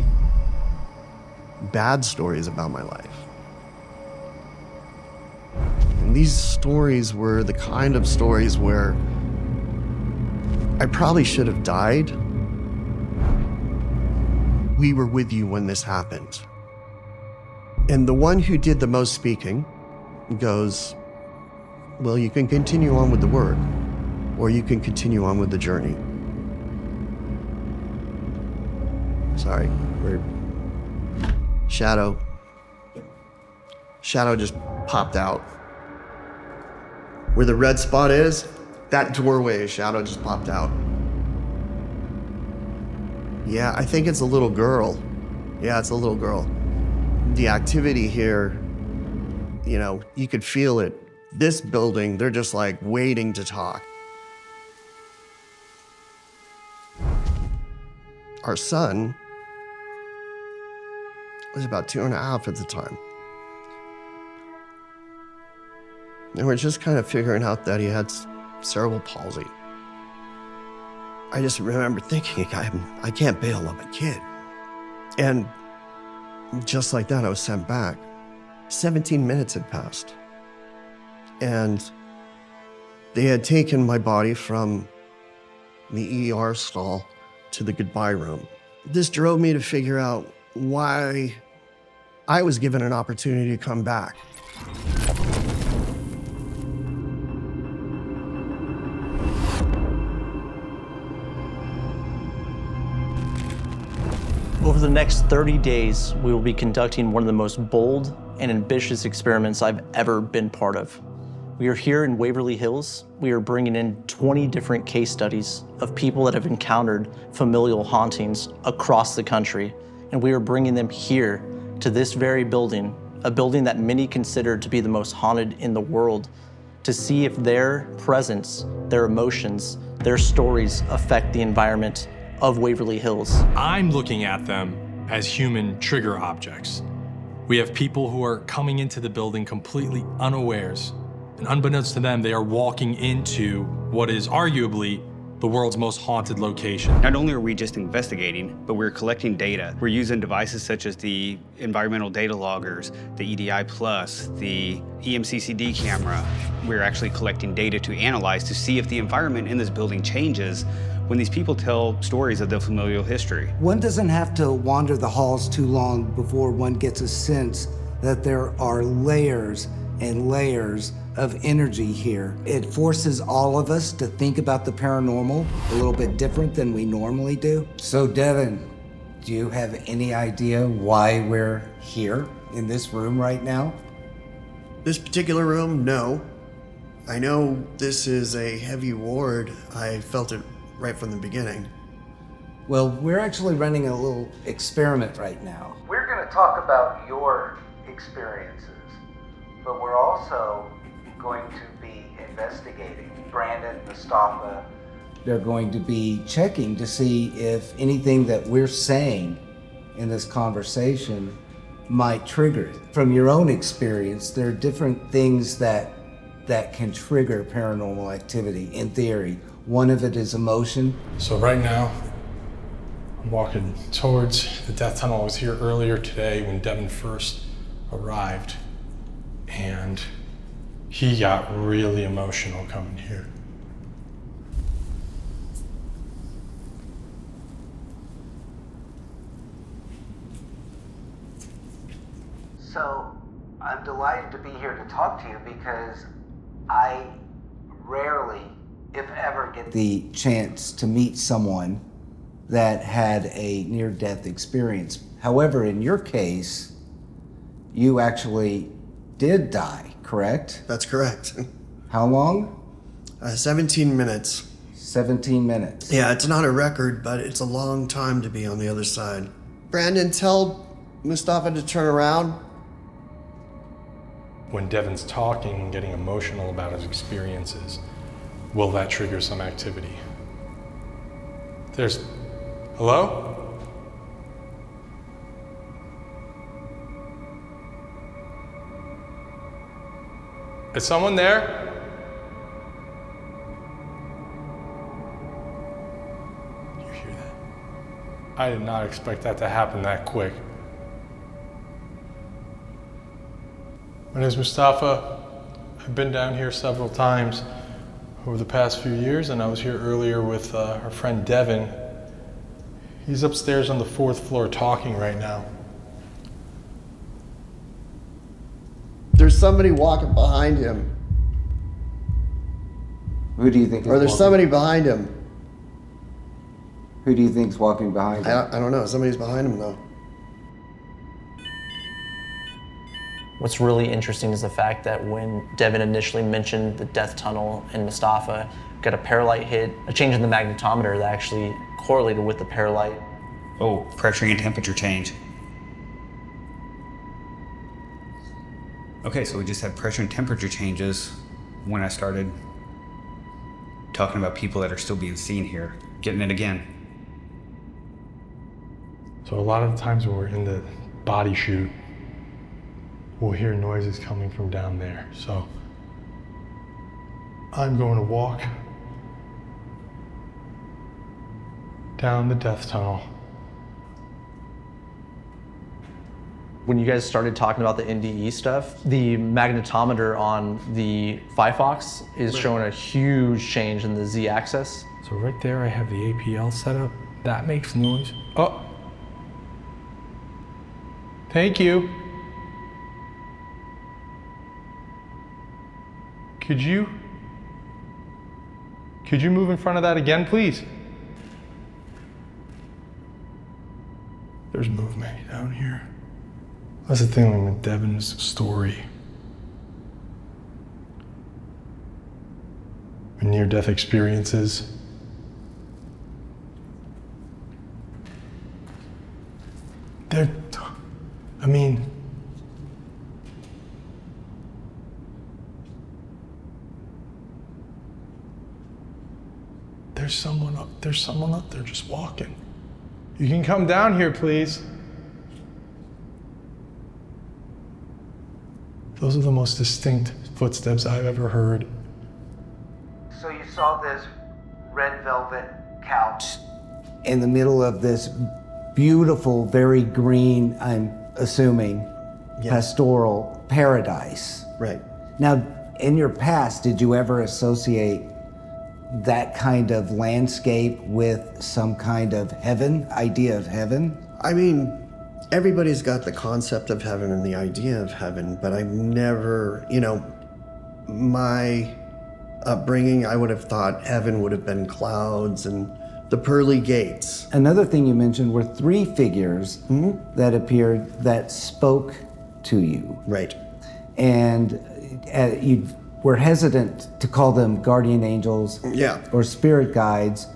bad stories about my life. And these stories were the kind of stories where I probably should have died. We were with you when this happened. And the one who did the most speaking goes, well, you can continue on with the work, or you can continue on with the journey. Sorry, Shadow just popped out. Where the red spot is, that doorway, Shadow just popped out. Yeah, I think it's a little girl. Yeah, it's a little girl. The activity here, you know, you could feel it. This building, they're just like waiting to talk. Our son was about 2.5 at the time. And we're just kind of figuring out that he had cerebral palsy. I just remember thinking, I can't bail on my kid. And just like that, I was sent back. 17 minutes had passed. And they had taken my body from the ER stall to the goodbye room. This drove me to figure out why I was given an opportunity to come back. Over the next 30 days, we will be conducting one of the most bold and ambitious experiments I've ever been part of. We are here in Waverly Hills. We are bringing in 20 different case studies of people that have encountered familial hauntings across the country. And we are bringing them here to this very building, a building that many consider to be the most haunted in the world, to see if their presence, their emotions, their stories affect the environment of Waverly Hills. I'm looking at them as human trigger objects. We have people who are coming into the building completely unawares. And unbeknownst to them, they are walking into what is arguably the world's most haunted location. Not only are we just investigating, but we're collecting data. We're using devices such as the environmental data loggers, the EDI Plus, the EMCCD camera. We're actually collecting data to analyze to see if the environment in this building changes when these people tell stories of their familial history. One doesn't have to wander the halls too long before one gets a sense that there are layers and layers of energy here. It forces all of us to think about the paranormal a little bit different than we normally do. So Devin, do you have any idea why we're here in this room right now? This particular room, no. I know this is a heavy ward. I felt it right from the beginning. Well, we're actually running a little experiment right now. We're going to talk about your experiences, but we're also going to be investigating Brandon, Mustafa. They're going to be checking to see if anything that we're saying in this conversation might trigger it. From your own experience, there are different things that can trigger paranormal activity, in theory. One of it is emotion. So right now, I'm walking towards the death tunnel. I was here earlier today when Devin first arrived, and he got really emotional coming here. So, I'm delighted to be here to talk to you because I rarely, if ever, get the chance to meet someone that had a near-death experience. However, in your case, you actually did die, correct? That's correct. How long? 17 minutes. 17 minutes. Yeah, it's not a record, but it's a long time to be on the other side. Brandon, tell Mustafa to turn around. When Devin's talking and getting emotional about his experiences, will that trigger some activity? Hello? Is someone there? You hear that? I did not expect that to happen that quick. My name is Mustafa. I've been down here several times over the past few years, and I was here earlier with our friend Devin. He's upstairs on the 4th floor talking right now. There's somebody walking behind him. Who do you think is Or there's walking? somebody behind him. Who do you think's walking behind him? I don't know. Somebody's behind him, though. What's really interesting is the fact that when Devin initially mentioned the death tunnel and Mustafa got a paralight hit, a change in the magnetometer that actually correlated with the paralight. Oh, pressure and temperature change. Okay, so we just had pressure and temperature changes when I started talking about people that are still being seen here, getting it again. So a lot of the times when we're in the body chute, we'll hear noises coming from down there. So I'm going to walk down the death tunnel. When you guys started talking about the NDE stuff, the magnetometer on the Firefox is showing a huge change in the Z-axis. So right there I have the APL set up. That makes noise. Oh. Thank you. Could you move in front of that again, please? There's That's the thing with Devin's story. Near-death experiences. I mean, there's someone up there just walking. You can come down here, please. Those are the most distinct footsteps I've ever heard. So you saw this red velvet couch in the middle of this beautiful, very green, I'm assuming, pastoral paradise. Right. Now, in your past, did you ever associate that kind of landscape with some kind of heaven, idea of heaven? I mean, everybody's got the concept of heaven and the idea of heaven, but I've never, my upbringing, I would have thought heaven would have been clouds and the pearly gates. Another thing you mentioned were 3 figures that appeared that spoke to you. Right. And you were hesitant to call them guardian angels or spirit guides.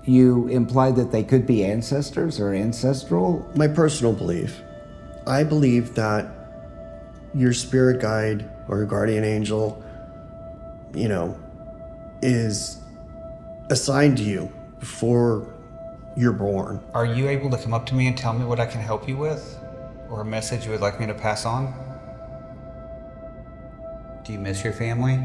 You implied that they could be ancestors or ancestral? My personal belief. I believe that your spirit guide or guardian angel, is assigned to you before you're born. Are you able to come up to me and tell me what I can help you with? Or a message you would like me to pass on? Do you miss your family?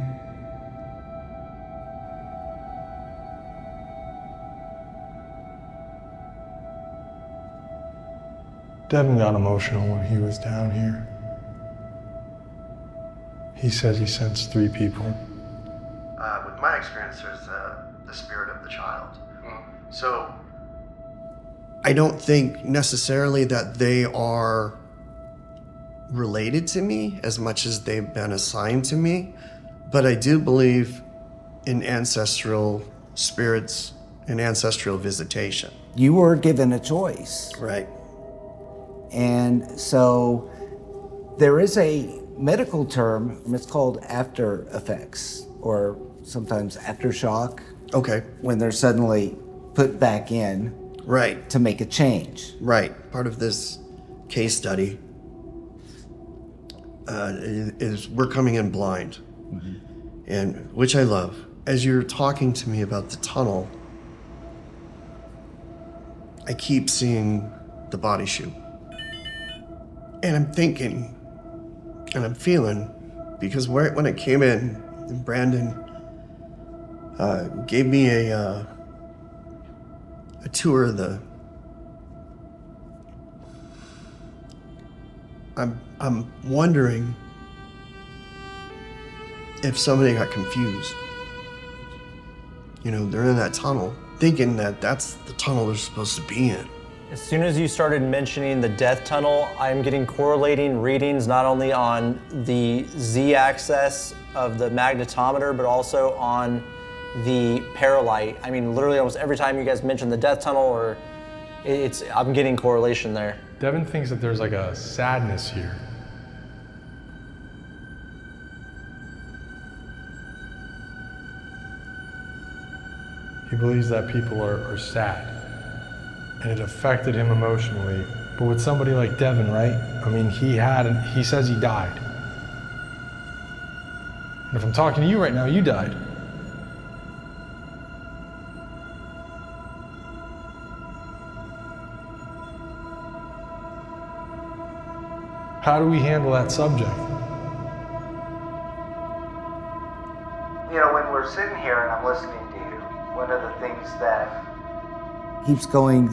Devin got emotional when he was down here. He said he sensed 3 people. With my experience, there's the spirit of the child. So I don't think necessarily that they are related to me as much as they've been assigned to me, but I do believe in ancestral spirits and ancestral visitation. You were given a choice. Right. And so there is a medical term, it's called after effects, or sometimes aftershock. Okay. When they're suddenly put back in. Right. To make a change. Right. Part of this case study is we're coming in blind, and which I love. As you're talking to me about the tunnel, I keep seeing the body shoot. And I'm thinking, and I'm feeling, because when I came in, Brandon gave me a tour of the. I'm wondering if somebody got confused. They're in that tunnel, thinking that that's the tunnel they're supposed to be in. As soon as you started mentioning the death tunnel, I'm getting correlating readings not only on the z-axis of the magnetometer, but also on the paralight. I mean, literally almost every time you guys mention the death tunnel, I'm getting correlation there. Devin thinks that there's like a sadness here. He believes that people are sad, and it affected him emotionally. But with somebody like Devin, right? I mean, he says he died. And if I'm talking to you right now, you died. How do we handle that subject? When we're sitting here and I'm listening to you, one of the things that keeps going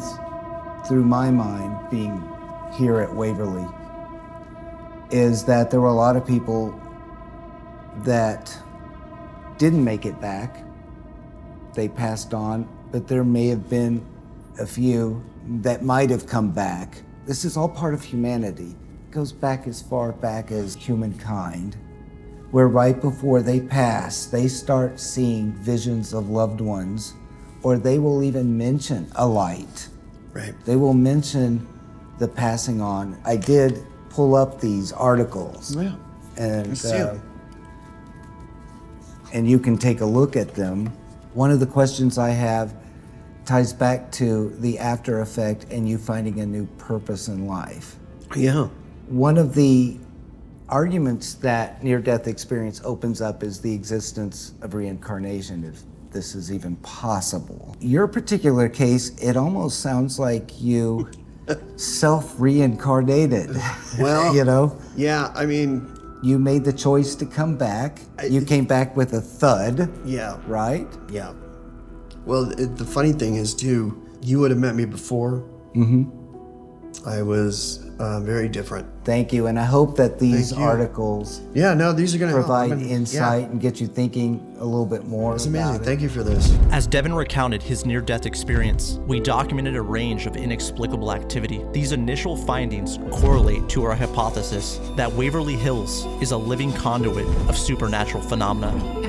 through my mind, being here at Waverly, is that there were a lot of people that didn't make it back. They passed on, but there may have been a few that might have come back. This is all part of humanity. It goes back as far back as humankind, where right before they pass, they start seeing visions of loved ones, or they will even mention a light. Right. They will mention the passing on. I did pull up these articles. Yeah. And, I see 'em. and you can take a look at them. One of the questions I have ties back to the after effect and you finding a new purpose in life. Yeah. One of the arguments that near-death experience opens up is the existence of reincarnation, if this is even possible. Your particular case, it almost sounds like you self-reincarnated. Well, you know? Yeah, I mean, you made the choice to come back. You came back with a thud. Yeah. Right? Yeah. Well, the funny thing is, too, you would have met me before. Mm-hmm. I was very different. Thank you, and I hope that these Thank you. articles Yeah, no, these are going to provide help. insight and get you thinking a little bit more. It's amazing. About it. Thank you for this. As Devin recounted his near-death experience, we documented a range of inexplicable activity. These initial findings correlate to our hypothesis that Waverly Hills is a living conduit of supernatural phenomena. No,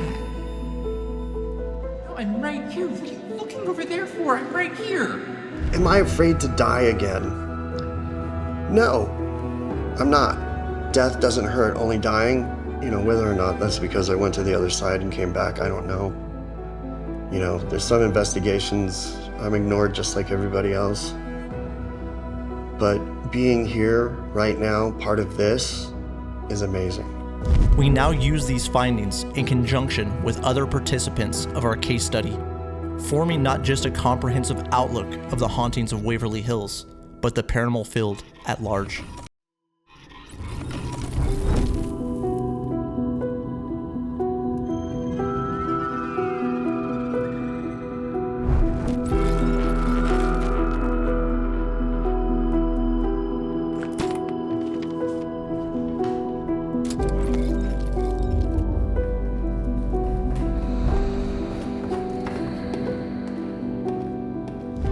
I'm right here. What are you looking over there for? I'm right here. Am I afraid to die again? No, I'm not. Death doesn't hurt, only dying. You know, whether or not that's because I went to the other side and came back, I don't know. You know, there's some investigations I'm ignored just like everybody else. But being here right now, part of this, is amazing. We now use these findings in conjunction with other participants of our case study, forming not just a comprehensive outlook of the hauntings of Waverly Hills, but the paranormal field at large.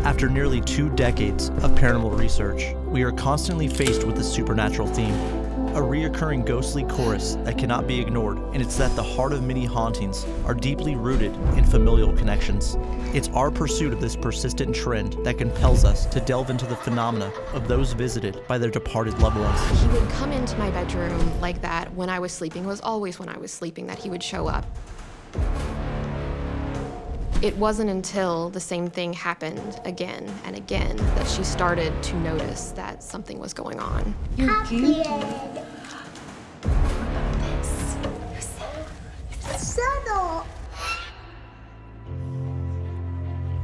After nearly 2 decades of paranormal research, we are constantly faced with a supernatural theme, a reoccurring ghostly chorus that cannot be ignored, and it's that the heart of many hauntings are deeply rooted in familial connections. It's our pursuit of this persistent trend that compels us to delve into the phenomena of those visited by their departed loved ones. He would come into my bedroom like that when I was sleeping. It was always when I was sleeping that he would show up. It wasn't until the same thing happened again and again that she started to notice that something was going on. You're kinky. Subtle.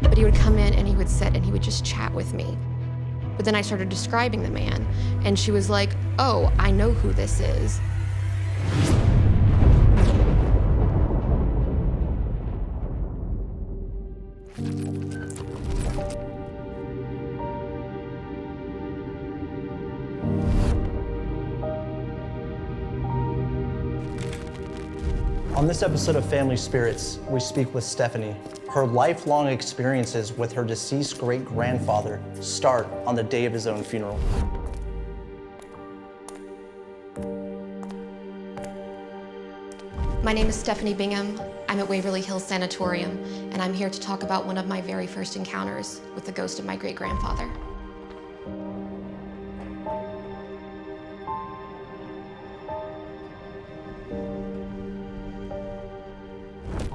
But he would come in and he would sit and he would just chat with me. But then I started describing the man, and she was like, "Oh, I know who this is." On this episode of Family Spirits, we speak with Stephanie. Her lifelong experiences with her deceased great-grandfather start on the day of his own funeral. My name is Stephanie Bingham. I'm at Waverly Hills Sanatorium, and I'm here to talk about one of my very first encounters with the ghost of my great-grandfather.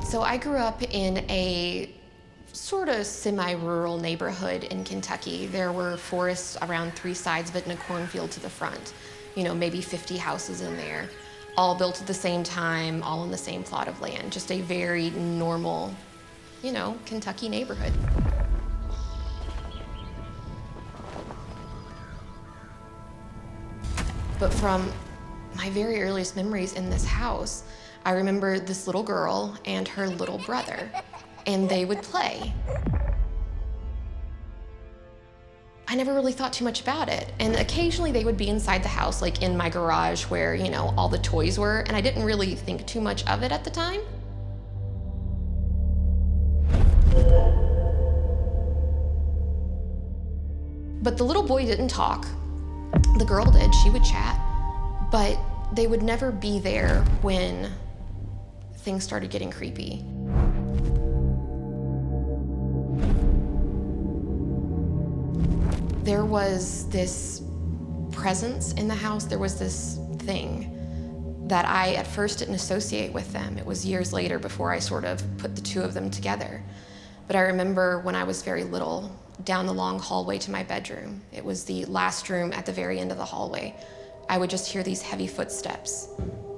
So I grew up in a sort of semi-rural neighborhood in Kentucky. There were forests around 3 sides of it and a cornfield to the front. You know, maybe 50 houses in there, all built at the same time, all on the same plot of land. Just a very normal, you know, Kentucky neighborhood. But from my very earliest memories in this house, I remember this little girl and her little brother, and they would play. I never really thought too much about it. And occasionally they would be inside the house, like in my garage where, you know, all the toys were, and I didn't really think too much of it at the time. But the little boy didn't talk. The girl did, she would chat, but they would never be there when things started getting creepy. There was this presence in the house. There was this thing that I at first didn't associate with them. It was years later before I sort of put the two of them together. But I remember when I was very little, down the long hallway to my bedroom, it was the last room at the very end of the hallway, I would just hear these heavy footsteps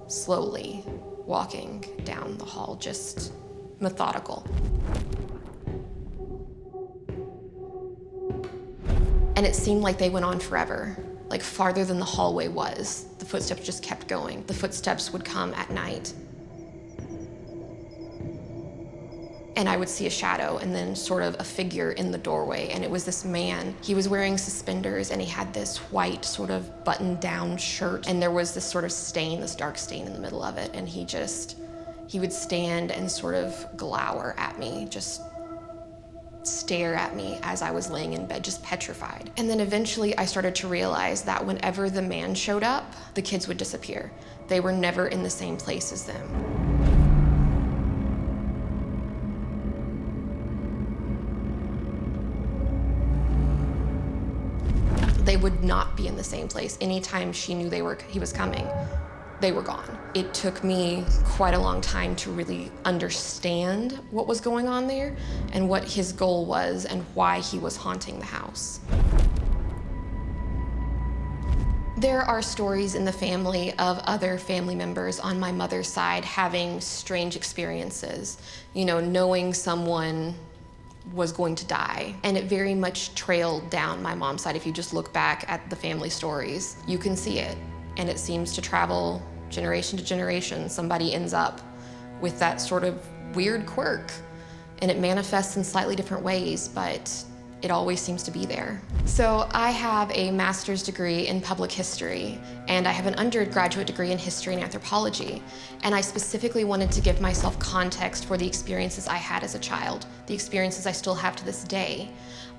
slowly walking down the hall, just methodical. And it seemed like they went on forever, like farther than the hallway was. The footsteps just kept going. The footsteps would come at night. And I would see a shadow and then sort of a figure in the doorway, and it was this man. He was wearing suspenders and he had this white sort of buttoned down shirt, and there was this sort of stain, this dark stain in the middle of it, and he would stand and sort of glower at me, just stare at me as I was laying in bed, just petrified. And then eventually I started to realize that whenever the man showed up, the kids would disappear. They were never in the same place as them. They would not be in the same place. Anytime she knew he was coming, they were gone. It took me quite a long time to really understand what was going on there and what his goal was and why he was haunting the house. There are stories in the family of other family members on my mother's side having strange experiences, you know, knowing someone was going to die. And it very much trailed down my mom's side. If you just look back at the family stories, you can see it. And it seems to travel generation to generation. Somebody ends up with that sort of weird quirk. And it manifests in slightly different ways, but it always seems to be there. So I have a master's degree in public history, and I have an undergraduate degree in history and anthropology. And I specifically wanted to give myself context for the experiences I had as a child, the experiences I still have to this day.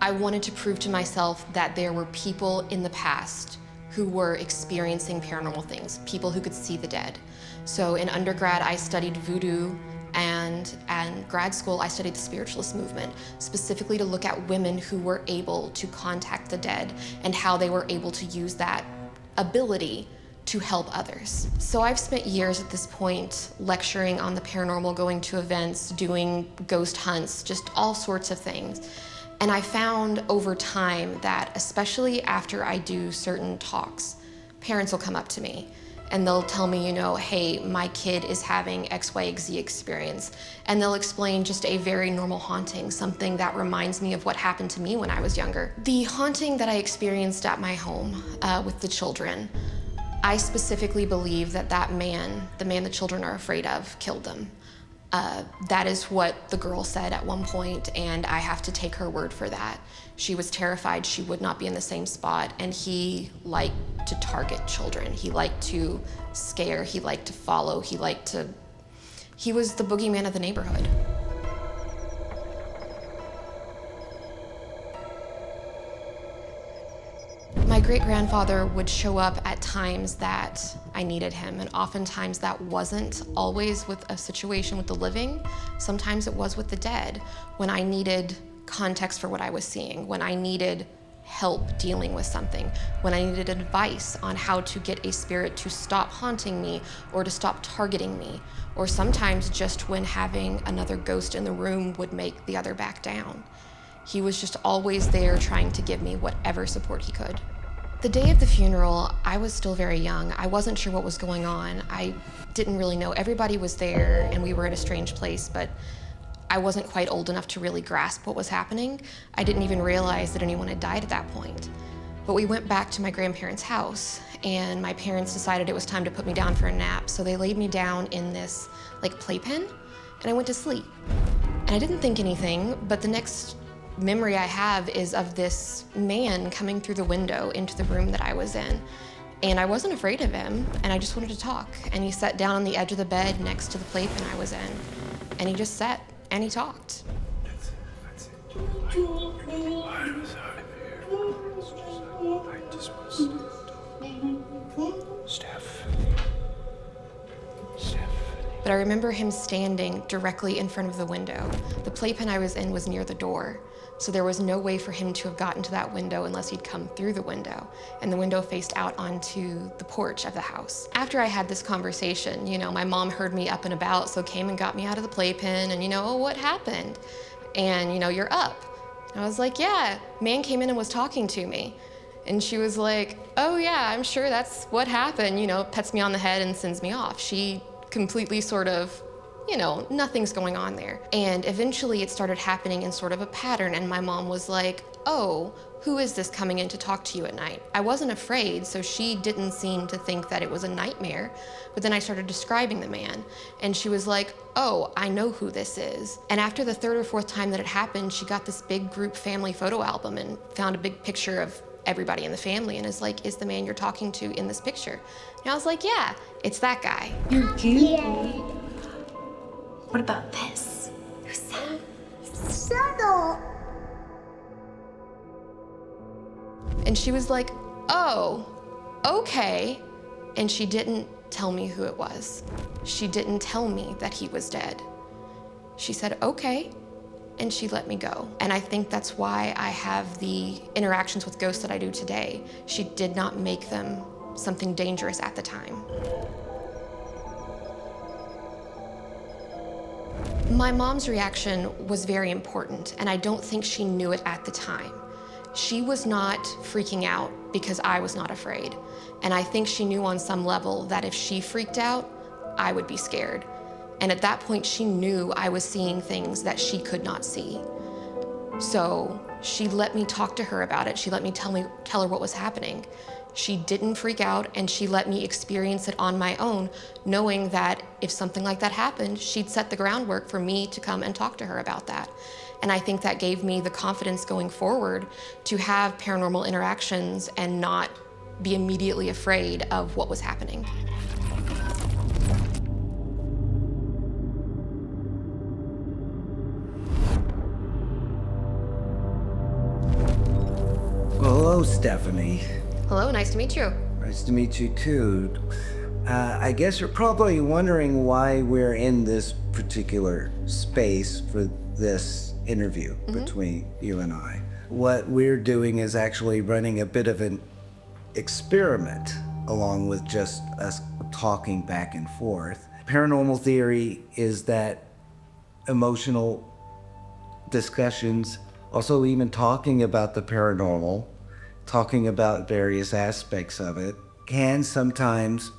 I wanted to prove to myself that there were people in the past who were experiencing paranormal things, people who could see the dead. So in undergrad, I studied voodoo, and grad school, I studied the spiritualist movement, specifically to look at women who were able to contact the dead and how they were able to use that ability to help others. So I've spent years at this point lecturing on the paranormal, going to events, doing ghost hunts, just all sorts of things. And I found over time that, especially after I do certain talks, parents will come up to me and they'll tell me, you know, hey, my kid is having X, Y, Z experience. And they'll explain just a very normal haunting, something that reminds me of what happened to me when I was younger. The haunting that I experienced at my home with the children, I specifically believe that that man, the man the children are afraid of, killed them. That is what the girl said at one point, and I have to take her word for that. She was terrified she would not be in the same spot, and he liked to target children. He liked to scare, he liked to follow, he was the boogeyman of the neighborhood. My great-grandfather would show up at times that I needed him, and oftentimes that wasn't always with a situation with the living. Sometimes it was with the dead, when I needed context for what I was seeing, when I needed help dealing with something, when I needed advice on how to get a spirit to stop haunting me or to stop targeting me, or sometimes just when having another ghost in the room would make the other back down. He was just always there trying to give me whatever support he could. The day of the funeral, I was still very young. I wasn't sure what was going on. I didn't really know. Everybody was there and we were at a strange place, but I wasn't quite old enough to really grasp what was happening. I didn't even realize that anyone had died at that point. But we went back to my grandparents' house, and my parents decided it was time to put me down for a nap, so they laid me down in this playpen, and I went to sleep. And I didn't think anything, but the next memory I have is of this man coming through the window into the room that I was in. And I wasn't afraid of him, and I just wanted to talk. And he sat down on the edge of the bed next to the playpen I was in, and he just sat and he talked. but I remember him standing directly in front of the window. The playpen I was in was near the door, so there was no way for him to have gotten to that window unless he'd come through the window, and the window faced out onto the porch of the house. After I had this conversation, my mom heard me up and about, so came and got me out of the playpen, and oh, what happened? And you're up. And I was like, yeah, man came in and was talking to me. And she was like, oh yeah, I'm sure that's what happened, pets me on the head and sends me off. She completely sort of, nothing's going on there. And eventually it started happening in sort of a pattern, and my mom was like, oh, who is this coming in to talk to you at night? I wasn't afraid, so she didn't seem to think that it was a nightmare. But then I started describing the man, and she was like, oh, I know who this is. And after the third or fourth time that it happened, she got this big group family photo album and found a big picture of everybody in the family, and is like, is the man you're talking to in this picture? And I was like, yeah, it's that guy. You're cute. What about this? Who's that? Shadow. And she was like, oh, okay. And she didn't tell me who it was. She didn't tell me that he was dead. She said, okay, and she let me go. And I think that's why I have the interactions with ghosts that I do today. She did not make them something dangerous at the time. My mom's reaction was very important, and I don't think she knew it at the time. She was not freaking out because I was not afraid. And I think she knew on some level that if she freaked out, I would be scared. And at that point, she knew I was seeing things that she could not see. So she let me talk to her about it. She let me tell her what was happening. She didn't freak out, and she let me experience it on my own, knowing that if something like that happened, she'd set the groundwork for me to come and talk to her about that. And I think that gave me the confidence going forward to have paranormal interactions and not be immediately afraid of what was happening. Well, hello, Stephanie. Hello, nice to meet you. Nice to meet you too. I guess you're probably wondering why we're in this particular space for this interview between you and I. What we're doing is actually running a bit of an experiment along with just us talking back and forth. Paranormal theory is that emotional discussions, also even talking about the paranormal, talking about various aspects of it, can sometimes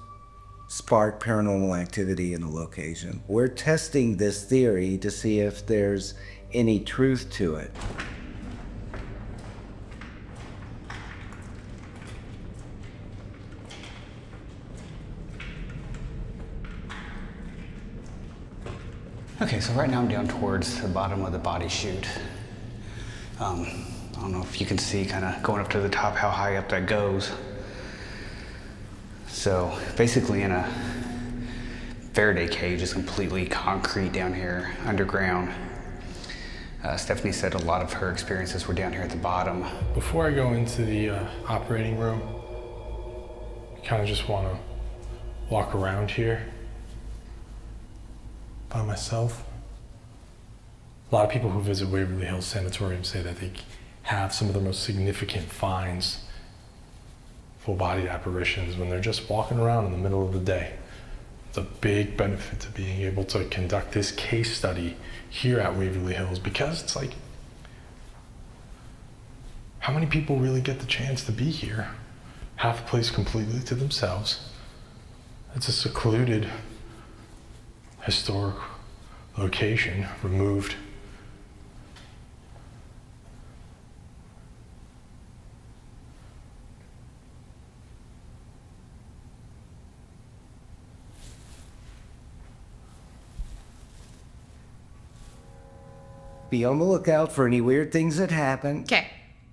spark paranormal activity in a location. We're testing this theory to see if there's any truth to it. Okay, so right now I'm down towards the bottom of the body chute. I don't know if you can see kind of going up to the top how high up that goes. So basically in a Faraday cage is completely concrete down here underground. Stephanie said a lot of her experiences were down here at the bottom. Before I go into the operating room, I kind of just want to walk around here by myself. A lot of people who visit Waverly Hills Sanatorium say that they have some of the most significant finds, full-bodied apparitions, when they're just walking around in the middle of the day. It's a big benefit to being able to conduct this case study here at Waverly Hills, because it's like, how many people really get the chance to be here? Have the place completely to themselves. It's a secluded, historic location, removed. Be on the lookout for any weird things that happen. Okay.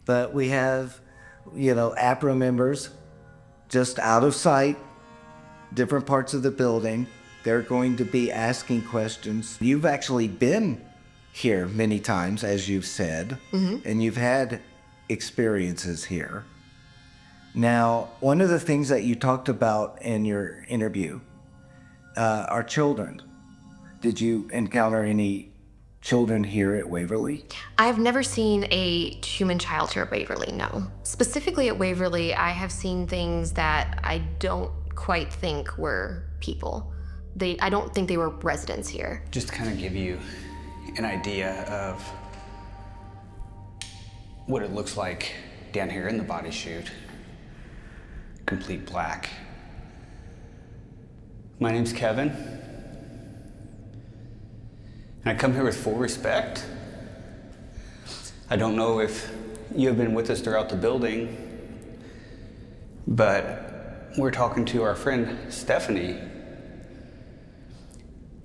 But we have, APRA members just out of sight, different parts of the building. They're going to be asking questions. You've actually been here many times, as you've said, and you've had experiences here. Now, one of the things that you talked about in your interview are children. Did you encounter any children here at Waverly? I've never seen a human child here at Waverly, no. Specifically at Waverly, I have seen things that I don't quite think were people. I don't think they were residents here. Just to kind of give you an idea of what it looks like down here in the body chute. Complete black. My name's Kevin. And I come here with full respect. I don't know if you have been with us throughout the building, but we're talking to our friend Stephanie.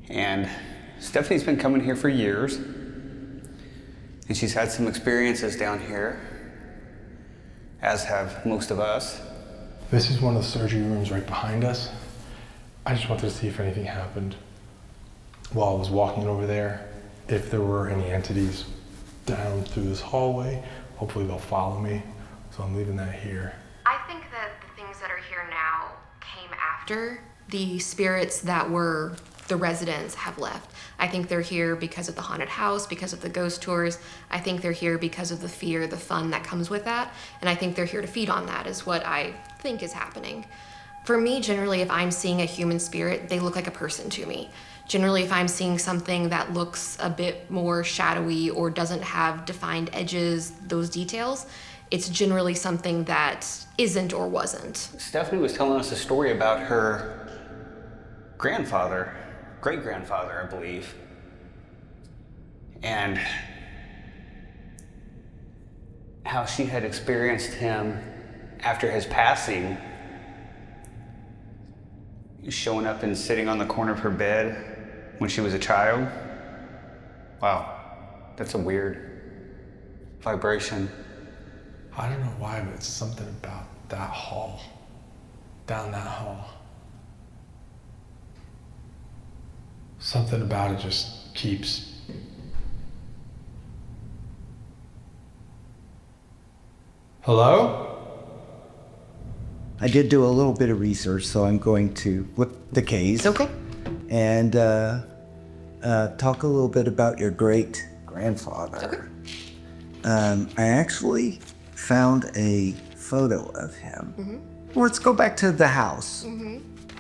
And Stephanie's been coming here for years, and she's had some experiences down here, as have most of us. This is one of the surgery rooms right behind us. I just wanted to see if anything happened while I was walking over there, if there were any entities down through this hallway. Hopefully they'll follow me, so I'm leaving that here. I think that the things that are here now came after the spirits that were the residents have left. I think they're here because of the haunted house, because of the ghost tours. I think they're here because of the fear, the fun that comes with that. And I think they're here to feed on that is what I think is happening. For me, generally, if I'm seeing a human spirit, they look like a person to me. Generally, if I'm seeing something that looks a bit more shadowy or doesn't have defined edges, those details, it's generally something that isn't or wasn't. Stephanie was telling us a story about her grandfather, great-grandfather, I believe. And how she had experienced him after his passing, showing up and sitting on the corner of her bed when she was a child. Wow, that's a weird vibration. I don't know why, but it's something about that hall, down that hall. Something about it just keeps. Hello? I did do a little bit of research, so I'm going to flip the case. Okay. And talk a little bit about your great-grandfather. Okay. I actually found a photo of him. Let's go back to the house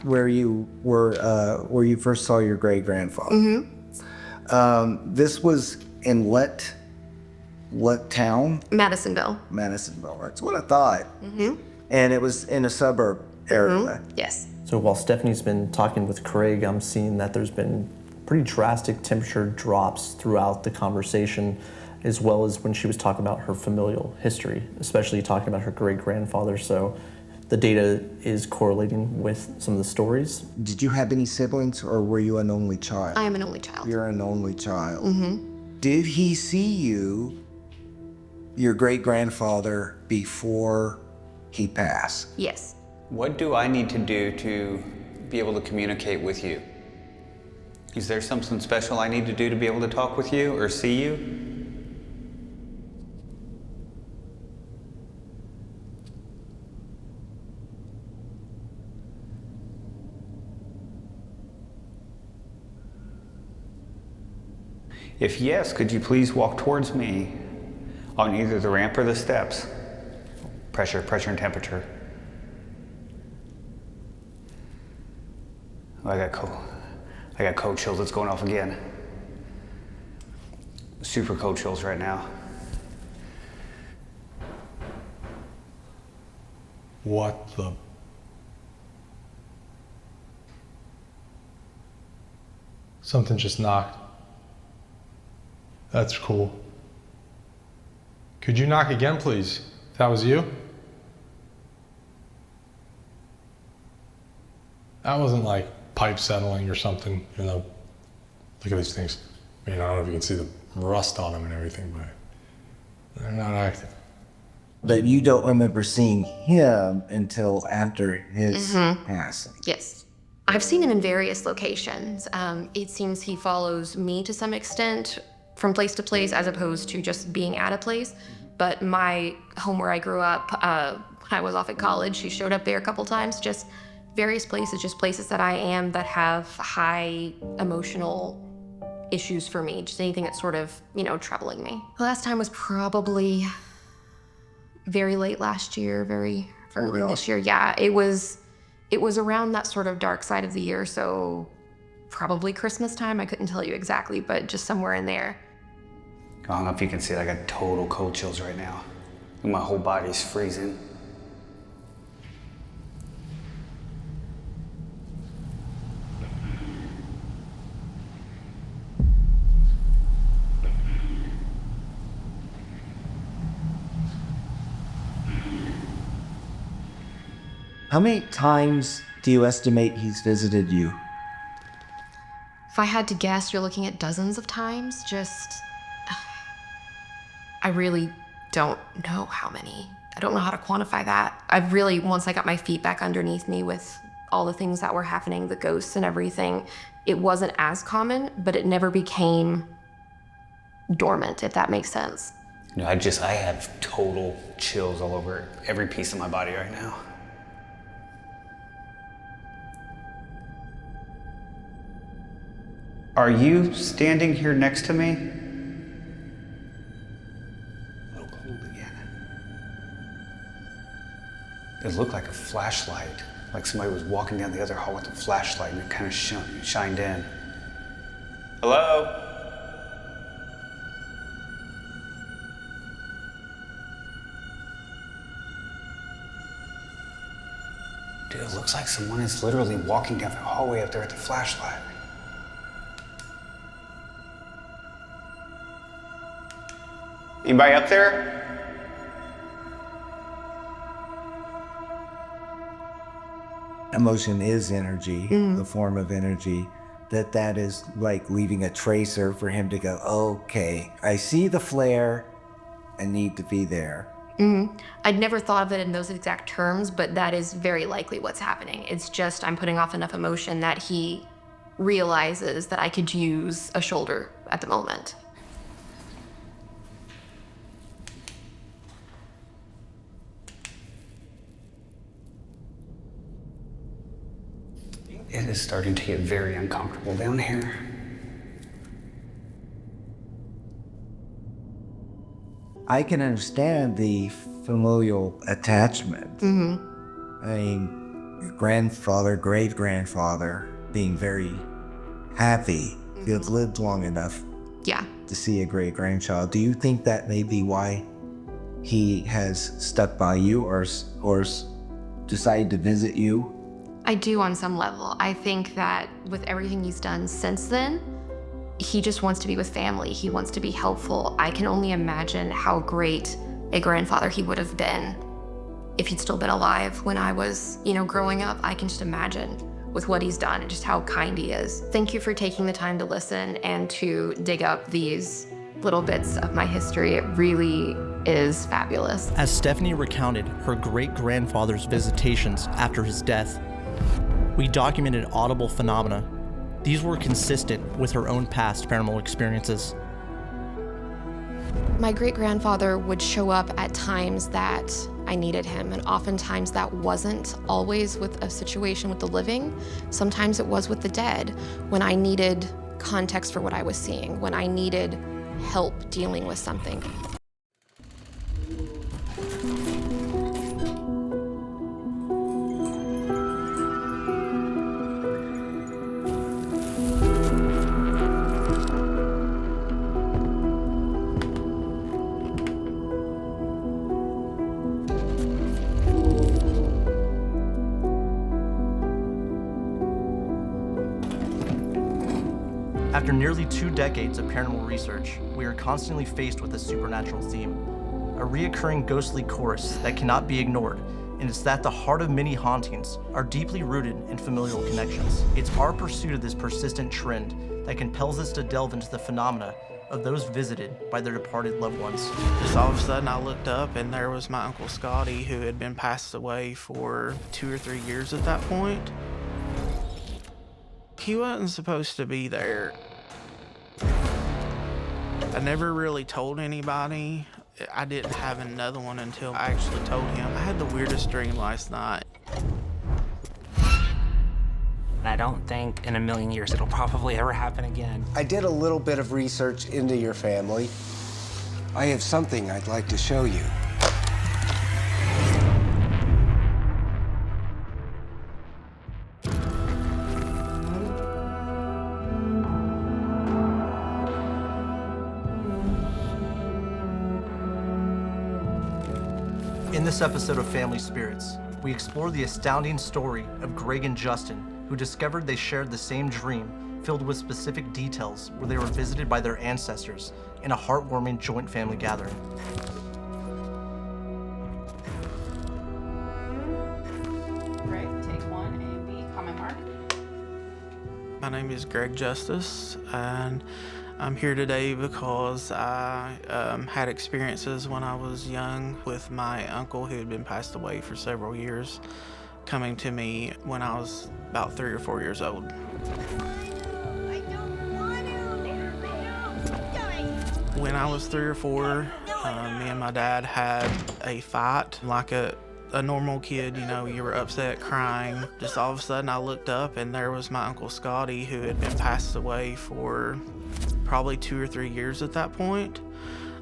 where you were, where you first saw your great-grandfather. This was in what town? Madisonville. Madisonville, right? That's what I thought. And it was in a suburb area. Yes. So while Stephanie's been talking with Craig, I'm seeing that there's been pretty drastic temperature drops throughout the conversation, as well as when she was talking about her familial history, especially talking about her great-grandfather. So the data is correlating with some of the stories. Did you have any siblings, or were you an only child? I am an only child. You're an only child. Did he see you, your great-grandfather, before he passed? Yes. What do I need to do to be able to communicate with you? Is there something special I need to do to be able to talk with you or see you? If yes, could you please walk towards me on either the ramp or the steps? Pressure and temperature. Oh, I got cold chills. It's going off again. Super cold chills right now. What the? Something just knocked. That's cool. Could you knock again, please? If that was you? That wasn't like pipe settling or something, you know. Look at these things. I mean, I don't know if you can see the rust on them and everything, but they're not active. But you don't remember seeing him until after his passing. Yes. I've seen him in various locations. It seems he follows me to some extent from place to place as opposed to just being at a place. But my home where I grew up, when I was off at college, he showed up there a couple times, just various places, just places that I am that have high emotional issues for me, just anything that's sort of, troubling me. The last time was probably very late last year, very early this year. Yeah, it was around that sort of dark side of the year, so probably Christmas time. I couldn't tell you exactly, but just somewhere in there. I don't know if you can see it, I got total cold chills right now. My whole body's freezing. How many times do you estimate he's visited you? If I had to guess, you're looking at dozens of times. I really don't know how many. I don't know how to quantify that. I've really, once I got my feet back underneath me with all the things that were happening, the ghosts and everything, it wasn't as common, but it never became dormant, if that makes sense. I have total chills all over every piece of my body right now. Are you standing here next to me? A little cold again. It looked like a flashlight, like somebody was walking down the other hall with a flashlight and it kind of shined in. Hello? Dude, it looks like someone is literally walking down the hallway up there with the flashlight. Anybody up there? Emotion is energy, the form of energy. That is like leaving a tracer for him to go, okay, I see the flare, I need to be there. I'd never thought of it in those exact terms, but that is very likely what's happening. It's just I'm putting off enough emotion that he realizes that I could use a shoulder at the moment. It is starting to get very uncomfortable down here. I can understand the familial attachment. I mean, your grandfather, great-grandfather being very happy. He had lived long enough to see a great-grandchild. Do you think that may be why he has stuck by you or decided to visit you? I do on some level. I think that with everything he's done since then, he just wants to be with family. He wants to be helpful. I can only imagine how great a grandfather he would have been if he'd still been alive when I was, growing up. I can just imagine with what he's done and just how kind he is. Thank you for taking the time to listen and to dig up these little bits of my history. It really is fabulous. As Stephanie recounted her great-grandfather's visitations after his death, we documented audible phenomena. These were consistent with her own past paranormal experiences. My great-grandfather would show up at times that I needed him, and oftentimes that wasn't always with a situation with the living. Sometimes it was with the dead, when I needed context for what I was seeing, when I needed help dealing with something. After nearly 2 decades of paranormal research, we are constantly faced with a supernatural theme, a reoccurring ghostly chorus that cannot be ignored, and it's that the heart of many hauntings are deeply rooted in familial connections. It's our pursuit of this persistent trend that compels us to delve into the phenomena of those visited by their departed loved ones. Just all of a sudden I looked up and there was my Uncle Scotty, who had been passed away for 2 or 3 years at that point. He wasn't supposed to be there. I never really told anybody. I didn't have another one until I actually told him. I had the weirdest dream last night. And I don't think in a million years it'll probably ever happen again. I did a little bit of research into your family. I have something I'd like to show you. In this episode of Family Spirits, we explore the astounding story of Greg and Justin, who discovered they shared the same dream filled with specific details where they were visited by their ancestors in a heartwarming joint family gathering. Greg, take one, A and B, comment mark. My name is Greg Justice, and I'm here today because I had experiences when I was young with my uncle who had been passed away for several years, coming to me when I was about 3 or 4 years old. When I was 3 or 4, me and my dad had a fight, like a normal kid, you know, you were upset, crying. Just all of a sudden I looked up and there was my Uncle Scotty, who had been passed away for probably 2 or 3 years at that point.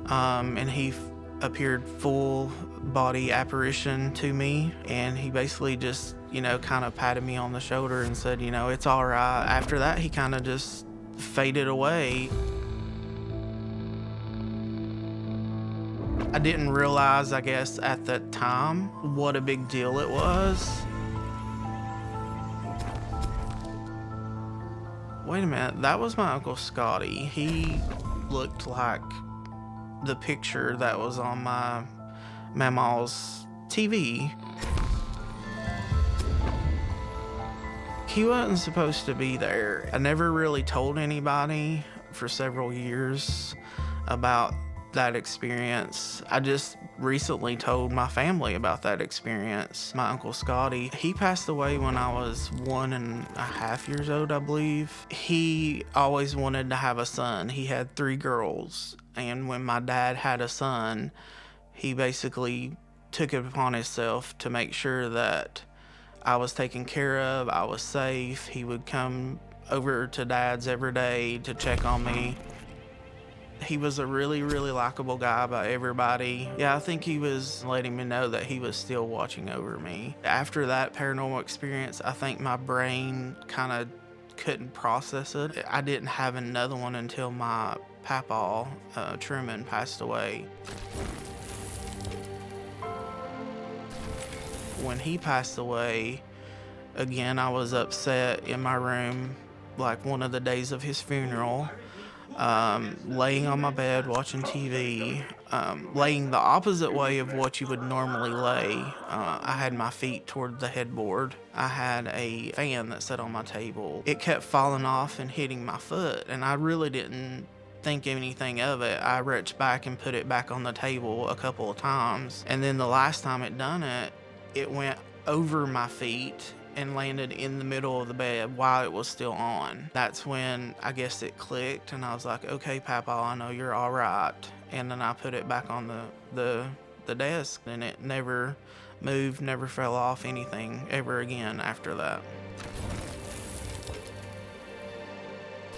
And he appeared full body apparition to me, and he basically just, you know, kind of patted me on the shoulder and said, you know, it's all right. After that, he kind of just faded away. I didn't realize, I guess, at the time what a big deal it was. Wait a minute, that was my Uncle Scotty. He looked like the picture that was on my mama's TV. He wasn't supposed to be there. I never really told anybody for several years about that experience. I just recently told my family about that experience. My Uncle Scotty, he passed away when I was 1.5 years old, I believe. He always wanted to have a son. He had 3 girls, and when my dad had a son, he basically took it upon himself to make sure that I was taken care of, I was safe. He would come over to Dad's every day to check on me. He was a really, really likable guy by everybody. Yeah, I think he was letting me know that he was still watching over me. After that paranormal experience, I think my brain kind of couldn't process it. I didn't have another one until my papa, Truman, passed away. When he passed away, again, I was upset in my room, like one of the days of his funeral. Laying on my bed watching TV, laying the opposite way of what you would normally lay. I had my feet toward the headboard. I had a fan that sat on my table. It kept falling off and hitting my foot, and I really didn't think anything of it. I reached back and put it back on the table a couple of times, and then the last time it done it, it went over my feet and landed in the middle of the bed while it was still on. That's when I guess it clicked, and I was like, okay, Papa, I know you're all right. And then I put it back on the desk, and it never moved, never fell off anything ever again after that.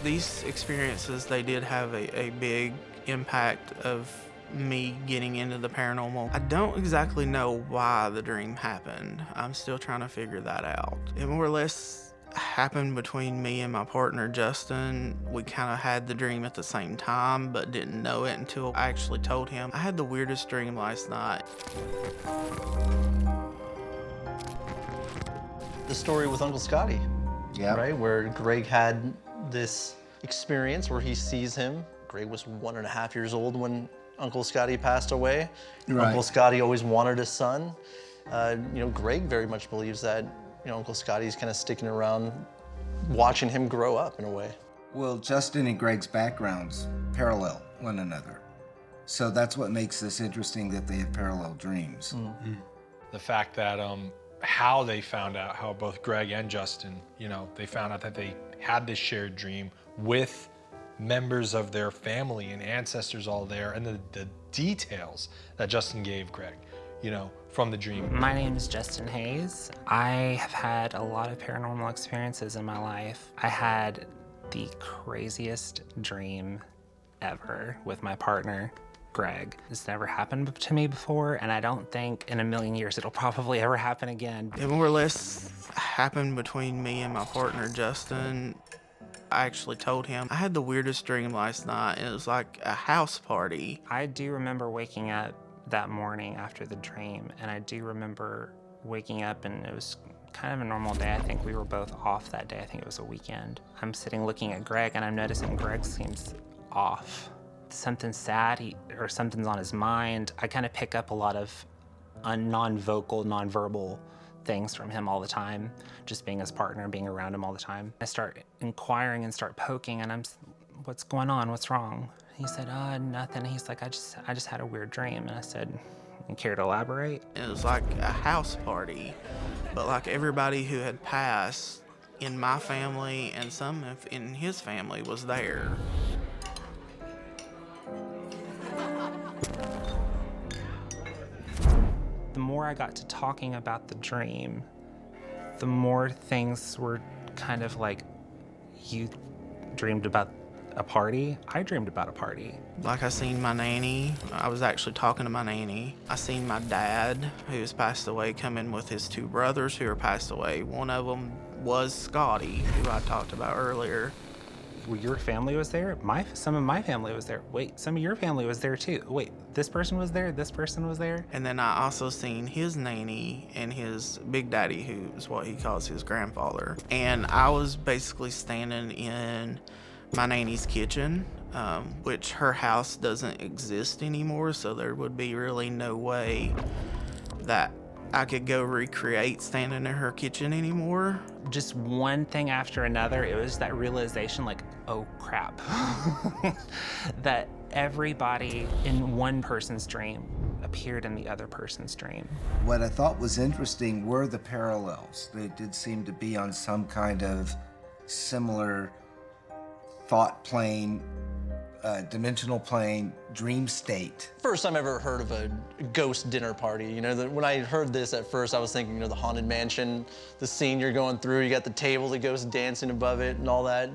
These experiences, they did have a big impact of me getting into the paranormal. I don't exactly know why the dream happened. I'm still trying to figure that out. It more or less happened between me and my partner, Justin. We kind of had the dream at the same time, but didn't know it until I actually told him. I had the weirdest dream last night. The story with Uncle Scotty, yeah, right? Where Greg had this experience where he sees him. Greg was 1.5 years old when Uncle Scotty passed away. Right. Uncle Scotty always wanted a son. Greg very much believes that, Uncle Scotty's kind of sticking around, watching him grow up in a way. Well, Justin and Greg's backgrounds parallel one another. So that's what makes this interesting, that they have parallel dreams. Mm-hmm. The fact that how they found out, how both Greg and Justin, they found out that they had this shared dream with members of their family and ancestors all there, and the details that Justin gave Greg. from the dream. My name is Justin Hayes. I have had a lot of paranormal experiences in my life. I had the craziest dream ever with my partner, Greg. This never happened to me before, and I don't think in a million years it'll probably ever happen again. It more or less happened between me and my partner, Justin. I actually told him I had the weirdest dream last night, and it was like a house party. I do remember waking up that morning after the dream, and I do remember waking up and it was kind of a normal day. I think we were both off that day. I think it was a weekend. I'm sitting looking at Greg, and I'm noticing Greg seems off. Something's sad, or something's on his mind. I kind of pick up a lot of non-vocal, non-verbal things from him all the time, just being his partner and being around him all the time. I start inquiring and start poking, and what's going on? What's wrong? He said, nothing. He's like, I just had a weird dream. And I said, you care to elaborate? It was like a house party, but like everybody who had passed in my family and some in his family was there. The more I got to talking about the dream, the more things were kind of like, you dreamed about a party? I dreamed about a party. Like I seen my nanny. I was actually talking to my nanny. I seen my dad, who's passed away, come in with his two brothers who are passed away. One of them was Scotty, who I talked about earlier. Your family was there? Some of my family was there. Wait, some of your family was there too. Wait, this person was there, this person was there? And then I also seen his nanny and his big daddy, who is what he calls his grandfather. And I was basically standing in my nanny's kitchen, which her house doesn't exist anymore, so there would be really no way that I could go recreate standing in her kitchen anymore. Just one thing after another, it was that realization like, oh crap, that everybody in one person's dream appeared in the other person's dream. What I thought was interesting were the parallels. They did seem to be on some kind of similar thought plane, dimensional plane, dream state. First time I ever heard of a ghost dinner party. When I heard this at first, I was thinking, the haunted mansion, the scene you're going through, you got the table, the ghost dancing above it and all that.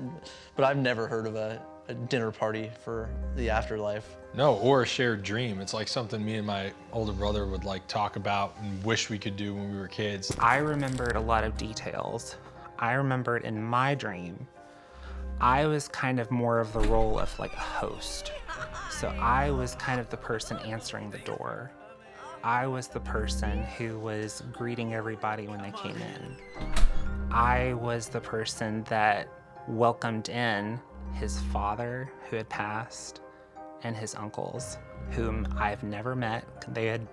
But I've never heard of a dinner party for the afterlife. No, or a shared dream. It's like something me and my older brother would talk about and wish we could do when we were kids. I remembered a lot of details. I remembered in my dream, I was kind of more of the role of like a host. So I was kind of the person answering the door. I was the person who was greeting everybody when they came in. I was the person that welcomed in his father who had passed and his uncles, whom I've never met. They had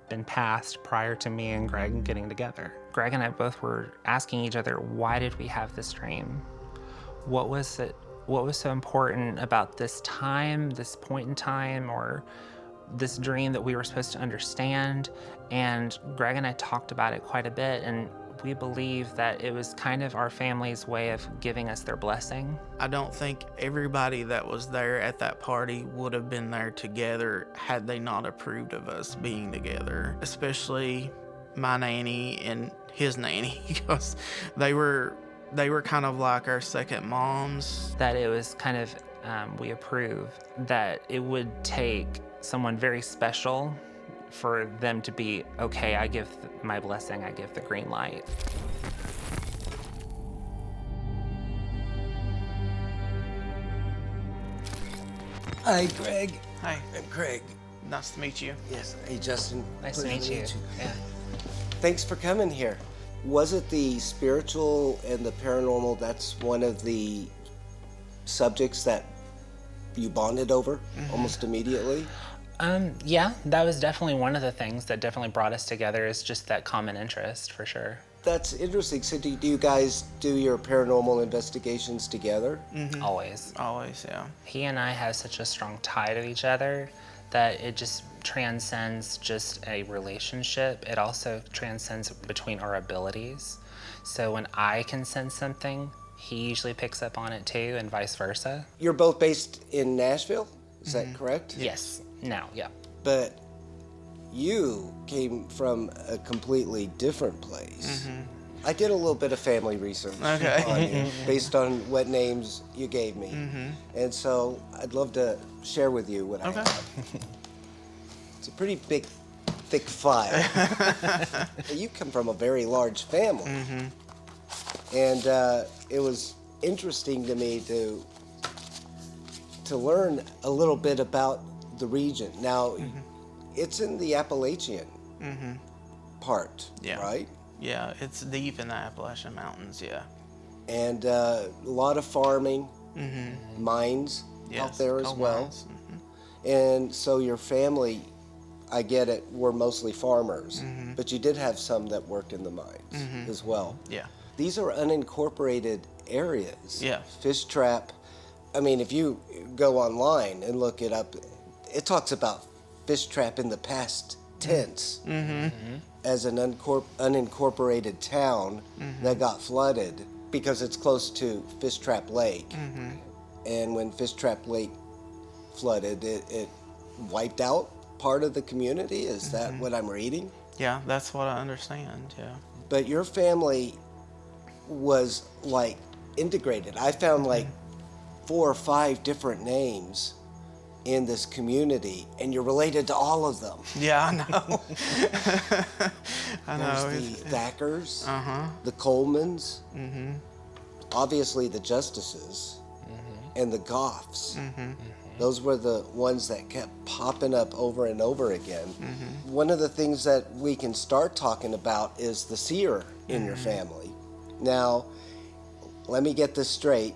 been passed prior to me and Greg getting together. Greg and I both were asking each other, why did we have this dream? What was it? What was so important about this time, this point in time, or this dream that we were supposed to understand? And Greg and I talked about it quite a bit, and we believe that it was kind of our family's way of giving us their blessing. I don't think everybody that was there at that party would have been there together had they not approved of us being together, especially my nanny and his nanny, because they were kind of like our second moms. That it was kind of, we approve that it would take someone very special for them to be, okay, I give my blessing, I give the green light. Hi, Greg. Hi. I'm Craig. Nice to meet you. Yes. Hey, Justin. Nice to Pleasure meet you. Yeah. Thanks for coming here. Was it the spiritual and the paranormal, that's one of the subjects that you bonded over almost immediately? Yeah, that was definitely one of the things that definitely brought us together, is just that common interest, for sure. That's interesting. So do you guys do your paranormal investigations together? Mm-hmm. Always. Always, yeah. He and I have such a strong tie to each other that it just transcends just a relationship. It also transcends between our abilities. So when I can sense something, he usually picks up on it too, and vice versa. You're both based in Nashville, is that correct? Yes, now, yeah. But you came from a completely different place. I did a little bit of family research on you based on what names you gave me. And so I'd love to share with you what I have. It's a pretty big, thick file. You come from a very large family. And it was interesting to me to learn a little bit about the region. Now, it's in the Appalachian part, right? Yeah, it's deep in the Appalachian Mountains, yeah. And a lot of farming, mines out there as well. Mines. And so your family, I get it, were mostly farmers, but you did have some that worked in the mines as well. Yeah. These are unincorporated areas. Yeah. Fish trap. I mean, if you go online and look it up, it talks about fish trap in the past tense as an unincorporated town that got flooded because it's close to Fish Trap Lake. And when Fish Trap Lake flooded, it wiped out part of the community. Is that what I'm reading? Yeah, that's what I understand, yeah. But your family was like integrated. I found like 4 or 5 different names in this community, and you're related to all of them. Yeah, I know. I know. There's the Thackers, the Colemans, obviously the Justices, and the Goffs. Those were the ones that kept popping up over and over again. One of the things that we can start talking about is the seer in your family. Now, let me get this straight.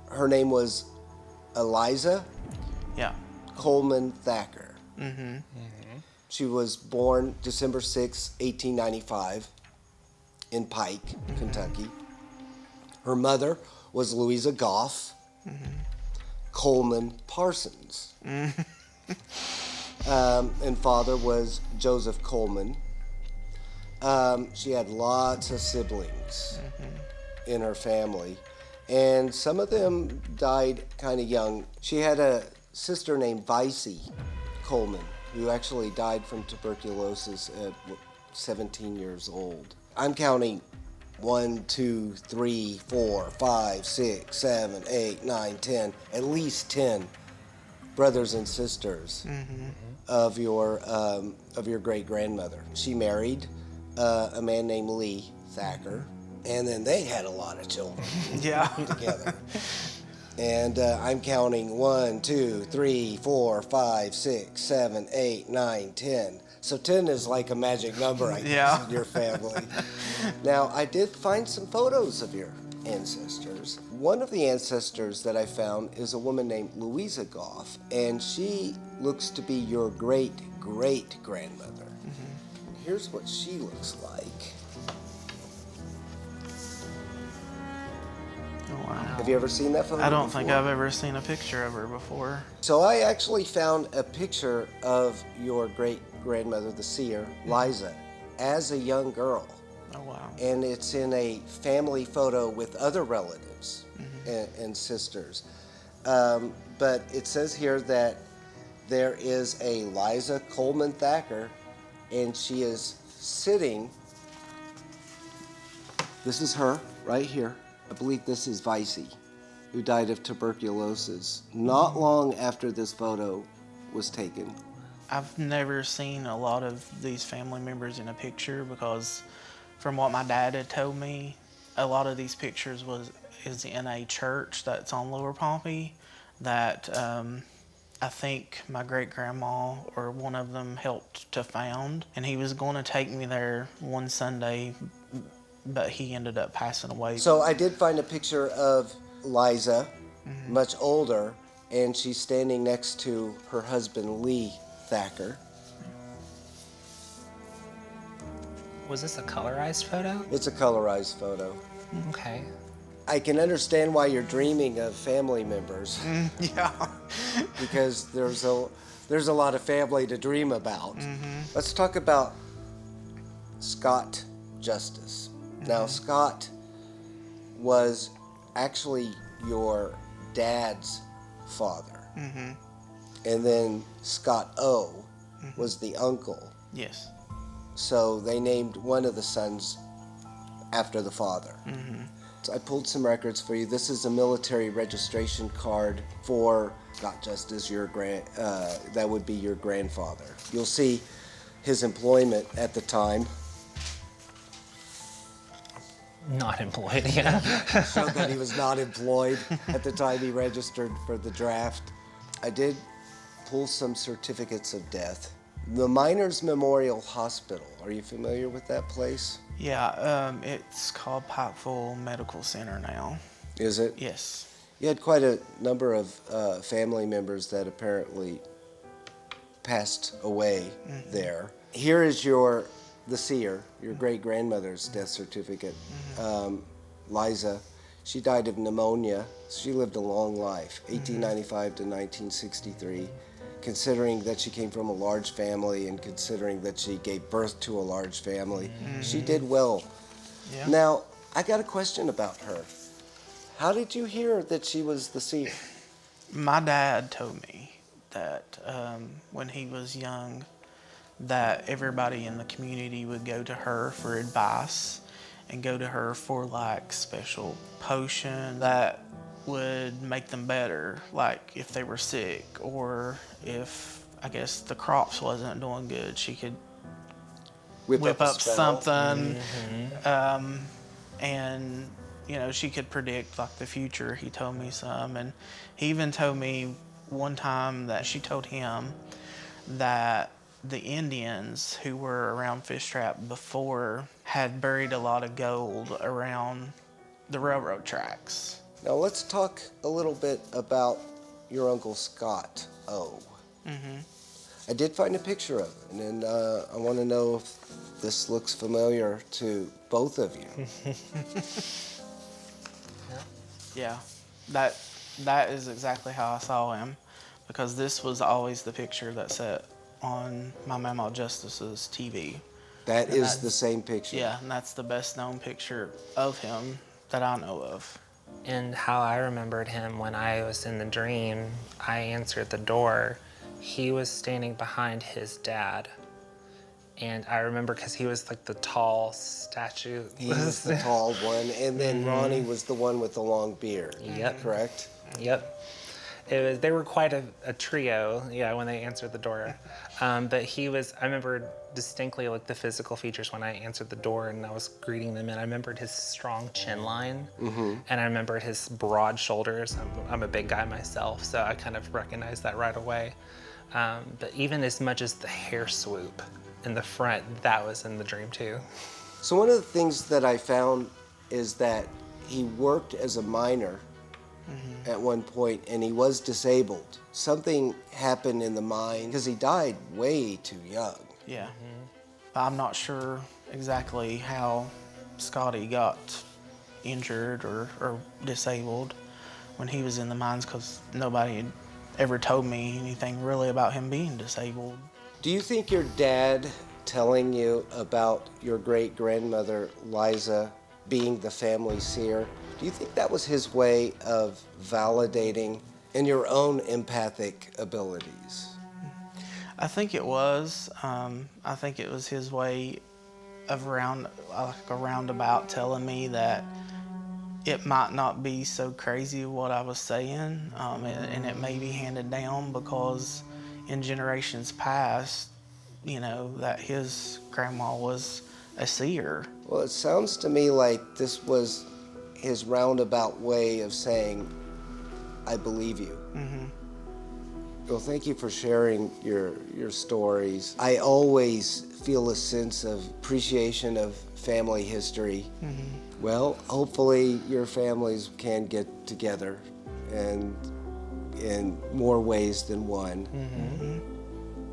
Her name was Eliza Coleman Thacker. She was born December 6, 1895 in Pike, Kentucky. Her mother was Louisa Goff Coleman Parsons. And father was Joseph Coleman. She had lots of siblings in her family, and some of them died kind of young. She had a sister named Vicey Coleman, who actually died from tuberculosis at 17 years old. I'm counting 1, 2, 3, 4, 5, 6, 7, 8, 9, 10, at least 10 brothers and sisters of your great-grandmother. She married a man named Lee Thacker, and then they had a lot of children together. And I'm counting 1, 2, 3, 4, 5, 6, 7, 8, 9, 10. So 10 is like a magic number, I guess, in your family. Now, I did find some photos of your ancestors. One of the ancestors that I found is a woman named Louisa Goff, and she looks to be your great-great-grandmother. Here's what she looks like. Oh, wow. Have you ever seen that photo I don't before? think I've ever seen a picture of her before. So I actually found a picture of your great-grandmother, the seer, Liza, as a young girl. Oh, wow. And it's in a family photo with other relatives and sisters. But it says here that there is a Liza Coleman Thacker, and she is sitting. This is her right here. I believe this is Vicey, who died of tuberculosis not long after this photo was taken. I've never seen a lot of these family members in a picture because from what my dad had told me, a lot of these pictures is in a church that's on Lower Pompey that I think my great-grandma or one of them helped to found. And he was going to take me there one Sunday, but he ended up passing away. So I did find a picture of Liza, much older, and she's standing next to her husband, Lee Thacker. Was this a colorized photo? It's a colorized photo. Okay. I can understand why you're dreaming of family members. Yeah. Because there's a lot of family to dream about. Let's talk about Scott Justice. Now, Scott was actually your dad's father. And then Scott O was the uncle. Yes. So they named one of the sons after the father. So I pulled some records for you. This is a military registration card for, not just as your that would be your grandfather. You'll see his employment at the time. Not employed, yeah. Showed that he was not employed at the time he registered for the draft. I did pull some certificates of death. The Miners Memorial Hospital, are you familiar with that place? Yeah, it's called Pikeville Medical Center now. Is it? Yes. You had quite a number of family members that apparently passed away there. Here is the seer, your great-grandmother's death certificate. Liza, she died of pneumonia. She lived a long life, 1895 to 1963. Considering that she came from a large family and considering that she gave birth to a large family, she did well. Yeah. Now, I got a question about her. How did you hear that she was the seer? My dad told me that when he was young, that everybody in the community would go to her for advice and go to her for like special potion that would make them better, like if they were sick or if, I guess, the crops wasn't doing good, she could whip up something. And, you know, she could predict like the future. He told me some, and he even told me one time that she told him that the Indians who were around Fish Trap before had buried a lot of gold around the railroad tracks. Now let's talk a little bit about your Uncle Scott O. I did find a picture of him, and I want to know if this looks familiar to both of you. Yeah, that is exactly how I saw him, because this was always the picture that sat on my Mama Justice's TV. That is the same picture? Yeah, and that's the best known picture of him that I know of. And how I remembered him when I was in the dream, I answered the door. He was standing behind his dad. And I remember because he was like the tall statue. He was the tall one, and then Ronnie was the one with the long beard. Yep. Correct? Yep. They were quite a trio, yeah, when they answered the door. But he was, I remember distinctly like the physical features when I answered the door and I was greeting them, and I remembered his strong chin line, and I remembered his broad shoulders. I'm a big guy myself, so I kind of recognized that right away. But even as much as the hair swoop in the front, that was in the dream too. So one of the things that I found is that he worked as a miner at one point, and he was disabled. Something happened in the mine, because he died way too young. Yeah. I'm not sure exactly how Scotty got injured or disabled when he was in the mines, because nobody had ever told me anything really about him being disabled. Do you think your dad telling you about your great-grandmother, Liza, being the family seer, do you think that was his way of validating in your own empathic abilities? I think it was. I think it was his way of a roundabout telling me that it might not be so crazy what I was saying, and it may be handed down because in generations past, you know, that his grandma was a seer. Well, it sounds to me like this was his roundabout way of saying, I believe you. Well, thank you for sharing your stories. I always feel a sense of appreciation of family history. Well, hopefully your families can get together and in more ways than one.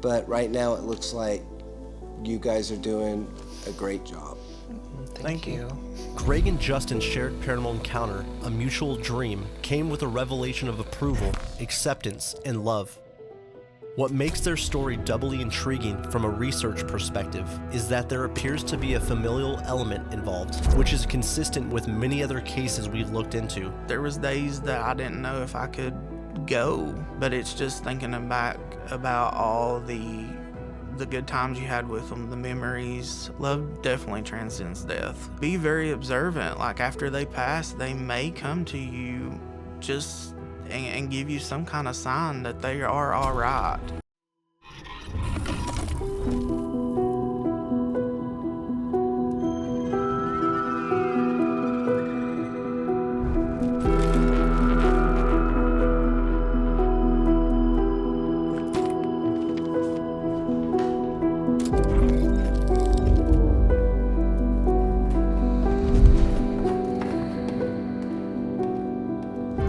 But right now it looks like you guys are doing a great job. Thank you. Greg and Justin's shared paranormal encounter, a mutual dream, came with a revelation of approval, acceptance, and love. What makes their story doubly intriguing from a research perspective is that there appears to be a familial element involved, which is consistent with many other cases we've looked into. There was days that I didn't know if I could go, but it's just thinking back about all the the good times you had with them, the memories. Love definitely transcends death. Be very observant. Like after they pass, they may come to you just and give you some kind of sign that they are all right.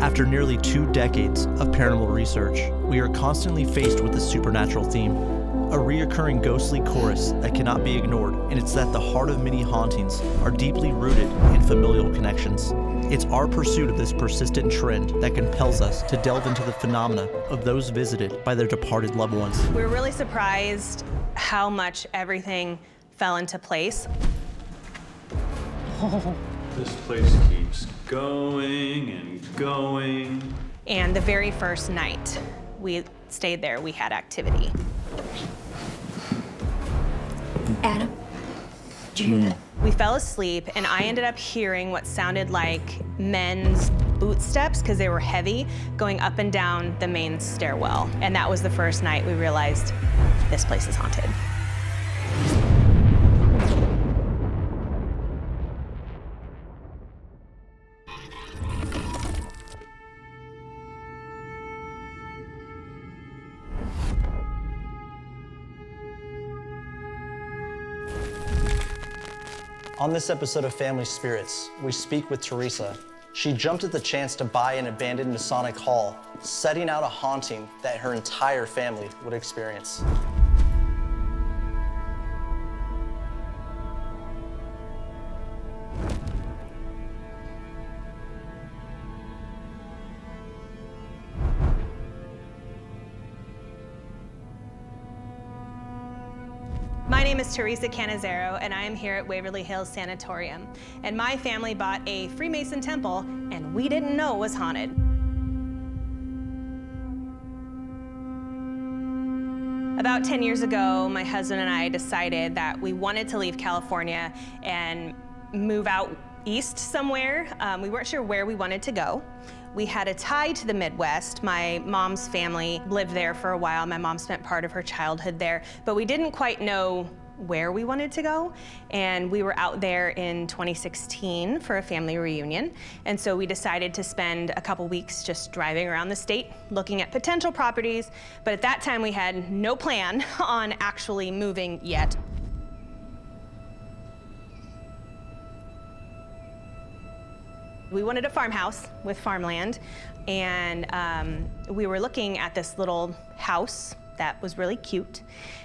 After nearly 2 decades of paranormal research, we are constantly faced with a supernatural theme, a reoccurring ghostly chorus that cannot be ignored, and it's that the heart of many hauntings are deeply rooted in familial connections. It's our pursuit of this persistent trend that compels us to delve into the phenomena of those visited by their departed loved ones. We were really surprised how much everything fell into place. This place keeps going and going. And the very first night we stayed there, we had activity. Adam, did you hear that? We fell asleep, and I ended up hearing what sounded like men's boot steps, because they were heavy, going up and down the main stairwell. And that was the first night we realized this place is haunted. On this episode of Family Spirits, we speak with Teresa. She jumped at the chance to buy an abandoned Masonic hall, setting out a haunting that her entire family would experience. My name is Teresa Canizero, and I am here at Waverly Hills Sanatorium. And my family bought a Freemason temple, and we didn't know it was haunted. About 10 years ago, my husband and I decided that we wanted to leave California and move out east somewhere. We weren't sure where we wanted to go. We had a tie to the Midwest. My mom's family lived there for a while. My mom spent part of her childhood there, but we didn't quite know where we wanted to go. And we were out there in 2016 for a family reunion. And so we decided to spend a couple weeks just driving around the state, looking at potential properties. But at that time, we had no plan on actually moving yet. We wanted a farmhouse with farmland, and we were looking at this little house that was really cute,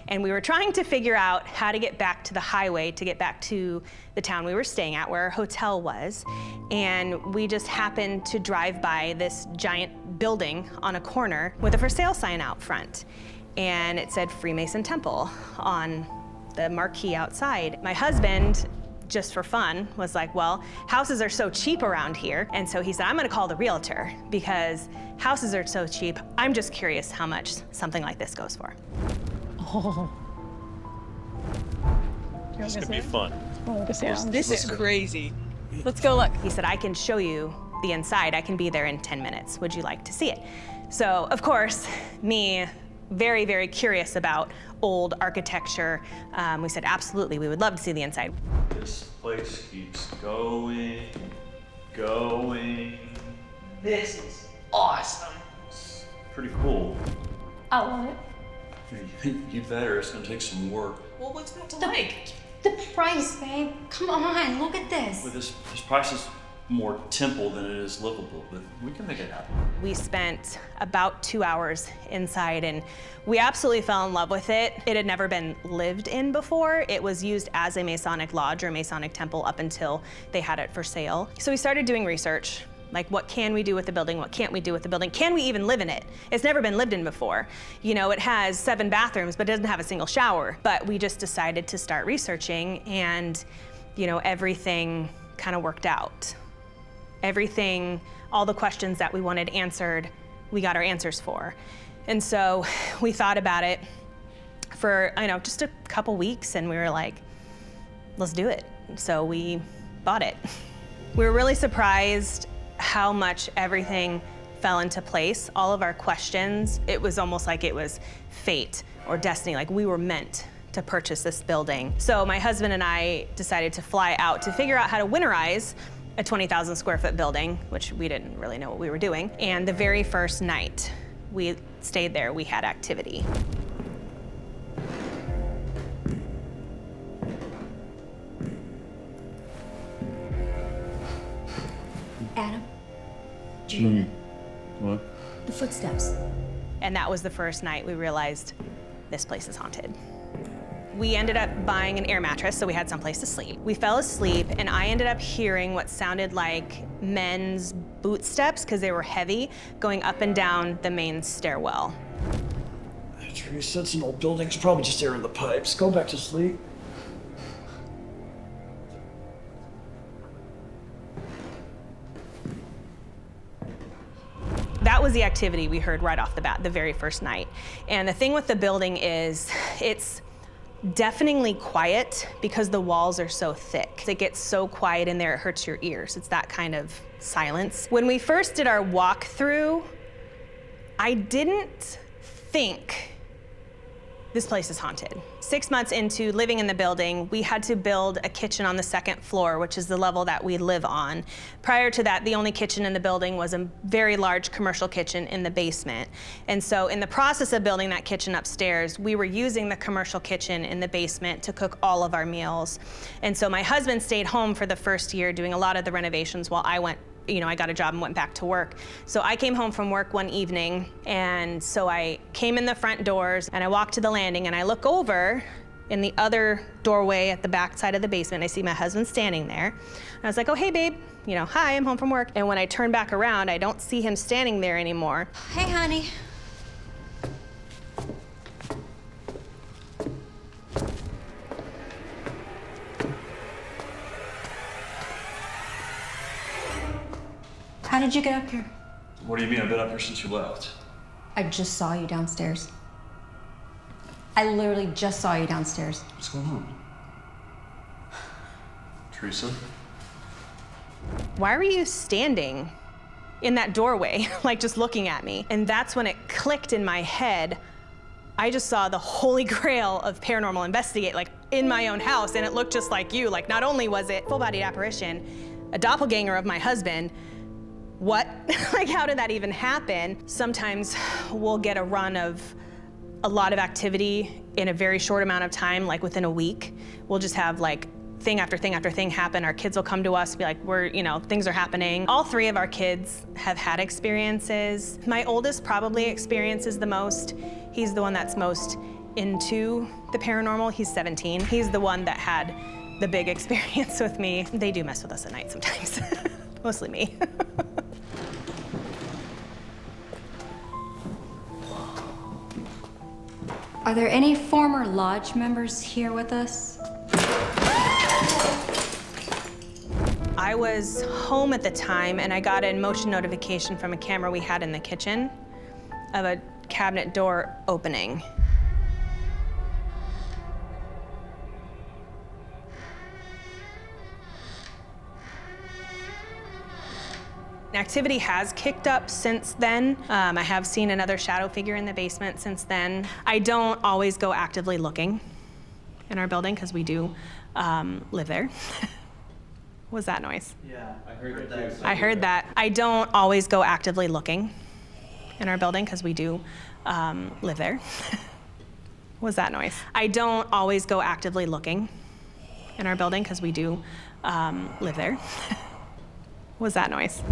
and we were trying to figure out how to get back to the highway to get back to the town we were staying at, where our hotel was. And we just happened to drive by this giant building on a corner with a for sale sign out front, and it said Freemason Temple on the marquee outside. My husband, just for fun, was like, well, houses are so cheap around here. And so he said, I'm gonna call the realtor because houses are so cheap. I'm just curious how much something like this goes for. Oh. This could be fun. This is crazy. Let's go look. He said, I can show you the inside. I can be there in 10 minutes. Would you like to see it? So, of course, me, very, very curious about old architecture. We said, absolutely, we would love to see the inside. This place keeps going, going. This is awesome. It's pretty cool. I love it. You better, it's gonna take some work. Well, what's not to like? The price, babe. Come on, look at this. Well, this price is more temple than it is livable, but we can make it happen. We spent about 2 hours inside, and we absolutely fell in love with it. It had never been lived in before. It was used as a Masonic lodge or a Masonic temple up until they had it for sale. So we started doing research. Like, what can we do with the building? What can't we do with the building? Can we even live in it? It's never been lived in before. You know, it has 7 bathrooms, but it doesn't have a single shower. But we just decided to start researching, and, you know, everything kind of worked out. Everything, all the questions that we wanted answered, we got our answers for. And so we thought about it, for, just a couple weeks, and we were like, let's do it. So we bought it. We were really surprised how much everything fell into place. All of our questions, it was almost like it was fate or destiny, like we were meant to purchase this building. So my husband and I decided to fly out to figure out how to winterize a 20,000 square foot building, which we didn't really know what we were doing. And the very first night we stayed there, we had activity. Adam, did you hear What? the footsteps? And that was the first night we realized this place is haunted. We ended up buying an air mattress, so we had someplace to sleep. We fell asleep, and I ended up hearing what sounded like men's boot steps, because they were heavy, going up and down the main stairwell. Teresa, it's an old building. It's probably just air in the pipes. Go back to sleep. That was the activity we heard right off the bat, the very first night. And the thing with the building is it's deafeningly quiet because the walls are so thick. It gets so quiet in there, it hurts your ears. It's that kind of silence. When we first did our walkthrough, I didn't think this place is haunted. 6 months into living in the building, we had to build a kitchen on the second floor, which is the level that we live on. Prior to that, the only kitchen in the building was a very large commercial kitchen in the basement. And so in the process of building that kitchen upstairs, we were using the commercial kitchen in the basement to cook all of our meals. And so my husband stayed home for the first year doing a lot of the renovations while I went, I got a job and went back to work. So I came home from work one evening, and so I came in the front doors and I walked to the landing and I look over in the other doorway at the back side of the basement. I see my husband standing there. And I was like, oh, hey, babe, hi, I'm home from work. And when I turn back around, I don't see him standing there anymore. Hey, honey. How did you get up here? What do you mean? I've been up here since you left. I just saw you downstairs. I literally just saw you downstairs. What's going on? Teresa? Why were you standing in that doorway, like just looking at me? And that's when it clicked in my head. I just saw the holy grail of paranormal investigate, like in my own house, and it looked just like you. Like not only was it full-bodied apparition, a doppelganger of my husband. What? Like, how did that even happen? Sometimes we'll get a run of a lot of activity in a very short amount of time, like within a week. We'll just have like thing after thing after thing happen. Our kids will come to us and be like, things are happening. All three of our kids have had experiences. My oldest probably experiences the most. He's the one that's most into the paranormal. He's 17. He's the one that had the big experience with me. They do mess with us at night sometimes. Mostly me. Are there any former lodge members here with us? I was home at the time, and I got a motion notification from a camera we had in the kitchen of a cabinet door opening. Activity has kicked up since then. I have seen another shadow figure in the basement since then. I don't always go actively looking in our building because we do live there. What was that noise? Yeah, I heard that. I heard that. I don't always go actively looking in our building because we do live there. What was that noise? I don't always go actively looking in our building because we do live there. What was that noise?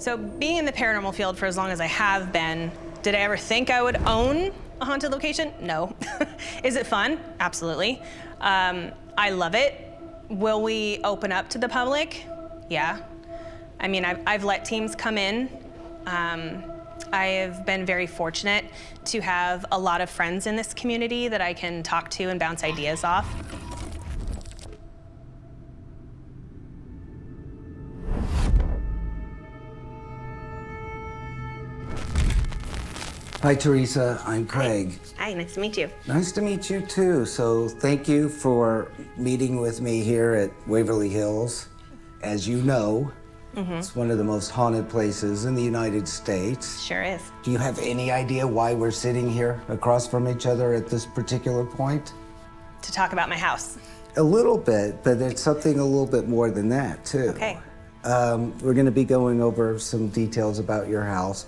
So being in the paranormal field for as long as I have been, did I ever think I would own a haunted location? No. Is it fun? Absolutely. I love it. Will we open up to the public? Yeah. I mean, I've let teams come in. I have been very fortunate to have a lot of friends in this community that I can talk to and bounce ideas off. Hi, Teresa. I'm Craig. Hi, nice to meet you. Nice to meet you, too. So thank you for meeting with me here at Waverly Hills. As you know, it's one of the most haunted places in the United States. Sure is. Do you have any idea why we're sitting here across from each other at this particular point? To talk about my house. A little bit, but it's something a little bit more than that, too. Okay. We're going to be going over some details about your house,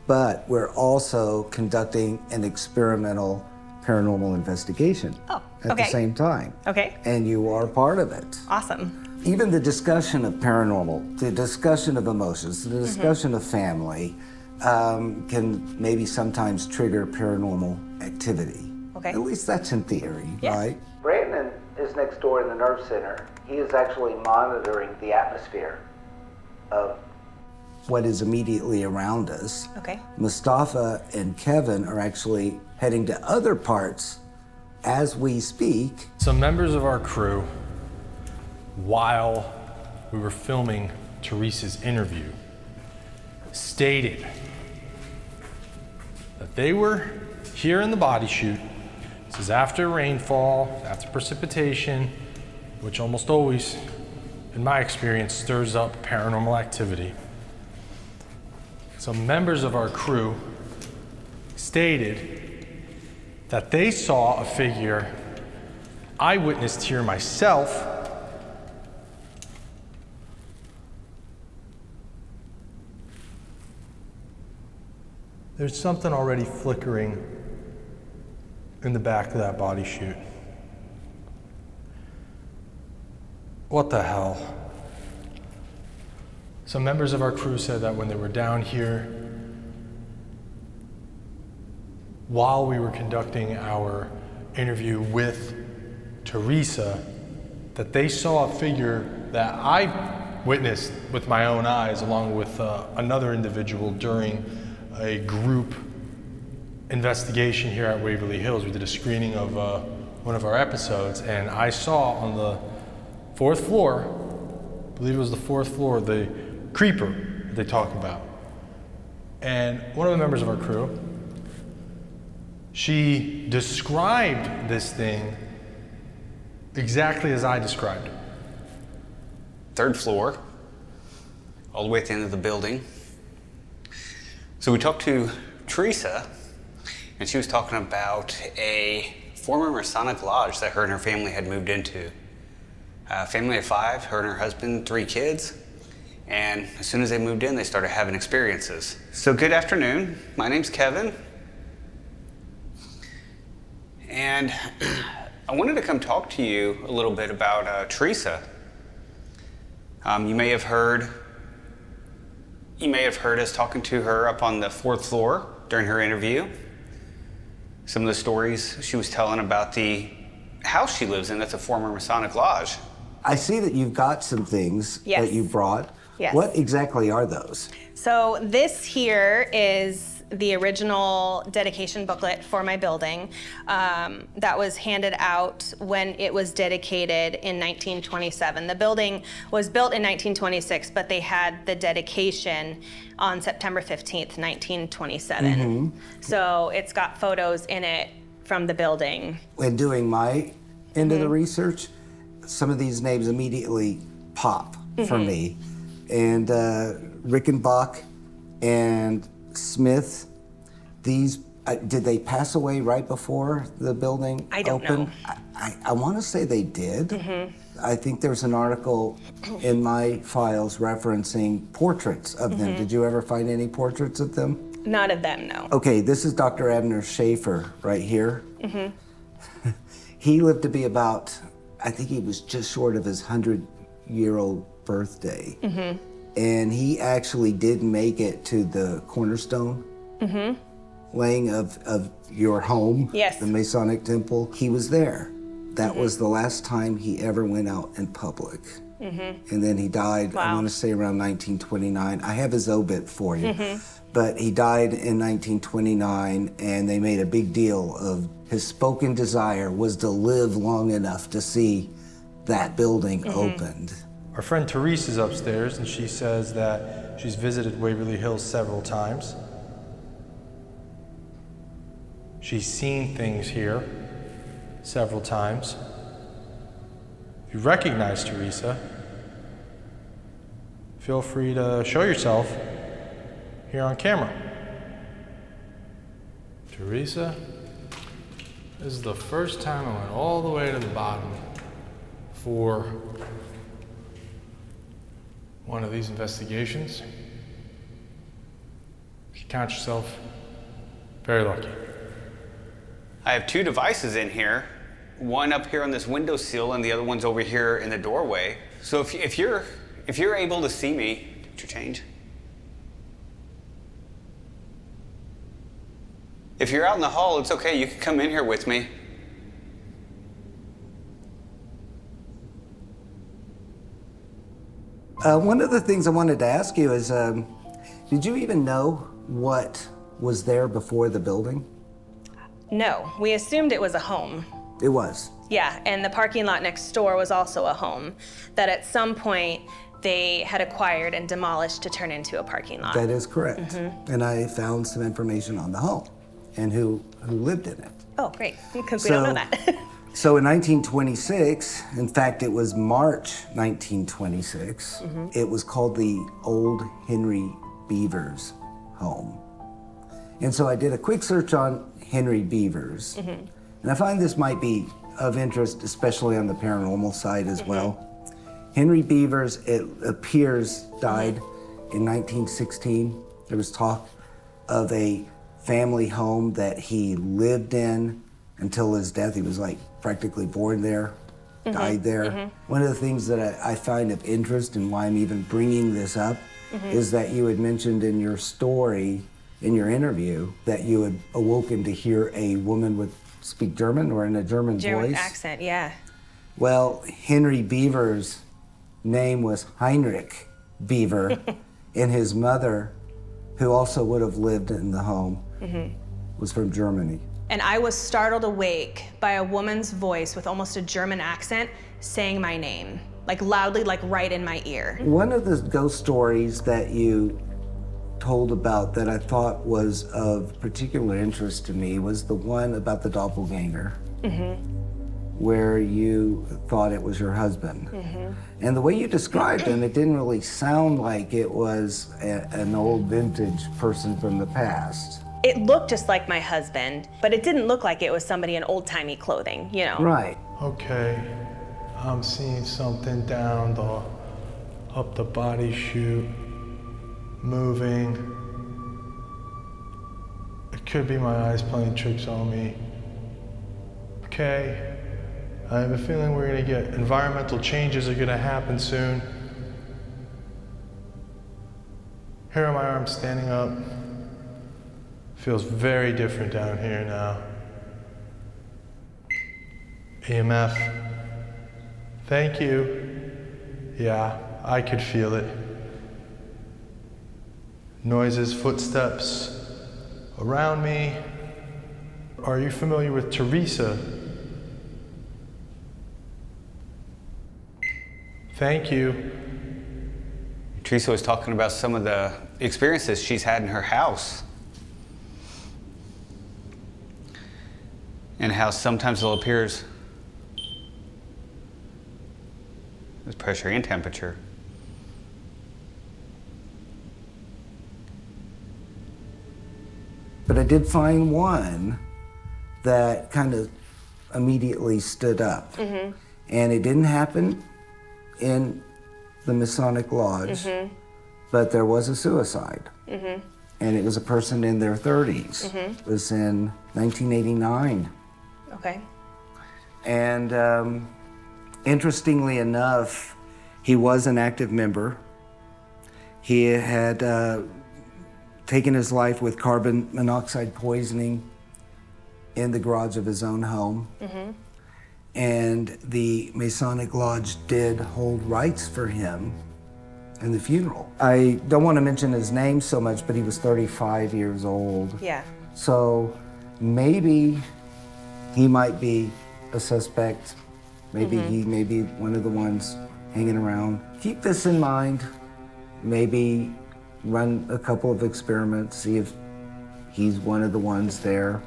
but we're also conducting an experimental paranormal investigation at the same time. Okay. And you are part of it. Awesome. Even the discussion of paranormal, the discussion of emotions, the discussion of family can maybe sometimes trigger paranormal activity. Okay. At least that's in theory, Yeah. right? Brandon is next door in the nerve center. He is actually monitoring the atmosphere of what is immediately around us. Okay. Mustafa and Kevin are actually heading to other parts as we speak. Some members of our crew, while we were filming Teresa's interview, stated that they were here in the body chute. This is after rainfall, after precipitation, which almost always, in my experience, stirs up paranormal activity. Some members of our crew stated that they saw a figure I witnessed here myself There's something already flickering in the back of that body chute. What the hell? Some members of our crew said that when they were down here, while we were conducting our interview with Teresa, that they saw a figure that I witnessed with my own eyes along with another individual during a group investigation here at Waverly Hills. We did a screening of one of our episodes, and I saw on the 4th floor, I believe it was the 4th floor, the creeper that they talk about. And one of the members of our crew, she described this thing exactly as I described it. 3rd floor, all the way at the end of the building. So we talked to Teresa, and she was talking about a former Masonic lodge that her and her family had moved into. Family of 5, her and her husband, 3 kids. And as soon as they moved in, they started having experiences. So good afternoon, my name's Kevin. And I wanted to come talk to you a little bit about Teresa. You may have heard us talking to her up on the 4th floor during her interview. Some of the stories she was telling about the house she lives in that's a former Masonic lodge. I see that you've got some things that you brought. Yes. What exactly are those? So this here is the original dedication booklet for my building that was handed out when it was dedicated in 1927. The building was built in 1926, but they had the dedication on September 15th, 1927. So it's got photos in it from the building. When doing my end of the research, some of these names immediately pop for me. And Rickenbach and Smith, these, did they pass away right before the building I don't opened? know. I want to say they did. I think there's an article in my files referencing portraits of them. Did you ever find any portraits of them? Not of them, no. Okay, this is Dr. Abner Schaefer right here. He lived to be about, I think he was just short of his 100-year-old birthday. And he actually did make it to the cornerstone laying of your home, the Masonic temple. He was there. That was the last time he ever went out in public. And then he died, I want to say around 1929. I have his obit for you. Mm-hmm. But he died in 1929, and they made a big deal of his spoken desire was to live long enough to see that building opened. Our friend Therese is upstairs, and she says that she's visited Waverly Hills several times. She's seen things here several times. If you recognize Teresa, feel free to show yourself here on camera. Teresa, this is the first time I went all the way to the bottom for one of these investigations. You count yourself very lucky. I have two devices in here, one up here on this windowsill and the other one's over here in the doorway. So if you're able to see me, did you change? If you're out in the hall, it's okay, you can come in here with me. One of the things I wanted to ask you is, did you even know what was there before the building? No, we assumed it was a home. It was. Yeah, and the parking lot next door was also a home that at some point they had acquired and demolished to turn into a parking lot. That is correct. And I found some information on the home and who lived in it. Oh, great, because we don't know that. So in 1926, in fact, it was March 1926, it was called the Old Henry Beavers home. And so I did a quick search on Henry Beavers, and I find this might be of interest, especially on the paranormal side as well. Henry Beavers, it appears, died in 1916. There was talk of a family home that he lived in until his death. He was like practically born there, died there. One of the things that I find of interest and why I'm even bringing this up is that you had mentioned in your story, in your interview, that you had awoken to hear a woman speak German or in a German voice. Accent, yeah. Well, Henry Beaver's name was Heinrich Beaver, and his mother, who also would have lived in the home, was from Germany. And I was startled awake by a woman's voice with almost a German accent saying my name, like loudly, like right in my ear. One of the ghost stories that you told about that I thought was of particular interest to me was the one about the doppelganger, where you thought it was your husband. And the way you described him, it didn't really sound like it was an old vintage person from the past. It looked just like my husband, but it didn't look like it was somebody in old-timey clothing, you know? Right. Okay, I'm seeing something down up the body chute, moving. It could be my eyes playing tricks on me. Okay, I have a feeling we're gonna get environmental changes are gonna happen soon. Here are my arms standing up. Feels very different down here now. EMF. Thank you. Yeah, I could feel it. Noises, footsteps around me. Are you familiar with Teresa? Thank you. Teresa was talking about some of the experiences she's had in her house. And how sometimes it appears as pressure and temperature. But I did find one that kind of immediately stood up. And it didn't happen in the Masonic Lodge, but there was a suicide. And it was a person in their 30s. It was in 1989. Okay. And interestingly enough, he was an active member. He had taken his life with carbon monoxide poisoning in the garage of his own home. And the Masonic Lodge did hold rites for him in the funeral. I don't want to mention his name so much, but he was 35 years old. Yeah. So maybe he might be a suspect. Maybe he may be one of the ones hanging around. Keep this in mind. Maybe run a couple of experiments, see if he's one of the ones there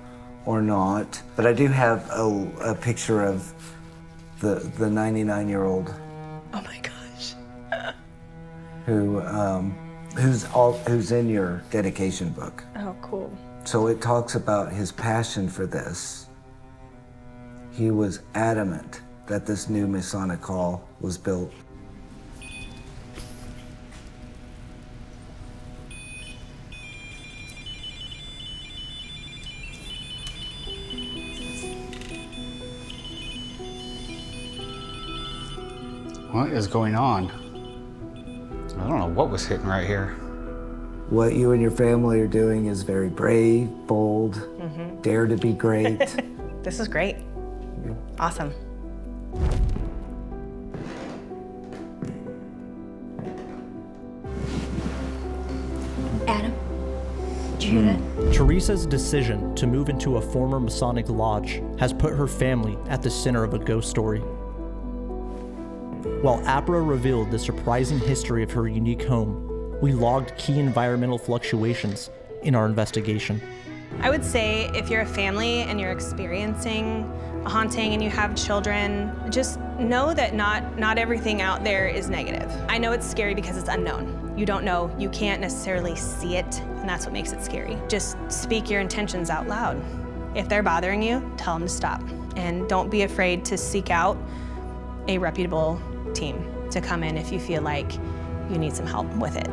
or not. But I do have a picture of the 99-year-old. Oh my gosh. who's in your dedication book. Oh, cool. So it talks about his passion for this. He was adamant that this new Masonic hall was built. What is going on? I don't know what was hitting right here. What you and your family are doing is very brave, bold, dare to be great. This is great. Awesome. Adam, did you hear that? Teresa's decision to move into a former Masonic lodge has put her family at the center of a ghost story. While APRA revealed the surprising history of her unique home, we logged key environmental fluctuations in our investigation. I would say if you're a family and you're experiencing a haunting and you have children, just know that not everything out there is negative. I know it's scary because it's unknown. You don't know, you can't necessarily see it, and that's what makes it scary. Just speak your intentions out loud. If they're bothering you, tell them to stop. And don't be afraid to seek out a reputable team to come in if you feel like you need some help with it.